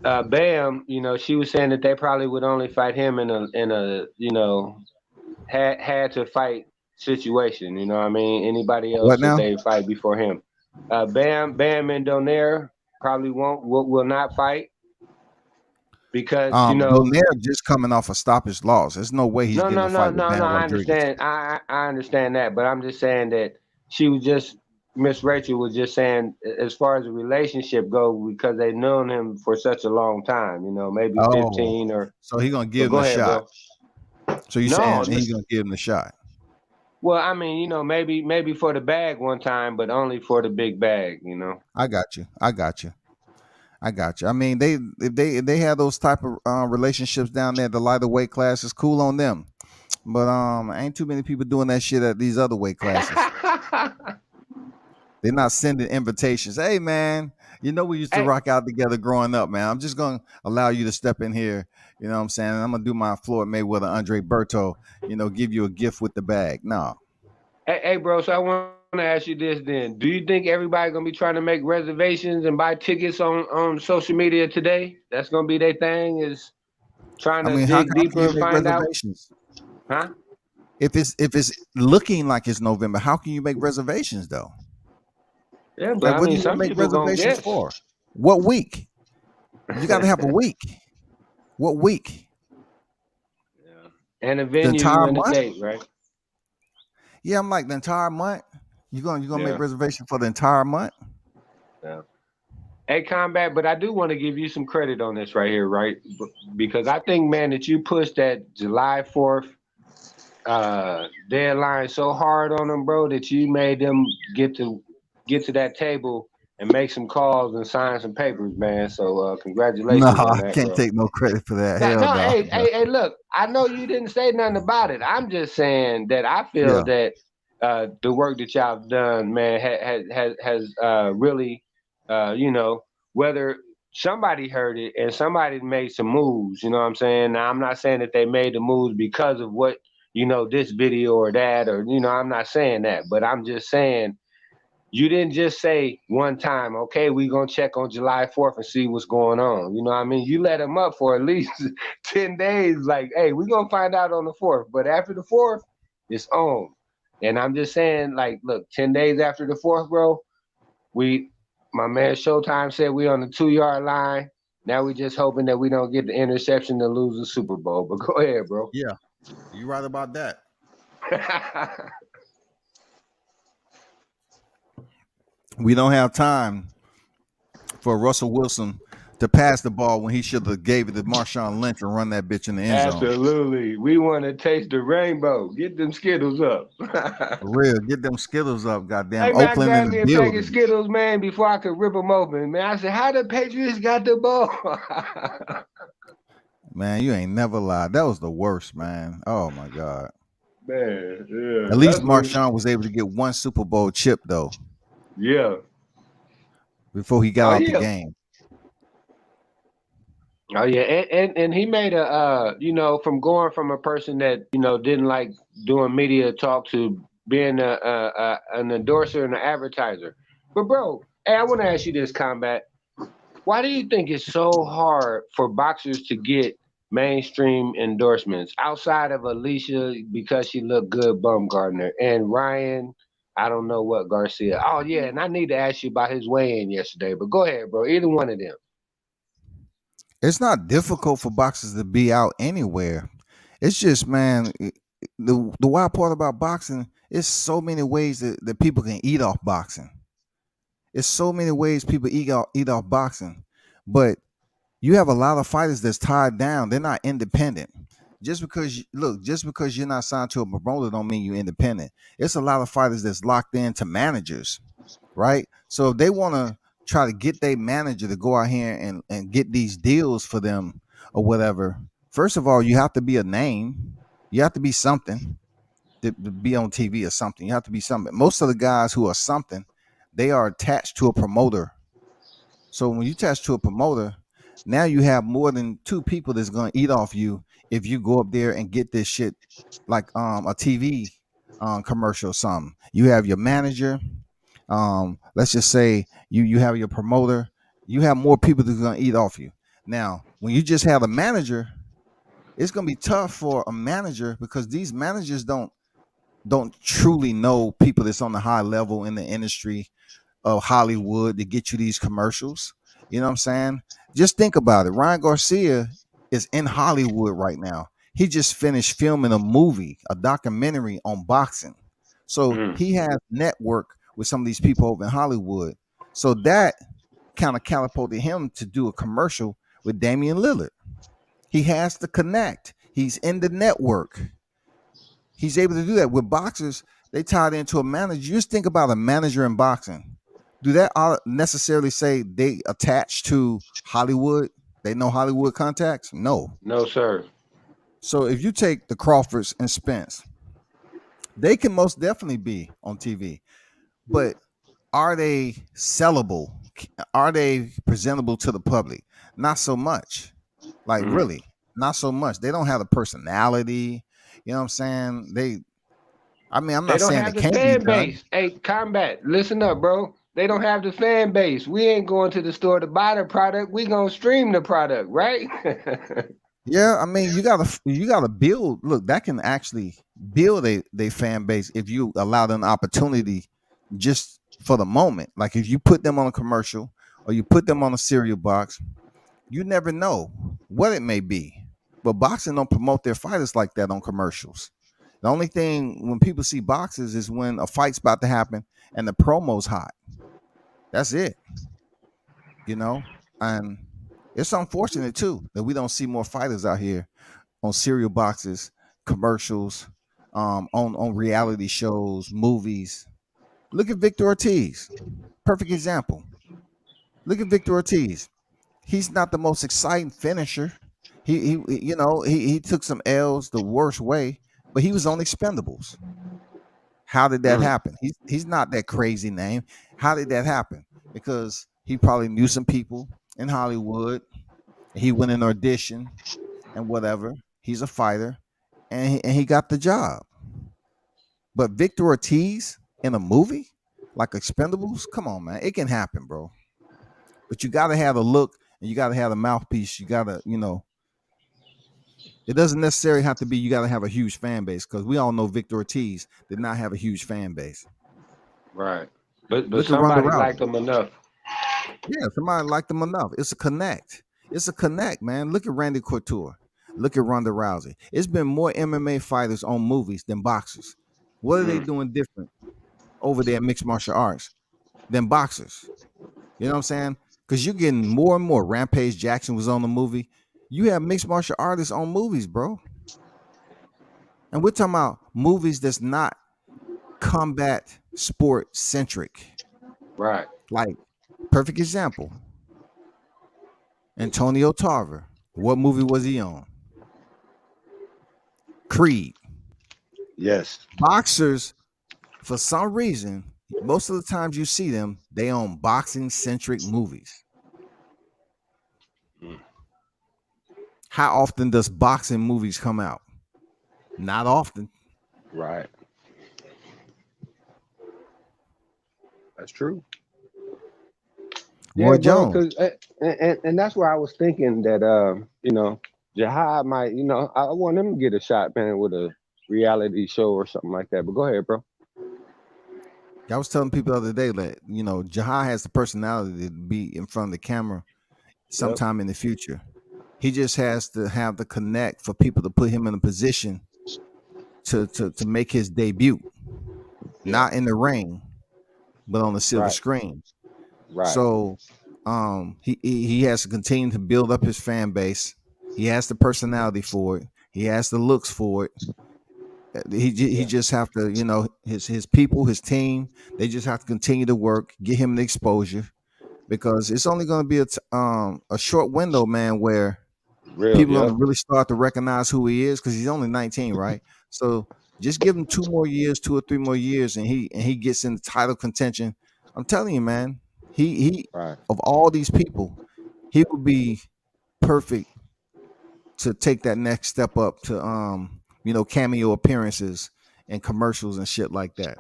Bam, she was saying that they probably would only fight him in a had to fight situation. You know what I mean? Anybody else that they fight before him. Bam and Donaire probably will not fight because Donaire just coming off a stoppage loss. There's no way he's getting a fight with Bam Rodriguez. I understand that, but I'm just saying that she was just Miss Rachel was just saying, as far as the relationship goes, because they've known him for such a long time, maybe Oh, 15 or. so he gonna But give him go the ahead, shot. bro. So you No, saying he gonna give him the shot? well, I mean, maybe for the bag one time, but only for the big bag. I got you. I got you. I got you. I mean, if they have those type of relationships down there, the lighter weight class is cool on them. But ain't too many people doing that shit at these other weight classes. They're not sending invitations. Hey man, we used to Hey, rock out together growing up, man. I'm just gonna allow you to step in here. You know what I'm saying? I'm gonna do my Floyd Mayweather, Andre Berto. Give you a gift with the bag. No, hey, bro. So I want to ask you this then: do you think everybody gonna be trying to make reservations and buy tickets on social media today? That's gonna be their thing, is trying I to mean, how dig can deeper you and make find out, reservations? huh? If it's looking like it's November, how can you make reservations though? Yeah, but Like, I what do mean, you want some to make people gonna reservations guess. for? What week? You got to have a week. What week? Yeah. And a The venue entire and a month? date, right? Yeah, I'm like the entire month. You gonna make Yeah. reservation for the entire month? Yeah. Hey, Combat, but I do want to give you some credit on this right here, right? Because I think, man, that you pushed that July 4th deadline so hard on them, bro, that you made them get to that table and make some calls and sign some papers, man. So No, congratulations on I that, can't bro. take no credit for that. No, Hell no, no, hey, bro. hey, hey, look, I know you didn't say nothing about it. I'm just saying that I feel Yeah. that the work that y'all have done, man, has really, whether somebody heard it and somebody made some moves, you know what I'm saying? Now, I'm not saying that they made the moves because of what, this video or that, or, I'm not saying that, but I'm just saying you didn't just say one time, okay, we're going to check on July 4th and see what's going on. You know what I mean? You let them up for at least 10 days, like, hey, we're going to find out on the 4th. But after the 4th, it's on. And I'm just saying, like, look, 10 days after the 4th, bro, my man Showtime said we on the 2-yard line. Now we just hoping that we don't get the interception to lose the Super Bowl. But go ahead, bro. Yeah, you right about that. We don't have time for Russell Wilson to pass the ball when he should have gave it to Marshawn Lynch and run that bitch in the end zone. Absolutely. We want to taste the rainbow. Get them Skittles up. For real, get them Skittles up, goddamn. Hey, man, I Oakland in grabbed the me a pack of building. Skittles, man, before I could rip them open. Man, I said, how the Patriots got the ball? Man, you ain't never lied. That was the worst, man. Oh my God. Man, yeah. At least That's what, Marshawn was able to get one Super Bowl chip though yeah. before he got Oh, out the yeah. game. Oh, yeah. And he made from going from a person that, didn't like doing media talk to being an endorser and an advertiser. But, bro, hey, I want to ask you this, Combat. Why do you think it's so hard for boxers to get mainstream endorsements outside of Alicia because she looked good, Bumgardner, and Ryan? I don't know what Garcia. Oh yeah, and I need to ask you about his weigh-in yesterday. But go ahead, bro. Either one of them. It's not difficult for boxers to be out anywhere. It's just, man, the wild part about boxing is so many ways that people can eat off boxing. It's so many ways people eat off boxing. But you have a lot of fighters that's tied down. They're not independent. Just because you're not signed to a promoter don't mean you're independent. It's a lot of fighters that's locked into managers, right? So if they want to try to get their manager to go out here and get these deals for them or whatever, first of all, you have to be a name. You have to be something to be on TV or something. You have to be something. Most of the guys who are something, they are attached to a promoter. So when you attach to a promoter, now you have more than two people that's going to eat off you if you go up there and get this shit like a TV commercial or something. You have your manager. Let's just say you have your promoter. You have more people that's going to eat off you. Now, when you just have a manager, it's going to be tough for a manager because these managers don't truly know people that's on the high level in the industry of Hollywood to get you these commercials. You know what I'm saying? Just think about it. Ryan Garcia is in Hollywood right now. He just finished filming a movie, a documentary on boxing. So Mm. he has network with some of these people over in Hollywood. So that kind of catapulted him to do a commercial with Damian Lillard. He has to connect. He's in the network. He's able to do that. With boxers, they tied into a manager. You just think about a manager in boxing. Do that necessarily say they attach to Hollywood? They know Hollywood contacts? No. No, sir. So if you take the Crawfords and Spence, they can most definitely be on TV. But are they sellable? Are they presentable to the public? Not so much. Like really, not so much. They don't have the personality. You know what I'm saying? I'm They not don't saying have it the can't be fan done. base. Hey, Combat, listen up, bro. They don't have the fan base. We ain't going to the store to buy the product. We gonna stream the product, right? Yeah, I mean, you gotta build. Look, that can actually build a fan base if you allow them opportunity just for the moment. Like if you put them on a commercial or you put them on a cereal box, you never know what it may be. But boxing don't promote their fighters like that on commercials. The only thing when people see boxers is when a fight's about to happen and the promo's hot. That's it. You know? And it's unfortunate too that we don't see more fighters out here on cereal boxes, commercials, on reality shows, movies. Look at Victor Ortiz. Perfect example. Look at Victor Ortiz. He's not the most exciting finisher. He took some L's the worst way, but he was on Expendables. How did that happen? He's not that crazy name. How did that happen? Because he probably knew some people in Hollywood. He went in audition and whatever. He's a fighter, and he got the job. But Victor Ortiz in a movie like Expendables, come on, man, it can happen, bro. But you got to have a look, and you got to have a mouthpiece. You got to, it doesn't necessarily have to be you got to have a huge fan base because we all know Victor Ortiz did not have a huge fan base. Right. But Look at somebody Ronda liked Rousey. him enough. Yeah, somebody liked them enough. It's a connect. It's a connect, man. Look at Randy Couture. Look at Ronda Rousey. It's been more MMA fighters on movies than boxers. What are they doing different over there in mixed martial arts than boxers? You know what I'm saying? Because you're getting more and more. Rampage Jackson was on the movie. You have mixed martial artists on movies, bro. And we're talking about movies that's not combat sport centric. Right. Like, perfect example. Antonio Tarver. What movie was he on? Creed. Yes. Boxers, for some reason, most of the times you see them, they own boxing centric movies. How often does boxing movies come out? Not often. Right. That's true. Roy Yeah, bro. Jones. And that's where I was thinking that Jihad might, I want him to get a shot, man, with a reality show or something like that. But go ahead, bro. I was telling people the other day that, Jahai has the personality to be in front of the camera sometime in the future. He just has to have the connect for people to put him in a position to make his debut. Not in the ring, but on the silver screen. Right. So he has to continue to build up his fan base. He has the personality for it. He has the looks for it. He just have to, his people, his team, they just have to continue to work, get him the exposure, because it's only going to be a short window, man, where people are going to really start to recognize who he is, because he's only 19, right? So just give him 2 or 3 more years, and he gets in the title contention. I'm telling you, man, he of all these people, he would be perfect to take that next step up to cameo appearances and commercials and shit like that.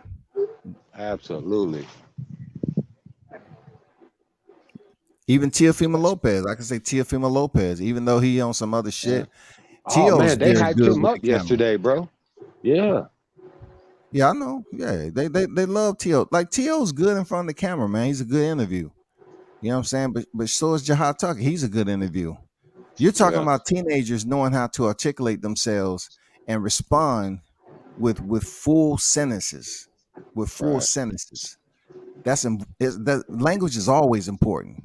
Absolutely. Even Teofimo Lopez, I can say Teofimo Lopez, even though he on some other shit. Oh man, they hyped him up yesterday, bro. Yeah. Yeah, I know. Yeah, they love Teo. Like Teo's good in front of the camera, man. He's a good interview. You know what I'm saying? But so is Jihad Tucker. He's a good interview. You're talking about teenagers knowing how to articulate themselves and respond with full sentences. that language is always important.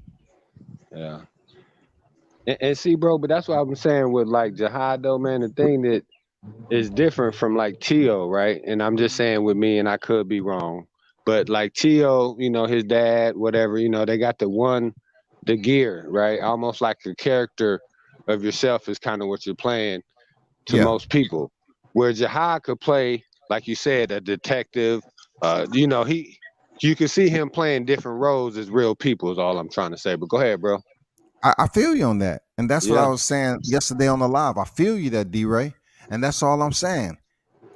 Yeah. And see, bro, but that's what I'm saying with like Jihad though, man. The thing that is different from like Tio, right? And I'm just saying with me, and I could be wrong, but like Tio, his dad, whatever, they got the gear, right? Almost like a character of yourself is kind of what you're playing to Yeah. most people. Where Jihad could play, like you said, a detective. You can see him playing different roles as real people. Is all I'm trying to say. But go ahead, bro. I feel you on that. And that's what I Yeah, was saying yesterday on the live. I feel you that D-Ray. And that's all I'm saying.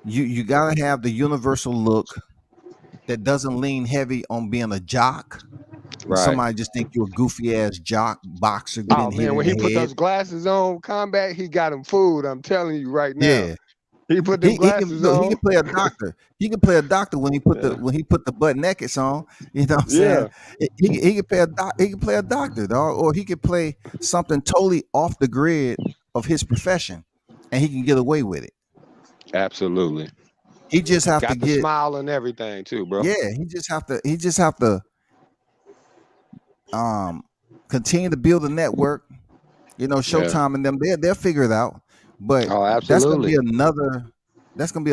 You gotta have the universal look that doesn't lean heavy on being a jock. When right. somebody just think you're a goofy ass jock boxer Oh getting hit man, in when he put the head. those glasses on, combat, he got him fooled. I'm telling you right now. Yeah. He put them He can glasses look, he can on. play a doctor. He can play a doctor when he put the Yeah, butt nakeds on. You know what I'm saying? yeah, He can play he can play a doctor, dog, or he can play something totally off the grid of his profession, and he can get away with it. absolutely. He just have to Got the get smile and everything too, bro. yeah. He just have to um continue to build a network. Yeah. Showtime and them they'll figure it out. But Oh, that's gonna be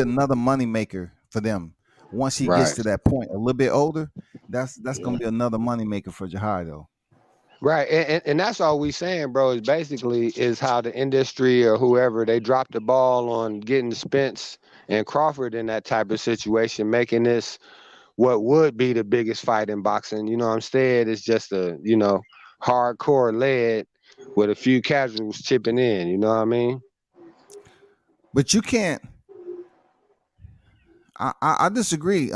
absolutely. another money maker for them. Once he gets Right. to that point, a little bit older, that's gonna be another money maker for Jahai though. Right, and that's all we saying, bro. Is basically is how the industry or whoever they dropped the ball on getting Spence and Crawford in that type of situation, making this what would be the biggest fight in boxing. Instead it's just a hardcore lead with a few casuals chipping in. You know what I mean? But you can't. I disagree,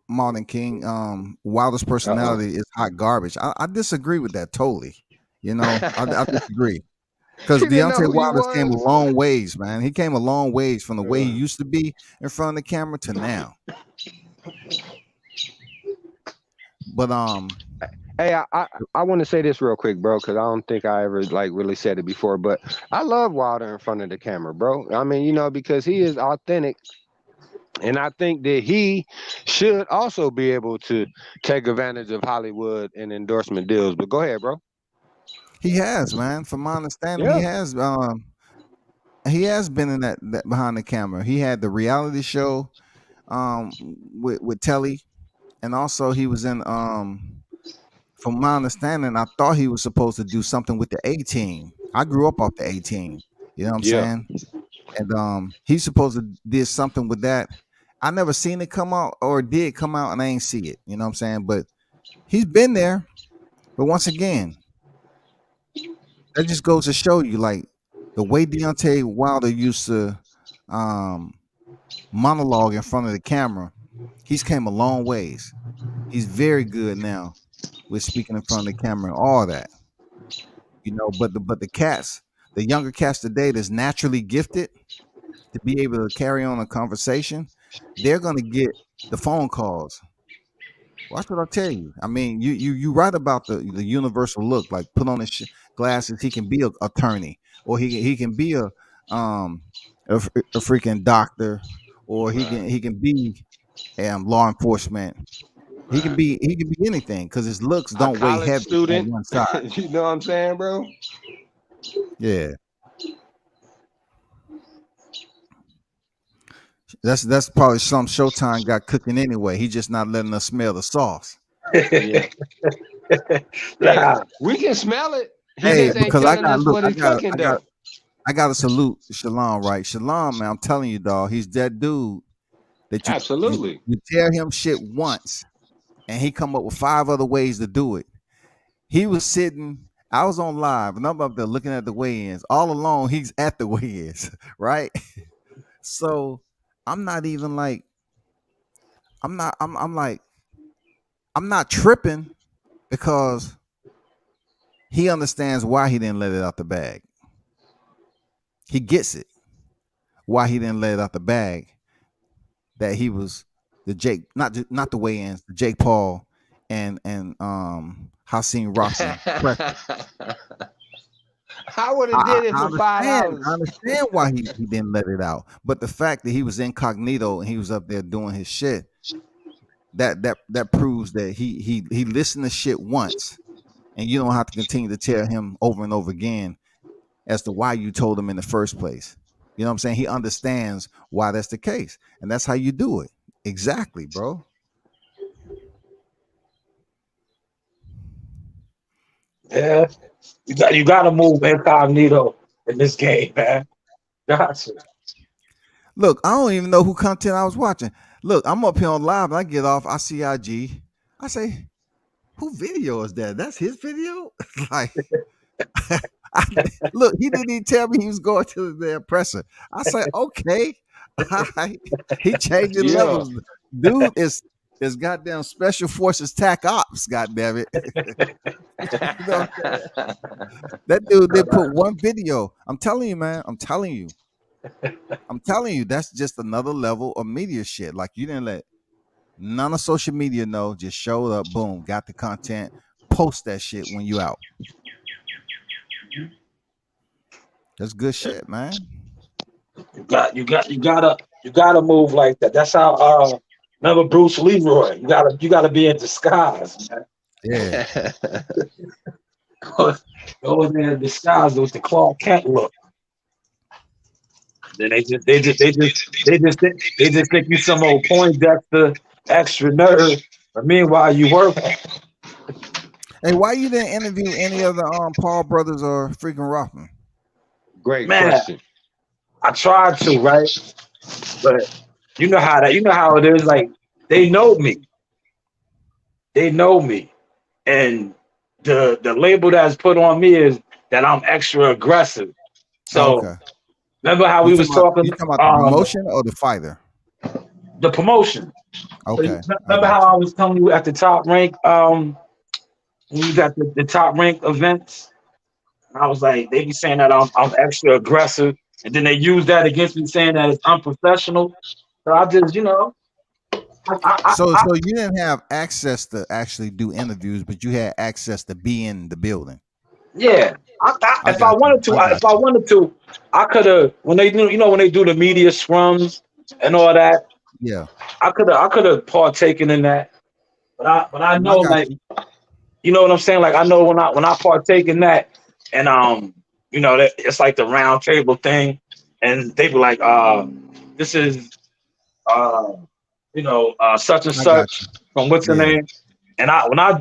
Martin King. Wilder's Uh oh. personality is hot garbage. I disagree with that totally. I disagree. Because He didn't know Deontay who he Wilder came a was. long ways, man. He came a long ways from the way he Yeah. used to be in front of the camera to now. But Hey, I want to say this real quick, bro, because I don't think I ever like really said it before, but I love Wilder in front of the camera, bro. I mean, because he is authentic, and I think that he should also be able to take advantage of Hollywood and endorsement deals. But go ahead, bro. he has, man. From my understanding, Yeah. he has been in that behind the camera. He had the reality show with Telly, and also he was in from my understanding, I thought he was supposed to do something with the A team. I grew up off the A team. You know what I'm Yeah. saying? And he's supposed to did something with that. I never seen it come out or it did come out and I ain't see it. You know what I'm saying? But he's been there. But once again, that just goes to show you like the way Deontay Wilder used to monologue in front of the camera, he's came a long ways. He's very good now with speaking in front of the camera and all that. But the cats, the younger cats today that's naturally gifted to be able to carry on a conversation, they're gonna get the phone calls. Watch what I tell you. I mean, you right about the universal look. Like put on his glasses, he can be a attorney, or he can be um a freaking doctor, or Right. he can be law enforcement. He can be anything because his looks A don't weigh college heavy on student. one side. You know what I'm saying, bro? Yeah, that's probably some Showtime got cooking anyway. He just not letting us smell the sauce. Yeah. Hey, we can smell it. He Hey, just ain't because I telling got us look, what he's cooking though. I got to salute Shalom, right? Shalom, man, I'm telling you, dog, he's that dude that Absolutely. you tell him shit once, and he come up with 5 other ways to do it. He was sitting. I was on live, and I'm up there looking at the weigh-ins. All along, he's at the weigh-ins, right? So I'm not even like I'm not. I'm like I'm not tripping because he understands why he didn't let it out the bag. He gets it why he didn't let it out the bag. That he was the Jake, not the weigh-ins, the Jake Paul and Hasim Roxy. I would have I, did it I for five understand. I dollars. understand why he didn't let it out. But the fact that he was incognito and he was up there doing his shit, that proves that he listened to shit once, and you don't have to continue to tell him over and over again as to why you told him in the first place. You know what I'm saying? He understands why that's the case, and that's how you do it. Exactly, bro. Yeah, you got to move incognito in this game, man. Gotcha. Look, I don't even know who content I was watching. Look, I'm up here on live, and I get off. I see IG. I say, who video is that? That's his video. Like, I, look, he didn't even tell me he was going to the oppressor. I say, okay. He changing Yeah. levels. Dude is goddamn special forces tac ops, goddamn it. You know, that dude did put one video. I'm telling you, man. I'm telling you, that's just another level of media shit. Like, you didn't let none of social media know, just showed up, boom, got the content, post that shit when you out. That's good shit, man. You gotta move like that. That's how remember Bruce Leroy. You gotta be in disguise, man. Yeah. Go in there in disguise with the Clark Kent look. Then they just think you some old Poindexter extra nerd. But meanwhile you work. Hey, why you didn't interview any of the Paul brothers or freaking Rothman? Great Man, question. I tried to, right? But you know how it is, like they know me. They know me. And the label that's put on me is that I'm extra aggressive. Oh, So okay. remember how we was talking You talking about the promotion or the fighter? the promotion. Okay. Remember how I was telling you at the top rank, when we got the top rank events? I was like, they be saying that I'm extra aggressive, and then they use that against me, saying that it's unprofessional. So I just, So you didn't have access to actually do interviews, but you had access to be in the building. yeah. I If I got you. wanted to, I could have. When they do, when they do the media scrums and all that, Yeah. I could have partaken in that. But I No, I know, got like, you. you know what I'm saying? Like, I know when I partake in that, and that it's like the round table thing, and they be like, this is such and I got such you. from what's the Yeah. name, and when I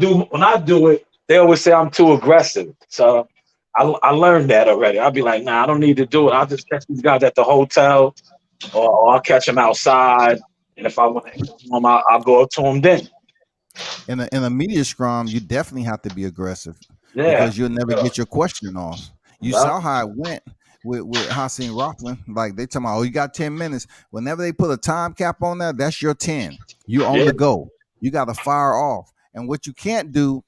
do it, they always say I'm too aggressive. So I learned that already. I'll be like, nah, I don't need to do it. I'll just catch these guys at the hotel, or I'll catch them outside, and if I want to catch them, I'll go up to them then. In a media scrum, you definitely have to be aggressive Yeah. because you'll never get your question off. You Yeah. saw how it went with Hassan Rothman. Like, they talking about, oh, you got 10 minutes. Whenever they put a time cap on that, that's your 10. You on Yeah. the go. You got to fire off. And what you can't do,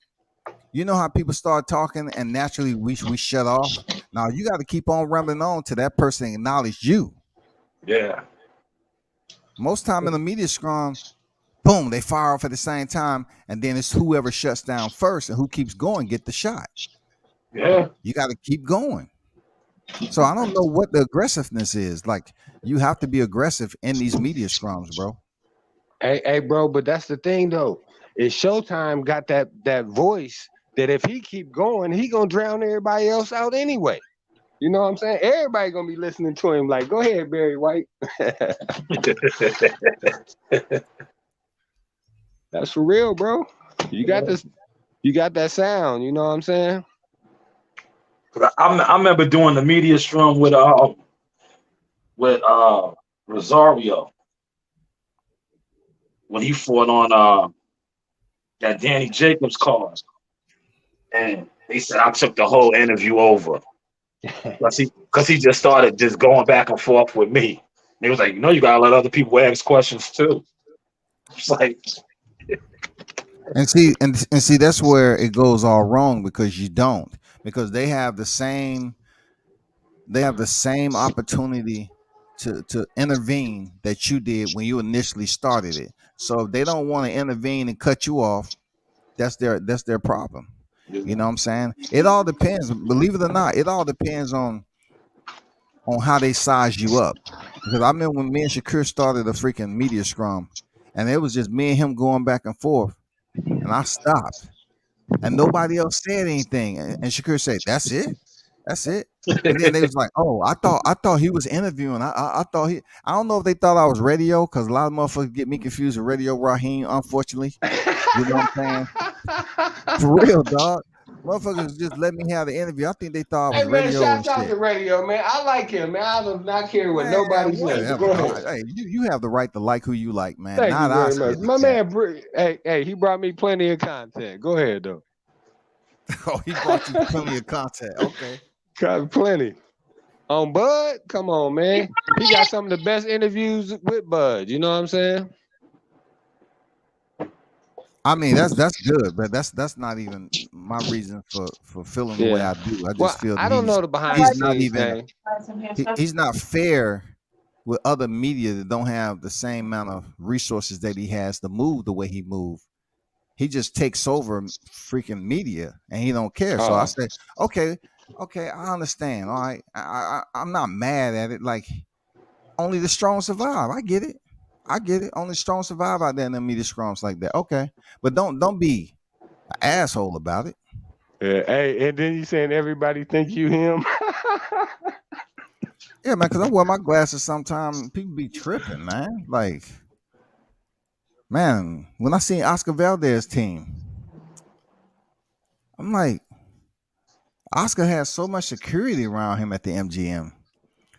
you know how people start talking and naturally we shut off. Now you got to keep on rambling on till that person acknowledge you. Yeah. Most time in the media scrum, boom, they fire off at the same time, and then it's whoever shuts down first and who keeps going get the shot. Yeah. You got to keep going. So I don't know what the aggressiveness is. Like, you have to be aggressive in these media scrums, bro. Hey, bro, but that's the thing though. Is Showtime got that voice that if he keep going, he gonna drown everybody else out anyway. You know what I'm saying? Everybody gonna be listening to him. Like, go ahead, Barry White. That's for real, bro. You got this. You got that sound. You know what I'm saying? I remember doing the media strum with Rosario when he fought on that Danny Jacobs card, and they said I took the whole interview over because he just started just going back and forth with me. And he was like, you gotta let other people ask questions too. It's like, And see that's where it goes all wrong, because you don't, because they have the same opportunity to intervene that you did when you initially started it. So if they don't want to intervene and cut you off, that's their problem. You know what I'm saying? It all depends. Believe it or not, it all depends on how they size you up. Because I remember when me and Shakur started a freaking media scrum, and it was just me and him going back and forth, and I stopped, and nobody else said anything, and Shakur said, "That's it, that's it." And then they was like, "Oh, I thought he was interviewing. I thought he. I don't know if they thought I was radio, because a lot of motherfuckers get me confused with Radio Raheem. Unfortunately, you know what I'm saying? For real, dog. Motherfuckers just let me have the interview. I think they thought I was Hey man, radio and shout out shit. to Radio, man. I like him, man. I do not care what Man, nobody says. But whatever, go dog. ahead. Hey, you have the right to like who you like, man. Thank you Not very Oscar much. the My cat. man, hey, he brought me plenty of content. Go ahead though. Oh, he brought you plenty of content. Okay. Plenty. On Bud, come on, man. He got some of the best interviews with Bud. You know what I'm saying? I mean, that's good, but that's not even my reason for feeling the way Yeah. I do. I Well, just feel I that don't know the behind the he's not scenes even thing. he's not fair with other media that don't have the same amount of resources that he has to move the way he moved. He just takes over freaking media and he don't care. So I Oh. say, okay, I understand. All right, I'm not mad at it. Like, only the strong survive. I get it. Only strong survive out there in the media scrums like that. Okay, but don't be an asshole about it. Yeah, hey, and then you saying everybody think you him? Yeah, man. Because I wear my glasses sometimes. People be tripping, man. Like, man, when I seen Oscar Valdez team, I'm like, Oscar has so much security around him at the MGM.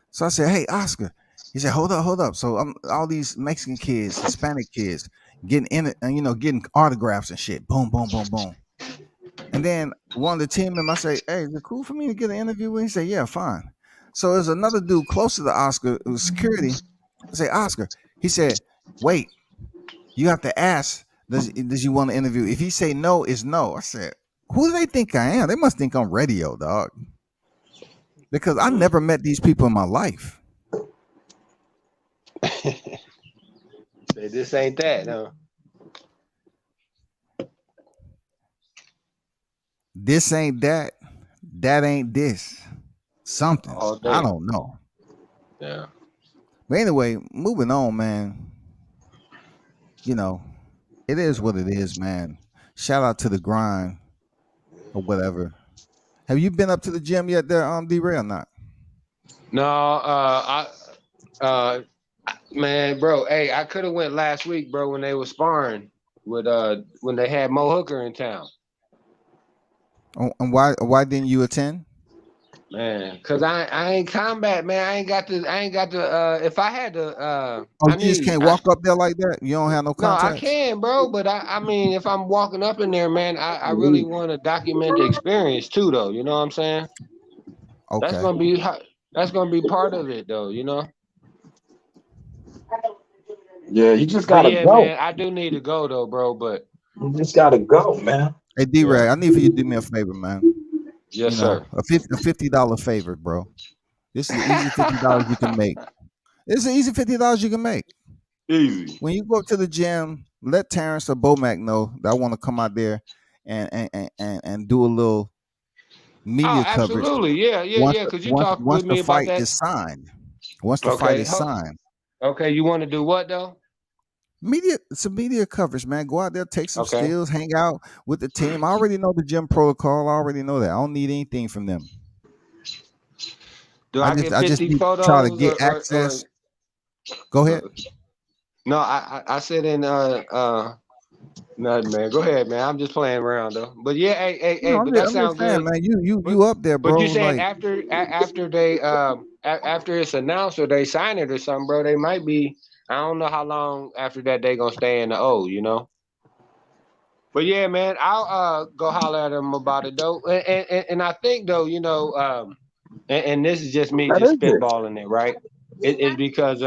So I said, "Hey, Oscar." He said, hold up. So all these Mexican kids, Hispanic kids, getting in it, and getting autographs and shit. Boom, boom, boom, boom. And then one of the team members, I say, "Hey, is it cool for me to get an interview with?" He said, "Yeah, fine." So there's another dude closer to Oscar, who was security. I say, "Oscar." He said, "Wait, you have to ask. Does you want to interview? If he say no, it's no." I said, "Who do they think I am? They must think I'm radio, dog." Because I never met these people in my life. Say this ain't that, no. This ain't that. That ain't this. Something. All day. I don't know. Yeah. But anyway, moving on, man. It is what it is, man. Shout out to the grind or whatever. Have you been up to the gym yet there, D-Ray, or not? No, man, bro. Hey, I could have went last week, bro, when they were sparring with when they had Mo Hooker in town. Oh, and why didn't you attend? Man, cause I ain't combat, man. I ain't got the if I had to Oh, you just can't walk up there like that? You don't have no No, I contacts? can, bro, but I mean if I'm walking up in there, man, I really want to document the experience too, though. You know what I'm saying? Okay. That's gonna be part of it, though, Yeah, you just But gotta yeah, go. man, I do need to go though, bro. But You just gotta go, man. Hey, D-Ray, I need for you to do me a favor, man. yes, sir. A $50 favor, bro. This is the easy $50 you can make. This is the easy $50 you can make. Easy. When you go up to the gym, let Terrence or Bomac know that I want to come out there and do a little media coverage. Absolutely, yeah. Cause you talked Once with the me about fight that. is signed. Once the fight is signed. Okay, you want to do what though? Some media coverage, man. Go out there, take some Okay. stills, hang out with the team. I already know the gym protocol. I already know that. I don't need anything from them. Do I get I just 50 need to photos try to get access. Go ahead. No, I said in nothing, man. Go ahead, man. I'm just playing around though. But yeah, hey, No, but that I'm just sounds saying, good. man. You up there, bro? But you saying Like, after they after it's announced or they sign it or something, bro, they might be. I don't know how long after that they gonna stay in the O, But yeah, man, I'll go holler at them about it though. And I think though, and this is just me just spitballing it, right? It's because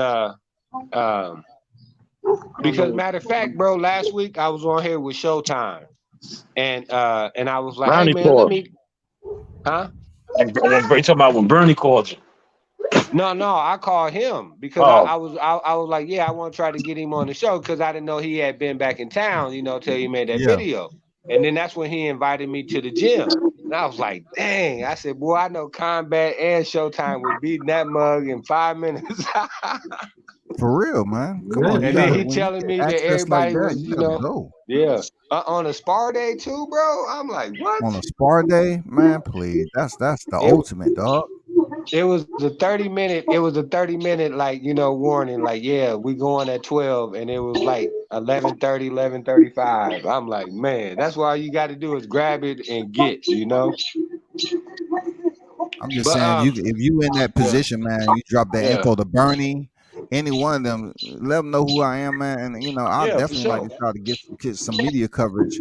matter of fact, bro, last week I was on here with Showtime, and I was like, Bernie hey man, called. huh? And you talking about when Bernie called you? No, I called him because I was like, yeah, I want to try to get him on the show because I didn't know he had been back in town, till he made that yeah. video. And then that's when he invited me to the gym. And I was like, dang, I said, boy, I know Combat and Showtime was beating that mug in 5 minutes. For real, man. Come Yeah, on, you And yeah. then gotta he when you telling get me that access like everybody that, was, you gotta go. yeah, on a spar day too, bro. I'm like, what? On a spar day, man, please. That's the It ultimate, dog. it was a 30-minute. It was a 30-minute, like, warning. Like, yeah, we going at 12, and it was like 11:30, 11:35. I'm like, man, that's why all you got to do is grab it and get. I'm just But saying, you if you in that yeah, position, man, you drop that yeah, info to Bernie, any one of them, let them know who I am, man. And I yeah, for definitely like sure. to try to get some media coverage.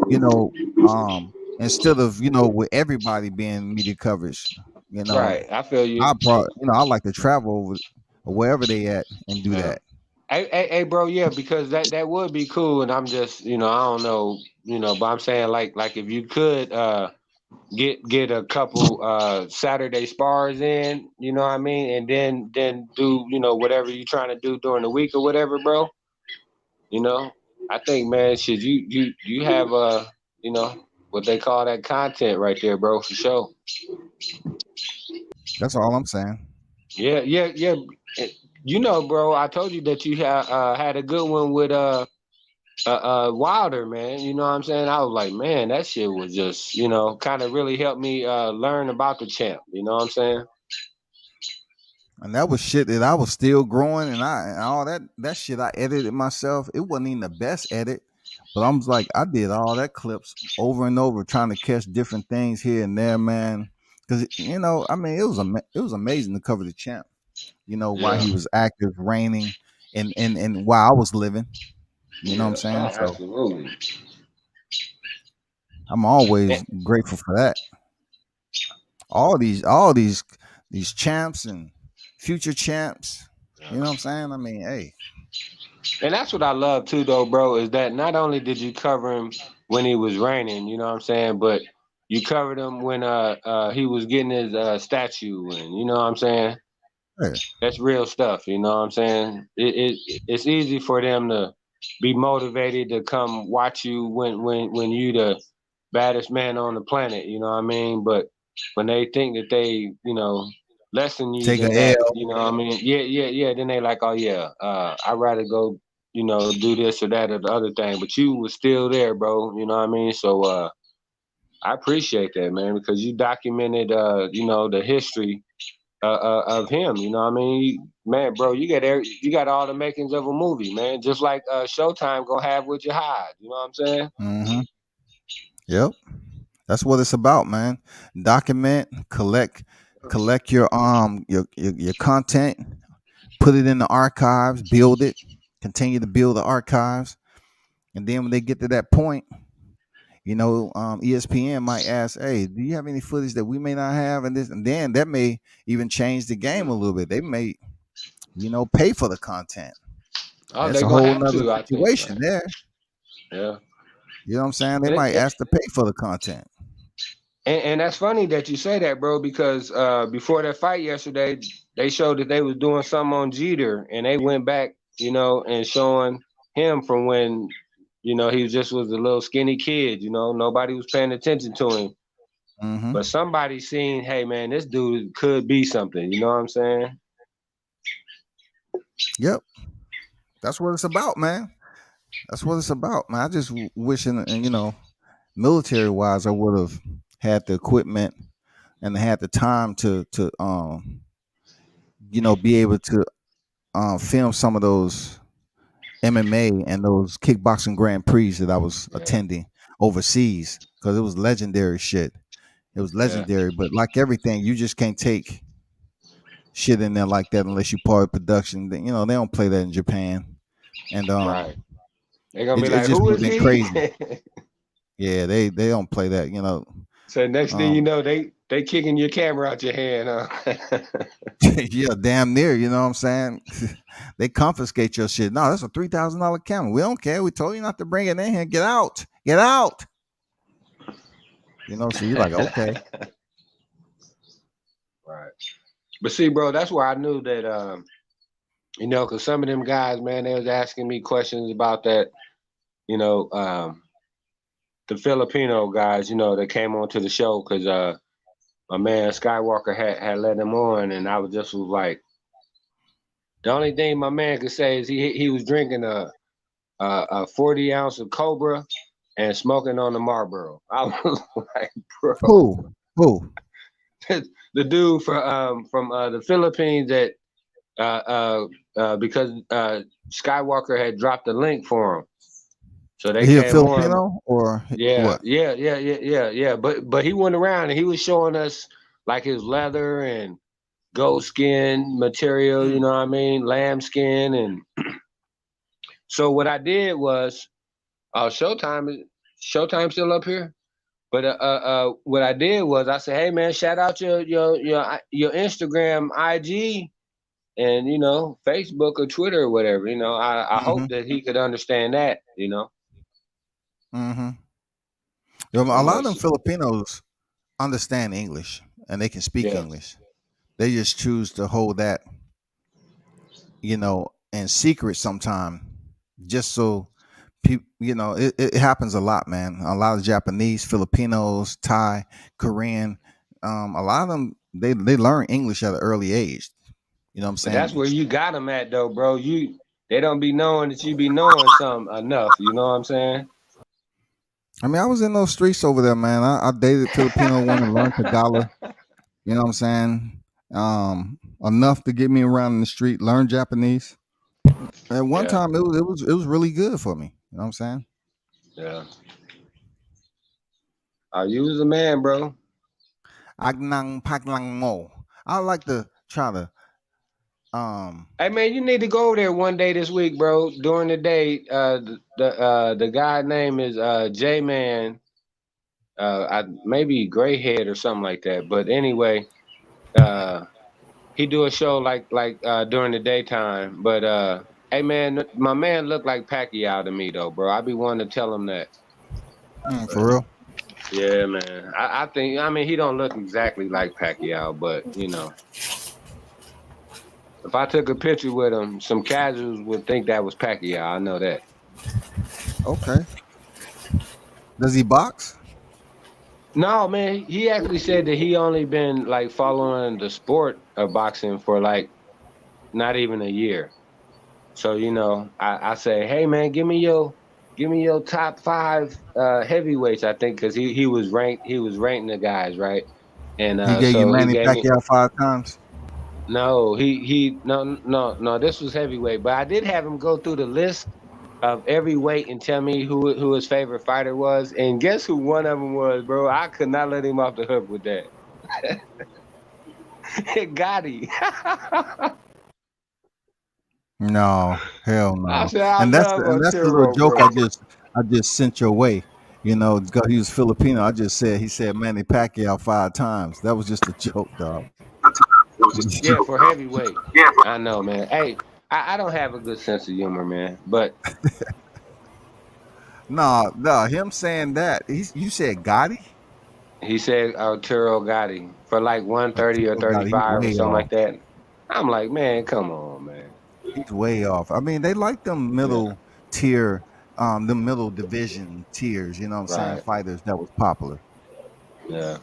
You know, instead of with everybody being media coverage. You know, Right, I feel you. I like to travel over wherever they at and do Yeah. that. Hey, bro, yeah, because that would be cool, and I'm just, I don't know, but I'm saying like if you could get a couple Saturday spars in, you know what I mean, and then do whatever you're trying to do during the week or whatever, bro. You know, I think, man, should you have what they call that content right there, bro, for sure. That's all I'm saying. Yeah, yeah, yeah. Bro, I told you that you had a good one with Wilder, man. You know what I'm saying? I was like, man, that shit was just, kind of really helped me learn about the champ. You know what I'm saying? And that was shit that I was still growing, and all that shit I edited myself. It wasn't even the best edit, but I'm like I did all that clips over and over, trying to catch different things here and there, man. Because I mean, it was amazing to cover the champ. While Yeah, he was active, reigning, and while I was living. You know what I'm yeah, saying? oh, So absolutely. I'm And, always grateful for that. All these champs and future champs. You know what I'm saying? I mean, hey. and that's what I love too, though, bro, is that not only did you cover him when he was reigning, you know what I'm saying, but you covered him when he was getting his statue, and you know what I'm saying. Yeah. That's real stuff, you know what I'm saying? It's easy for them to be motivated to come watch you when you the baddest man on the planet, you know what I mean? But when they think that they, lessen you Take a than that, L. you know what I mean? Yeah, yeah, yeah. Then they like, oh yeah, I'd rather go, do this or that or the other thing. But you was still there, bro. You know what I mean? So I appreciate that, man, because you documented the history of him. You know what I mean? Man, bro, you got all the makings of a movie, man. Just like Showtime gonna have with Jihad. You know what I'm saying? Mm-hmm. Yep. That's what it's about, man. Document, collect your content, put it in the archives, build it, continue to build the archives, and then when they get to that point, ESPN might ask, "Hey, do you have any footage that we may not have?" And then that may even change the game a little bit. They may, pay for the content. Oh, That's they're a gonna whole have nother to, I think, situation man. there. Yeah. You know what I'm saying? They And, might it, ask to pay for the content. and that's funny that you say that, bro, because before that fight yesterday, they showed that they was doing something on Jeter, and they went back, and showing him from when, he was a little skinny kid. Nobody was paying attention to him, Hmm. but somebody seen, hey, man, this dude could be something. You know what I'm saying? Yep, that's what it's about, man. That's what it's about, man. I just wish, military wise, I would have had the equipment and had the time to be able to film some of those MMA and those kickboxing Grand Prix that I was Yeah, attending overseas because it was legendary shit. It was yeah, legendary, but like everything, you just can't take shit in there like that unless you part of production. They don't play that in Japan, and right. They're gonna it be it like, just who would is have been he? crazy. Yeah, they don't play that. So next thing you Um, know, they kicking your camera out your hand, huh? yeah, damn near. You know what I'm saying? They confiscate your shit. No, that's a $3,000 camera. We don't care. We told you not to bring it in here. Get out. Get out. So you're like, okay. Right. But see, bro, that's where I knew that, because some of them guys, man, they was asking me questions about that, you know, um, the Filipino guys, that came onto the show because my man Skywalker had let them on, and I was like, The only thing my man could say is he was drinking a 40 ounce of Cobra and smoking on the Marlboro. I was like, bro, Who? the dude from the Philippines that because Skywalker had dropped a link for him, so they He a came on. Filipino or Yeah, what? yeah. But he went around and he was showing us like his leather and goat skin material. You know what I mean, lamb skin, and so what I did was, Showtime still up here. But what I did was I said, hey man, shout out your Instagram, IG, and Facebook or Twitter or whatever. I hope that he could understand that. Mm-hmm. A lot of them Filipinos understand English and they can speak Yeah, English. They just choose to hold that, in secret sometime, just so people, it happens a lot, man. A lot of Japanese, Filipinos, Thai, Korean, a lot of them, they learn English at an early age. You know what I'm but that's saying? where you got them at though, bro. They don't be knowing that you be knowing something enough. You know what I'm saying? I mean, I was in those streets over there, man. I dated Filipino woman, learned Tagalog. You know what I'm saying? Enough to get me around in the street, learn Japanese. At one Yeah, time, it was really good for me. You know what I'm saying? yeah. You was a man, bro. Agnang paglang mo. I like to try to Hey man, you need to go over there one day this week, bro. During the day, the guy name is J Man. Maybe Grayhead or something like that. But anyway, uh, he do a show like during the daytime. But hey man, my man looked like Pacquiao to me though, bro. I be wanting to tell him that. for real. Yeah, man. I think he don't look exactly like Pacquiao, but if I took a picture with him, some casuals would think that was Pacquiao. I know that. Okay. Does he box? No, man, he actually said that he only been like following the sport of boxing for like not even a year. So I say, hey man, give me your top five heavyweights. I think because he was ranking the guys, right? And He gave you so he Manny gave me. Pacquiao 5 times. No, no, this was heavyweight, but I did have him go through the list of every weight and tell me who his favorite fighter was, and guess who one of them was, bro? I could not let him off the hook with that. Gotti. No, hell I no. said I And that's love that's the little Arturo, joke bro. I just sent your way. Because he was Filipino. He said Manny Pacquiao 5 times. That was just a joke, dog. Yeah, for heavyweight. I know, man. Hey, I don't have a good sense of humor, man. But No, him saying that. You said Gotti? he said Arturo Gotti for like 130 or Arturo Gotti, he's 35 or way something off. like that. I'm like, man, come on, man. He's way off. I mean, they like them Yeah, middle tier, the middle division tiers, you know what I'm saying? right. Fighters that was popular. Yeah.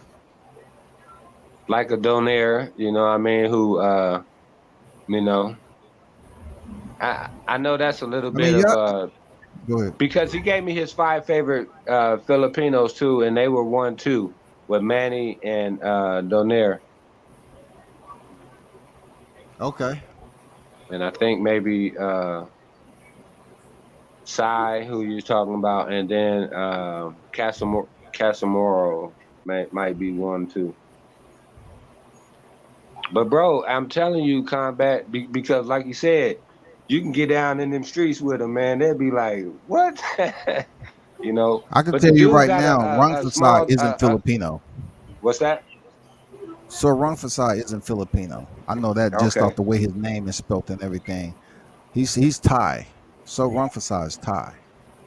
Like a Donaire, you know what I mean, who you know, I know that's a little I mean, bit of yeah, go ahead. because he gave me his five favorite Filipinos too, and they were 1-2 with Manny and Donaire. Okay. And I think maybe Sai, who you're talking about, and then Casamoro might be 1-2. But bro, I'm telling you, Combat, because like you said, you can get down in them streets with them, man. They'll be like, "What?" you know. I can But the tell you dude right got now, Rung a Fasai small. isn't Filipino. What's that? So Rung Fasai isn't Filipino. I know that just off Okay. the way his name is spelt and everything. He's Thai. So Rung Fasai is Thai.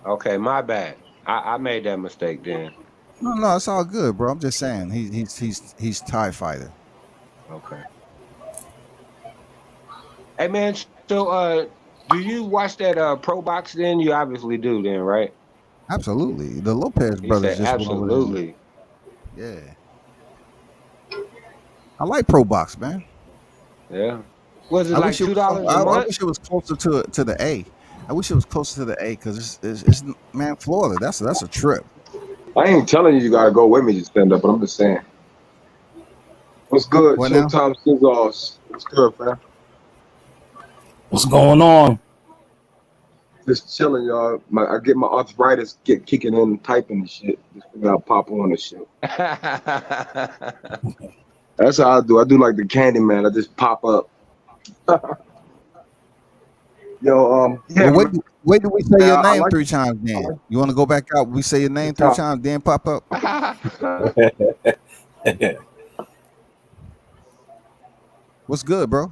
Okay, my bad. I made that mistake then. No, it's all good, bro. I'm just saying he's Thai fighter. Okay. Hey man, so do you watch that pro box then? You obviously do then, right? Absolutely. The Lopez He brothers said just went over there. absolutely. Yeah. I like pro box, man. Yeah. Was it I like wish it was. $2 a I month? wish it was closer to the A. I wish it was closer to the A because it's man, Florida. That's a trip. I ain't telling you gotta go with me to stand up, but I'm just saying. What's good? What now? Showtime Sizzles. What's good, man? What's going on? Just chilling, y'all. I get my arthritis kicking in, typing and shit. Just figure out pop on and shit. That's how I do. I do like the Candyman. I just pop up. Yo, yeah, Well, wait do we say your I name like 3 times then? You want to go back out? We say your name 3 times, then pop up. What's good, bro?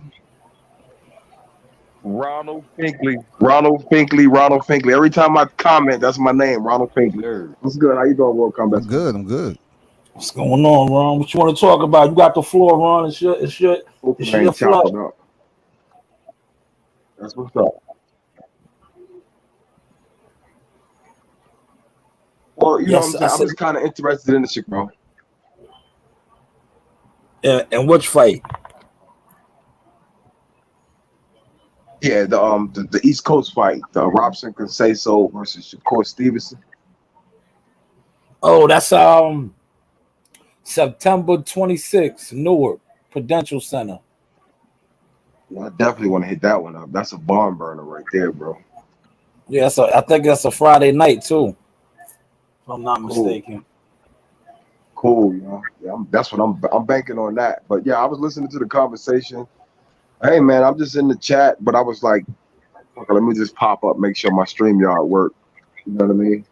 Ronald Finkley. Every time I comment, that's my name, Ronald Finkley. What's good? How you doing, World Combat? I'm good. What's going on, Ron? What you want to talk about? You got the floor, Ron. It's your floor. That's what's up. Well, you know what I'm saying? I'm just kind of interested in the shit, bro. And which fight? Yeah, the East Coast fight, the Robson Conceição versus Shakur Stevenson. Oh, that's September 26th, Newark, Prudential Center. Yeah, I definitely want to hit that one up. That's a barn burner right there, bro. Yeah, I think that's a Friday night too, if I'm not mistaken. Cool, you know. Yeah, that's what I'm banking on that. But yeah, I was listening to the conversation. Hey man, I'm just in the chat, but I was like, okay, let me just pop up, make sure my StreamYard work. You know what I mean?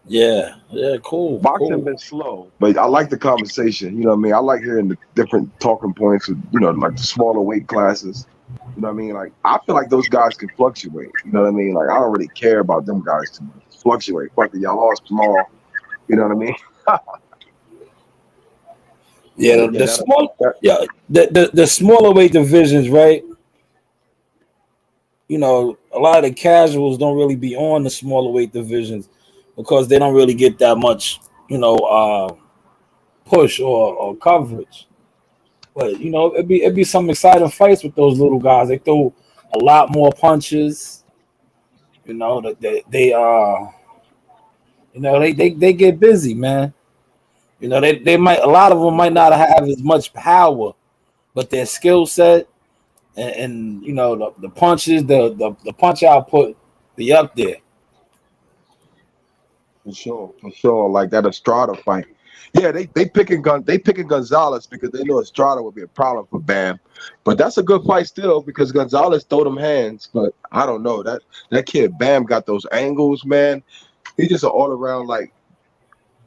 Yeah, cool. Boxing been slow, but I like the conversation. You know what I mean? I like hearing the different talking points of, you know, like the smaller weight classes. You know what I mean? Like, I feel like those guys can fluctuate. You know what I mean? Like, I don't really care about them guys too much. Fluctuate. Fuck it, y'all are small. You know what I mean? Yeah, the smaller weight divisions, right? You know, a lot of the casuals don't really be on the smaller weight divisions because they don't really get that much, you know, push or coverage. But you know, it'd be some exciting fights with those little guys. They throw a lot more punches. You know, they get busy, man. You know, they might, a lot of them might not have as much power, but their skill set and you know the punches, the punch output, be up there. For sure. Like that Estrada fight. Yeah, they picking Gonzalez because they know Estrada would be a problem for Bam. But that's a good fight still because Gonzalez throw them hands. But I don't know. That kid Bam got those angles, man. He's just an all around like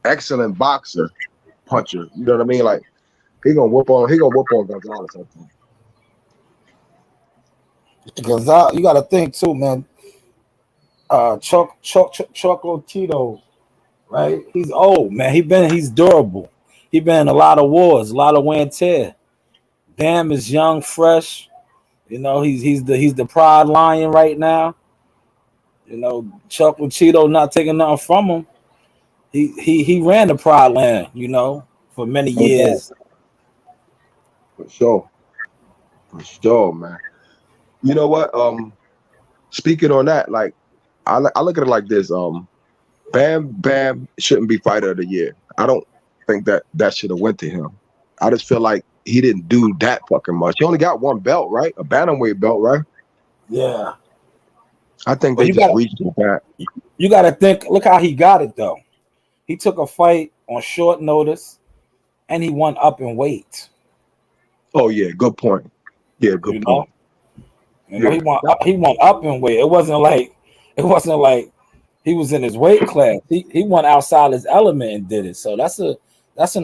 excellent boxer, puncher. You know what I mean? Like he gonna whoop on Gonzalez, I think. Gonzalez, you gotta think too, man. Chocolatito, right? He's old, man. He's durable. He been in a lot of wars, a lot of wear and tear. Bam is young, fresh. You know, he's the pride lion right now. You know, Chocolatito not taking nothing from him. He ran the pride land, you know, for many years. For sure, man. You know what? Speaking on that, like I look at it like this. Bam shouldn't be fighter of the year. I don't think that should have went to him. I just feel like he didn't do that fucking much. He only got one belt, right? A bantamweight belt, right? Yeah. I think they just reached with that. You got to think. Look how he got it though. He took a fight on short notice, and he won up in weight. Oh yeah, good point. Yeah, good point. You know, he won up in weight. It wasn't like he was in his weight class. He went outside his element and did it. So that's an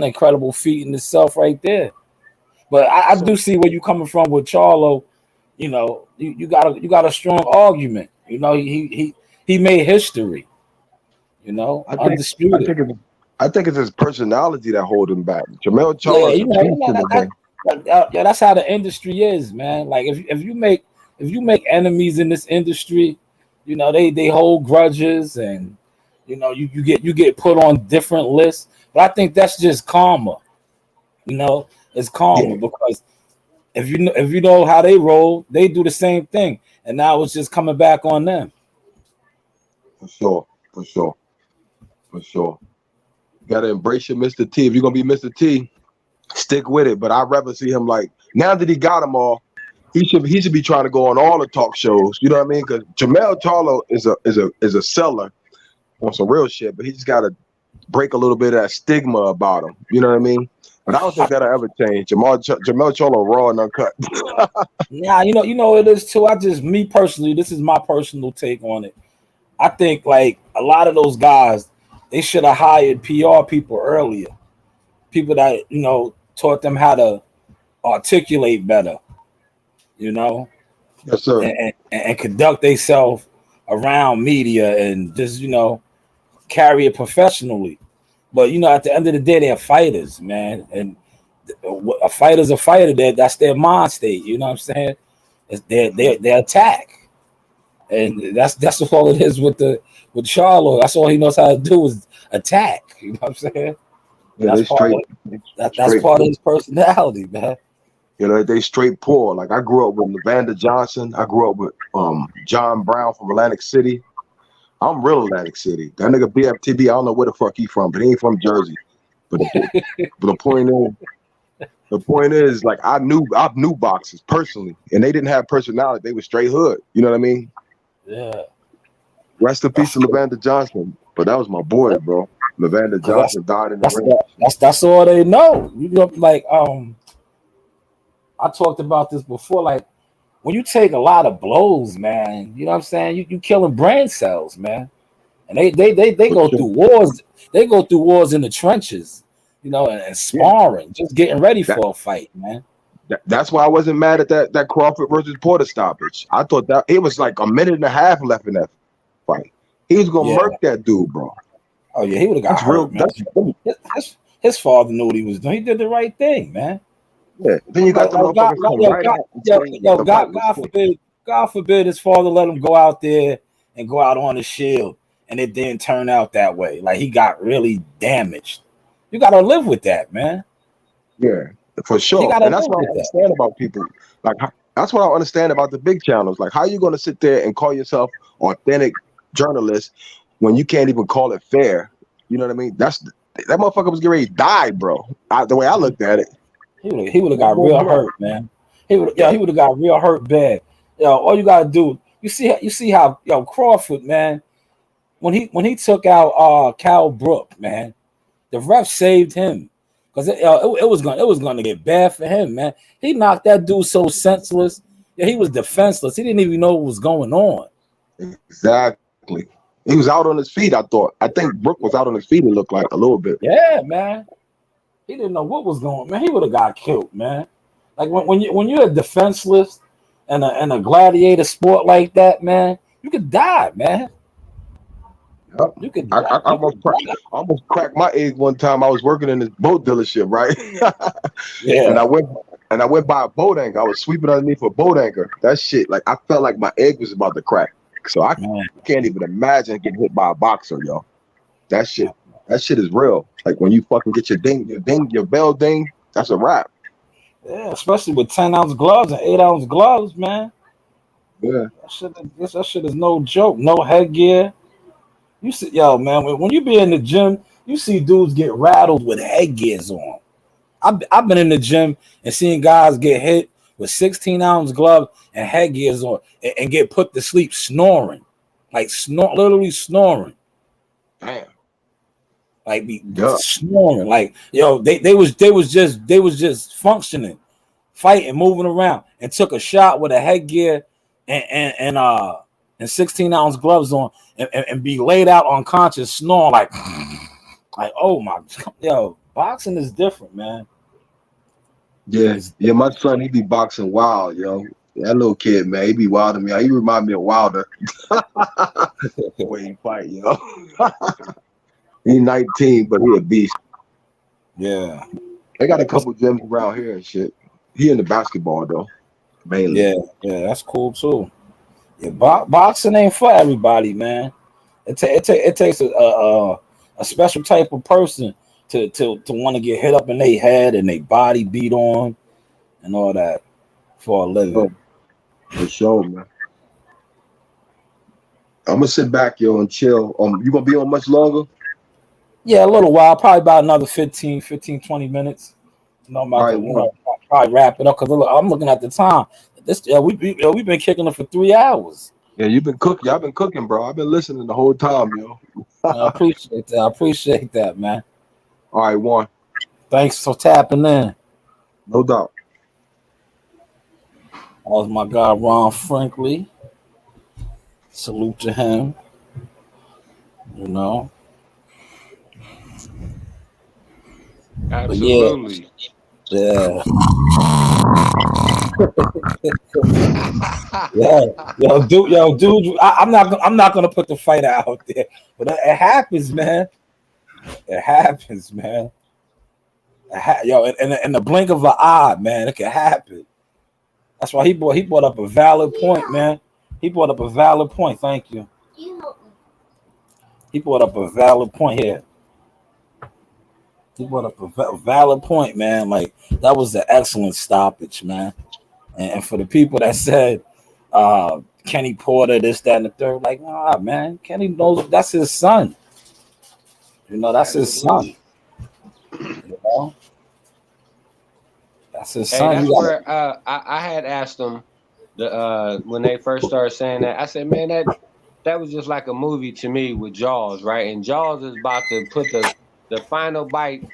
incredible feat in itself right there. But I do see where you're coming from with Charlo. You know, you got a strong argument. You know, he made history. You know, undisputed. I think it's his personality that hold him back. Jamel Charlo. Yeah, that's how the industry is, man. Like if you make enemies in this industry, you know, they hold grudges and you know you get put on different lists. But I think that's just karma. You know, it's karma because if you know how they roll, they do the same thing, and now it's just coming back on them. For sure, for sure, for sure. You gotta embrace your Mr. T. If you're gonna be Mr. T, stick with it. But I'd rather see him like now that he got them all, he should be trying to go on all the talk shows. You know what I mean? Because Jamel Charlo is a seller on some real shit, but he just gotta break a little bit of that stigma about him. You know what I mean? But I don't think that'll ever change. Jamel Charlo raw and uncut. Yeah, you know it is too. Me personally, this is my personal take on it. I think like a lot of those guys, they should have hired PR people earlier. People that, taught them how to articulate better, Yes, sir. and conduct themselves around media and just, carry it professionally. But, at the end of the day, they're fighters, man. And a fighter's a fighter. That's their mind state. You know what I'm saying? It's their attack. And that's all it is with Charlo. That's all he knows how to do is attack. You know what I'm saying? Yeah, That's part of his personality, man. They straight poor. Like I grew up with Lavanda Johnson. I grew up with John Brown from Atlantic City. I'm real Atlantic City. That nigga BFTB, I don't know where the fuck he from, but he ain't from Jersey. But the point is, like I knew boxers personally, and they didn't have personality. They were straight hood. You know what I mean? Yeah. Rest in peace to Lavanda Johnson. But that was my boy, bro. Lavanda Johnson died in the ring. That's all they know. Like I talked about this before. Like when you take a lot of blows, man, you know what I'm saying? You killing brain cells, man. And they go through wars. They go through wars in the trenches, and sparring, just getting ready for a fight, man. That's why I wasn't mad at that Crawford versus Porter stoppage. I thought that it was like a minute and a half left in that fight. He was gonna murk that dude, bro. Oh yeah, he would have got hurt, man. His father knew what he was doing. He did the right thing, man. Yeah. Then you got God forbid his father let him go out there and go out on the shield, and it didn't turn out that way. Like he got really damaged. You got to live with that, man. Yeah, for sure. And that's what I understand about people. Like that's what I understand about the big channels. Like, how you gonna sit there and call yourself authentic journalist when you can't even call it fair? You know what I mean? That motherfucker was getting ready to die, bro. The way I looked at it, he would have got real hurt, man. He would have got real hurt bad. All you gotta do, you see how Crawford, man, when he took out Cal Brook, man, the ref saved him because it was going to get bad for him, man. He knocked that dude so senseless. Yeah, he was defenseless. He didn't even know what was going on. Exactly. He was out on his feet. I think Brook was out on his feet. It looked like a little bit. Yeah, man. He didn't know what was going on, man. He would have got killed, man. Like when you're a defenseless and a gladiator sport like that, man, you could die, man. Yep. You could. I almost cracked my egg one time. I was working in this boat dealership, right? Yeah. And I went by a boat anchor. I was sweeping underneath a boat anchor. That shit, like I felt like my egg was about to crack. So I can't even imagine getting hit by a boxer, yo. That shit is real. Like when you fucking get your bell ding, that's a wrap. Yeah, especially with 10-ounce gloves and 8-ounce gloves, man. Yeah. That shit is no joke. No headgear. You see, man, when you be in the gym, you see dudes get rattled with headgears on. I've been in the gym and seeing guys get hit with 16-ounce gloves and headgears on and get put to sleep snoring. Like literally snoring. Damn. Like snoring. Like, they was just functioning, fighting, moving around, and took a shot with a headgear and 16-ounce gloves on and be laid out unconscious, snoring like oh my, boxing is different, man. Yeah, my son, he be boxing wild, yo. That little kid, man, he be wild to me. He remind me of Wilder. The way he fight, yo. He's 19, but he a beast. Yeah. They got a couple gyms around here and shit. He into basketball though, mainly. Yeah, that's cool too. Yeah, boxing ain't for everybody, man. It takes a special type of person to want to get hit up in their head and their body beat on and all that. for a living. For sure, man. I'm gonna sit back, yo, and chill. You gonna be on much longer? Yeah, a little while, probably about another 20 minutes. I'm All about right, to, one. probably wrap it up because I'm looking at the time. We've been kicking it for 3 hours. Yeah, you've been cooking. I've been cooking, bro. I've been listening the whole time, yo. I appreciate that. I appreciate that, man. All right, one. Thanks for tapping in. No doubt. That was my guy Ron Franklin. Salute to him. You know. Absolutely. Yeah. Yeah. Dude. I'm not gonna put the fight out there, but it happens, man. It happens, man. In the blink of an eye, man, it can happen. That's why he brought up a valid point, man. He brought up a valid point. Thank you. He brought up a valid point here. He brought up a valid point, man. Like that was an excellent stoppage, man. And for the people that said Kenny Porter, this, that, and the third, like, nah, man. Kenny knows that's his son. You know, that's his son. You know, that's his Hey, son. that's where I had asked them when they first started saying that. I said, man, that was just like a movie to me with Jaws, right? And Jaws is about to put the final bite.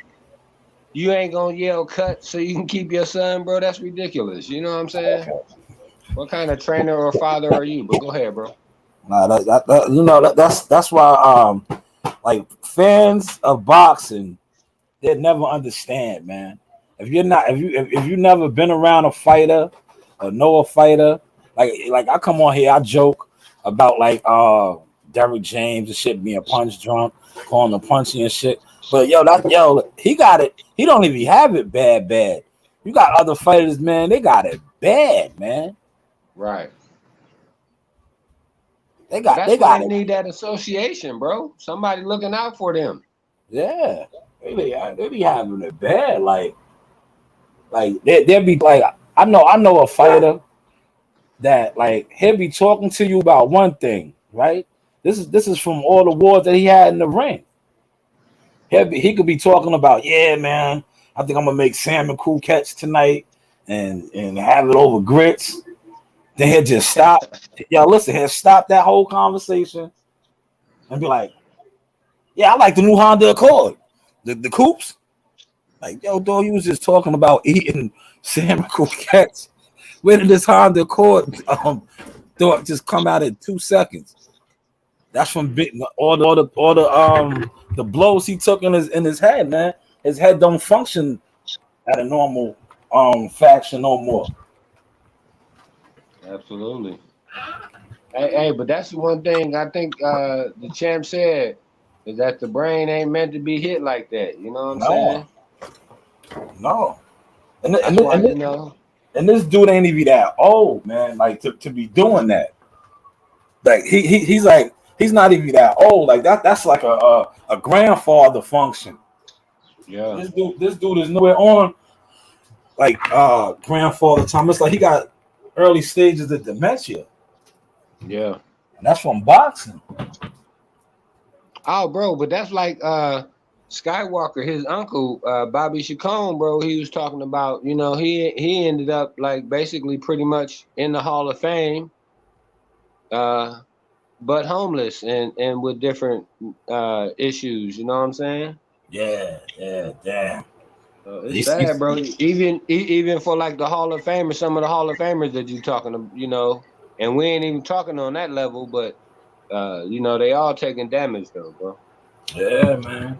You ain't gonna yell cut so you can keep your son, bro. That's ridiculous. You know what I'm saying? What kind of trainer or father are you? But go ahead, bro. Nah, that's why like fans of boxing, they never understand, man. If you never been around a fighter or know a fighter, like I come on here, I joke about like Derrick James and shit being punch drunk, calling the punchy and shit. But he got it. He don't even have it bad. You got other fighters, man. They got it bad, man. Right. They need that association, bro. Somebody looking out for them. Yeah, they be having it bad. Like they'll be like, I know a fighter that like he'll be talking to you about one thing, right? This is from all the wars that he had in the ring. He could be talking about, yeah, man, I think I'm gonna make salmon croquettes tonight and have it over grits. Then he'll just stop. He'll stop that whole conversation and be like, yeah, I like the new Honda Accord. The coupes. Like, yo, dog, you was just talking about eating salmon croquettes. Where did this Honda Accord thought just come out in 2 seconds? That's from all the blows he took in his head, man. His head don't function at a normal fashion no more. Absolutely. Hey, but that's the one thing I think the champ said is that the brain ain't meant to be hit like that. You know what I'm saying? No. And this dude ain't even that old, man. Like to be doing that. Like he's like he's not even that old. Like that's like a grandfather function. Yeah. This dude is nowhere on like grandfather time. It's like he got early stages of dementia. Yeah. And that's from boxing. Oh, bro, but that's like Skywalker, his uncle, Bobby Chacon, bro. He was talking about, you know, he ended up like basically pretty much in the Hall of Fame, but homeless and with different issues. You know what I'm saying? Yeah, damn. It's sad, bro. Even for like the Hall of Famers, some of the Hall of Famers that you talking to, you know, and we ain't even talking on that level, but you know, they all taking damage though, bro. Yeah, man.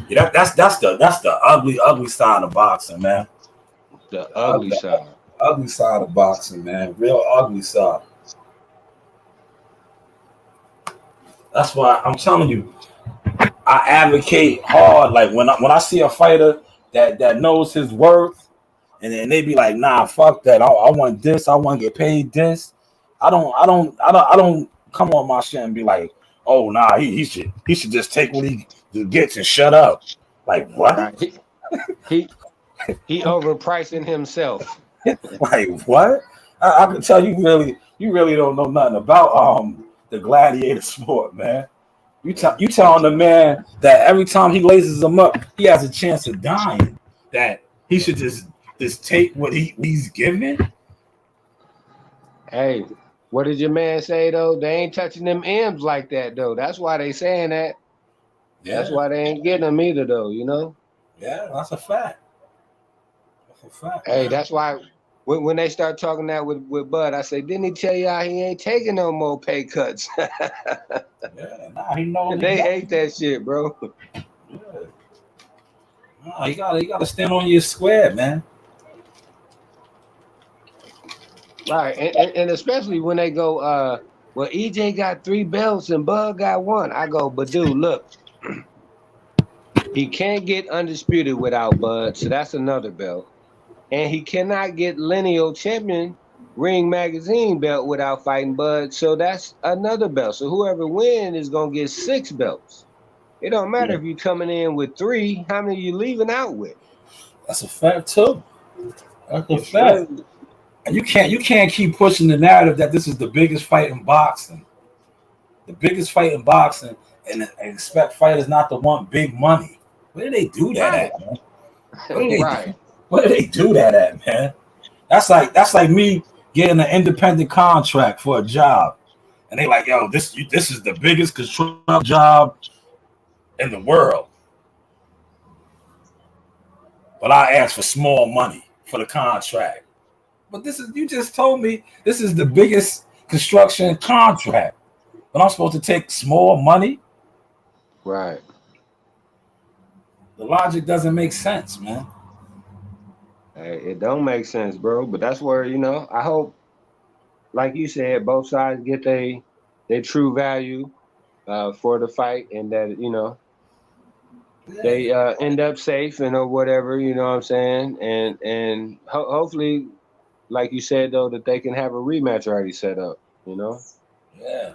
Yeah, that's the ugly side of boxing, man. The ugly side. Ugly side of boxing, man. Real ugly side. That's why I'm telling you, I advocate hard. Like when I see a fighter that knows his worth, and then they be like, nah, fuck that. I want this. I want to get paid this. I don't come on my shit and be like, oh nah, he should just take what he gets and shut up. Like what? Right. He overpricing himself. Like what? I can tell you really don't know nothing about the gladiator sport, man. You telling the man that every time he laces him up, he has a chance of dying. That he should just take what he's given. Hey, what did your man say though? They ain't touching them M's like that though. That's why they saying that. Yeah, That's why they ain't getting them either though. You know. yeah, that's a fact. That's a fact. Hey, Man. that's why when they start talking that with Bud, I say, didn't he tell y'all he ain't taking no more pay cuts? Yeah, nah, he know They hate that shit, bro. Yeah. Nah, you gotta stand on your square, man. Right, and especially when they go, well, EJ got 3 belts and Bud got 1. I go, but dude, look, he can't get undisputed without Bud, so that's another belt. And he cannot get lineal champion Ring Magazine belt without fighting Bud, so that's another belt. So whoever wins is gonna get 6 belts. It don't matter if you're coming in with 3, how many you leaving out with? That's a fact too. That's a fact. And you can't keep pushing the narrative that this is the biggest fight in boxing. The biggest fight in boxing, and expect fighters not to want big money. Where do they do that at, man? Where do they do that at, man? That's like me getting an independent contract for a job, and they like, yo, this is the biggest construction job in the world, but I asked for small money for the contract. But you just told me this is the biggest construction contract, but I'm supposed to take small money? Right. The logic doesn't make sense, man. Hey, it don't make sense, bro. But that's where, I hope, like you said, both sides get their true value for the fight, and that, they end up safe and or whatever, you know what I'm saying? And hopefully, like you said, though, that they can have a rematch already set up, Yeah.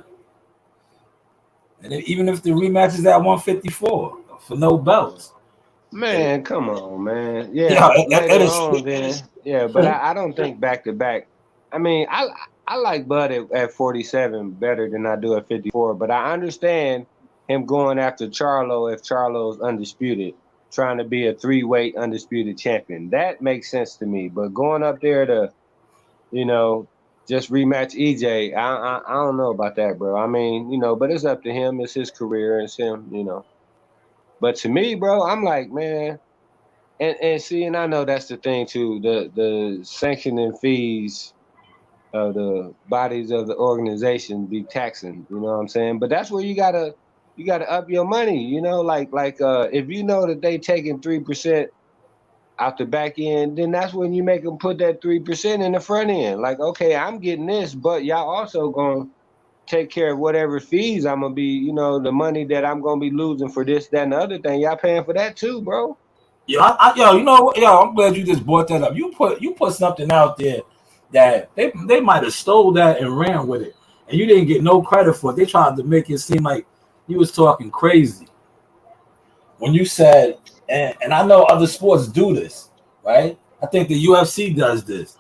And even if the rematch is at 154 for no belts. Man, come on, man. Yeah, later on then. Yeah, but I don't think back to back. I mean, I like Bud at 47 better than I do at 54, but I understand him going after Charlo if Charlo's undisputed, trying to be a 3-weight undisputed champion. That makes sense to me. But going up there to, just rematch EJ, I don't know about that, bro. I mean, but it's up to him. It's his career. It's him, But to me, bro, I'm like, man, and see, and I know that's the thing too. The sanctioning fees of the bodies of the organization be taxing. You know what I'm saying? But that's where you gotta up your money. Like if you know that they taking 3% out the back end, then that's when you make them put that 3% in the front end. Like, okay, I'm getting this, but y'all also gonna take care of whatever fees I'm gonna be, the money that I'm gonna be losing for this, that, and the other thing. Y'all paying for that too, bro. Yo, I'm glad you just brought that up. You put something out there that they might have stole that and ran with it, and you didn't get no credit for it. They tried to make it seem like you was talking crazy when you said, and I know other sports do this, right? I think the UFC does this.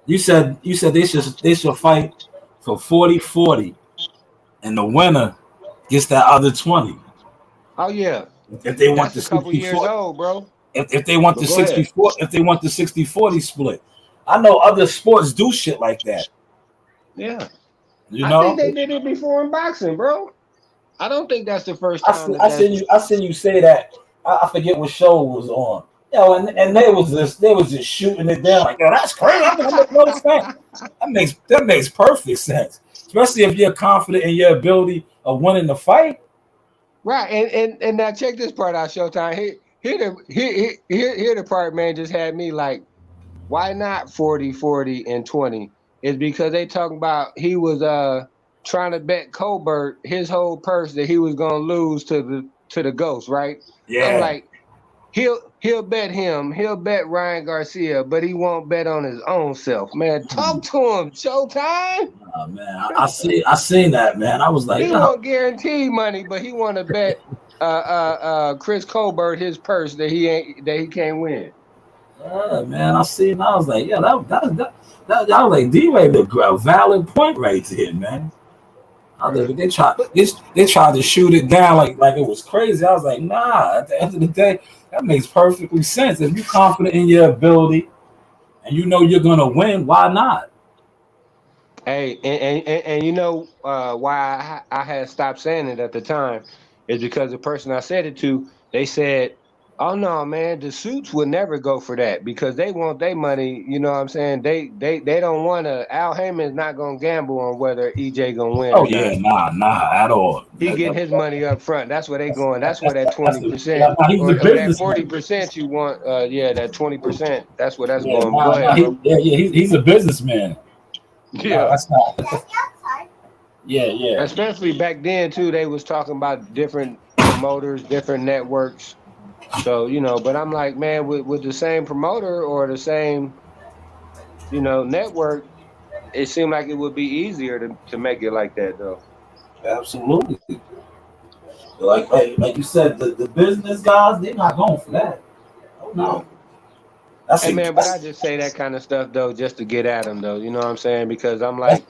You said they should fight for 40-40, and the winner gets that other 20. Oh yeah. If they want That's the a couple years old, bro. If they want the 64, if they want the 60-40 split. I know other sports do shit like that. Yeah. I think they did it before in boxing, bro. I don't think that's the first time. I seen you say that. I forget what show it was on. And they was just shooting it down like, yo, that's crazy. That makes perfect sense. Especially if you're confident in your ability of winning the fight. Right. And now check this part out, Showtime. Here the part, man, just had me like, why not 40-40 and 20? It's because they talking about he was trying to bet Colbert his whole purse that he was gonna lose to the ghost, right? Yeah. I'm like, he'll bet him, he'll bet Ryan Garcia, but he won't bet on his own self. Man, talk to him, Showtime. Oh man, I seen that, man. I was like, he won't guarantee money, but he want to bet Chris Colbert his purse that he can't win. Man, I see, and I was like, yeah, I was like, D-Ray, a valid point right there, man. I was like, they tried to shoot it down like it was crazy. I was like, nah. At the end of the day, that makes perfectly sense. If you're confident in your ability and you know you're gonna win, why not? Hey, and you know why I had stopped saying it at the time is because the person I said it to, they said, "Oh no, man, the suits would never go for that because they want their money." You know what I'm saying? They don't want to. Al Heyman's not gonna gamble on whether EJ gonna win Oh or yeah, not. nah, at all. He getting his money up front. That's where they going. That's where that That's 20% he's a or that businessman. 40% you want. Yeah, that 20%. That's where that's Yeah, going. Go ahead, bro. he's a businessman. No, Yeah. that's not. Yeah. Especially back then too, they was talking about different promoters, different networks. So, you know, but I'm like, man, with the same promoter or the same, you know, network, it seemed like it would be easier to make it like that though. Absolutely. Like you said, the business guys, they're not going for that. Oh Yeah. no. That's Hey a man, but I just say that kind of stuff though, just to get at them though. You know what I'm saying? Because I'm like,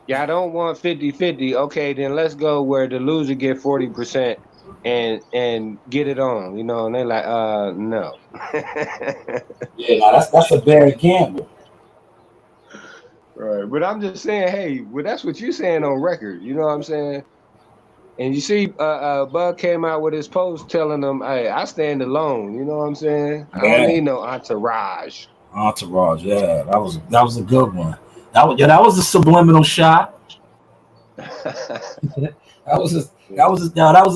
yeah, I don't want 50-50. Okay, then let's go where the loser get 40% and get it on, you know, and they're like, no. yeah, now that's a bad gamble. Right. But I'm just saying, hey, well, that's what you're saying on record. You know what I'm saying? And you see, Bud came out with his post telling them, hey, I stand alone. You know what I'm saying? I don't Man, need no entourage. Entourage, yeah, that was a good one. That was a subliminal shot. That was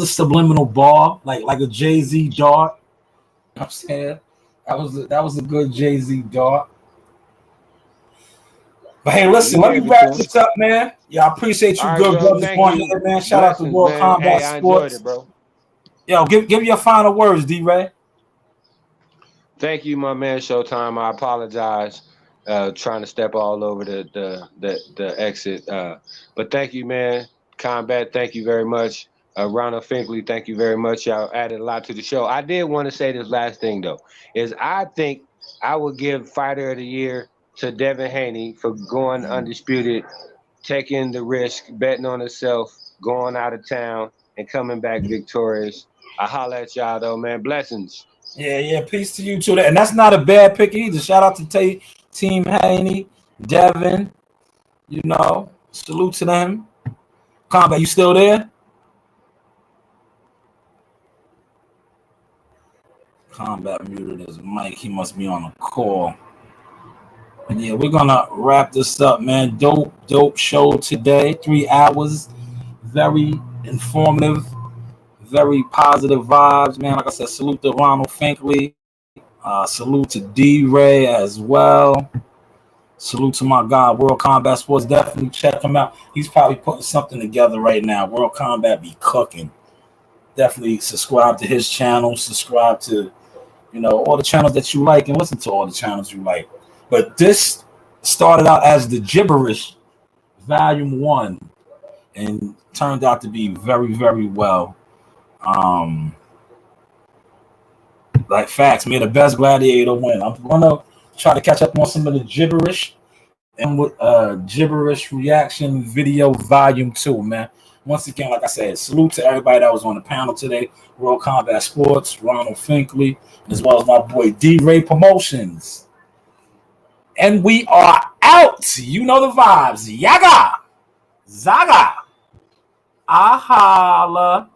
a subliminal ball, like a Jay-Z dart. You know what I'm saying? That was a good Jay-Z dart. But hey, listen, You let me gave it to wrap him. this up, man. Yeah, I appreciate you All right, good bro. brothers Thank on you. here, man. Shout out to Blessings, World man. Combat Hey, I enjoyed Sports. it, bro. Yo, give your final words, D-Ray. Thank you, my man. Showtime. I apologize. Trying to step all over the exit. But thank you, man. Combat, thank you very much. Ronald Finkley, thank you very much. Y'all added a lot to the show. I did want to say this last thing though, is I think I would give Fighter of the Year to Devin Haney for going undisputed, taking the risk, betting on himself, going out of town, and coming back victorious. I holla at y'all though, man. Blessings. Yeah. Peace to you too. And that's not a bad pick either. Shout out to Team Haney, Devin. You know, salute to them. Combat, you still there? Combat muted his mic. He must be on a call. And yeah, we're gonna wrap this up, man. Dope show today. 3 hours. Very informative. Very positive vibes, man. Like I said, salute to Ronald Finkley. Salute to D-Ray as well. Salute to my guy, World Combat Sports. Definitely check him out. He's probably putting something together right now. World Combat be cooking. Definitely subscribe to his channel. Subscribe to, all the channels that you like, and listen to all the channels you like. But this started out as the Gibberish Volume 1 and turned out to be very, very well. Like facts, may the best gladiator win. I'm gonna try to catch up on some of the gibberish and with gibberish reaction video volume 2, man. Once again, like I said, salute to everybody that was on the panel today. World Combat Sports, Ronald Finkley, as well as my boy D-Ray Promotions. And we are out. You know the vibes. Yaga. Zaga. Ahala.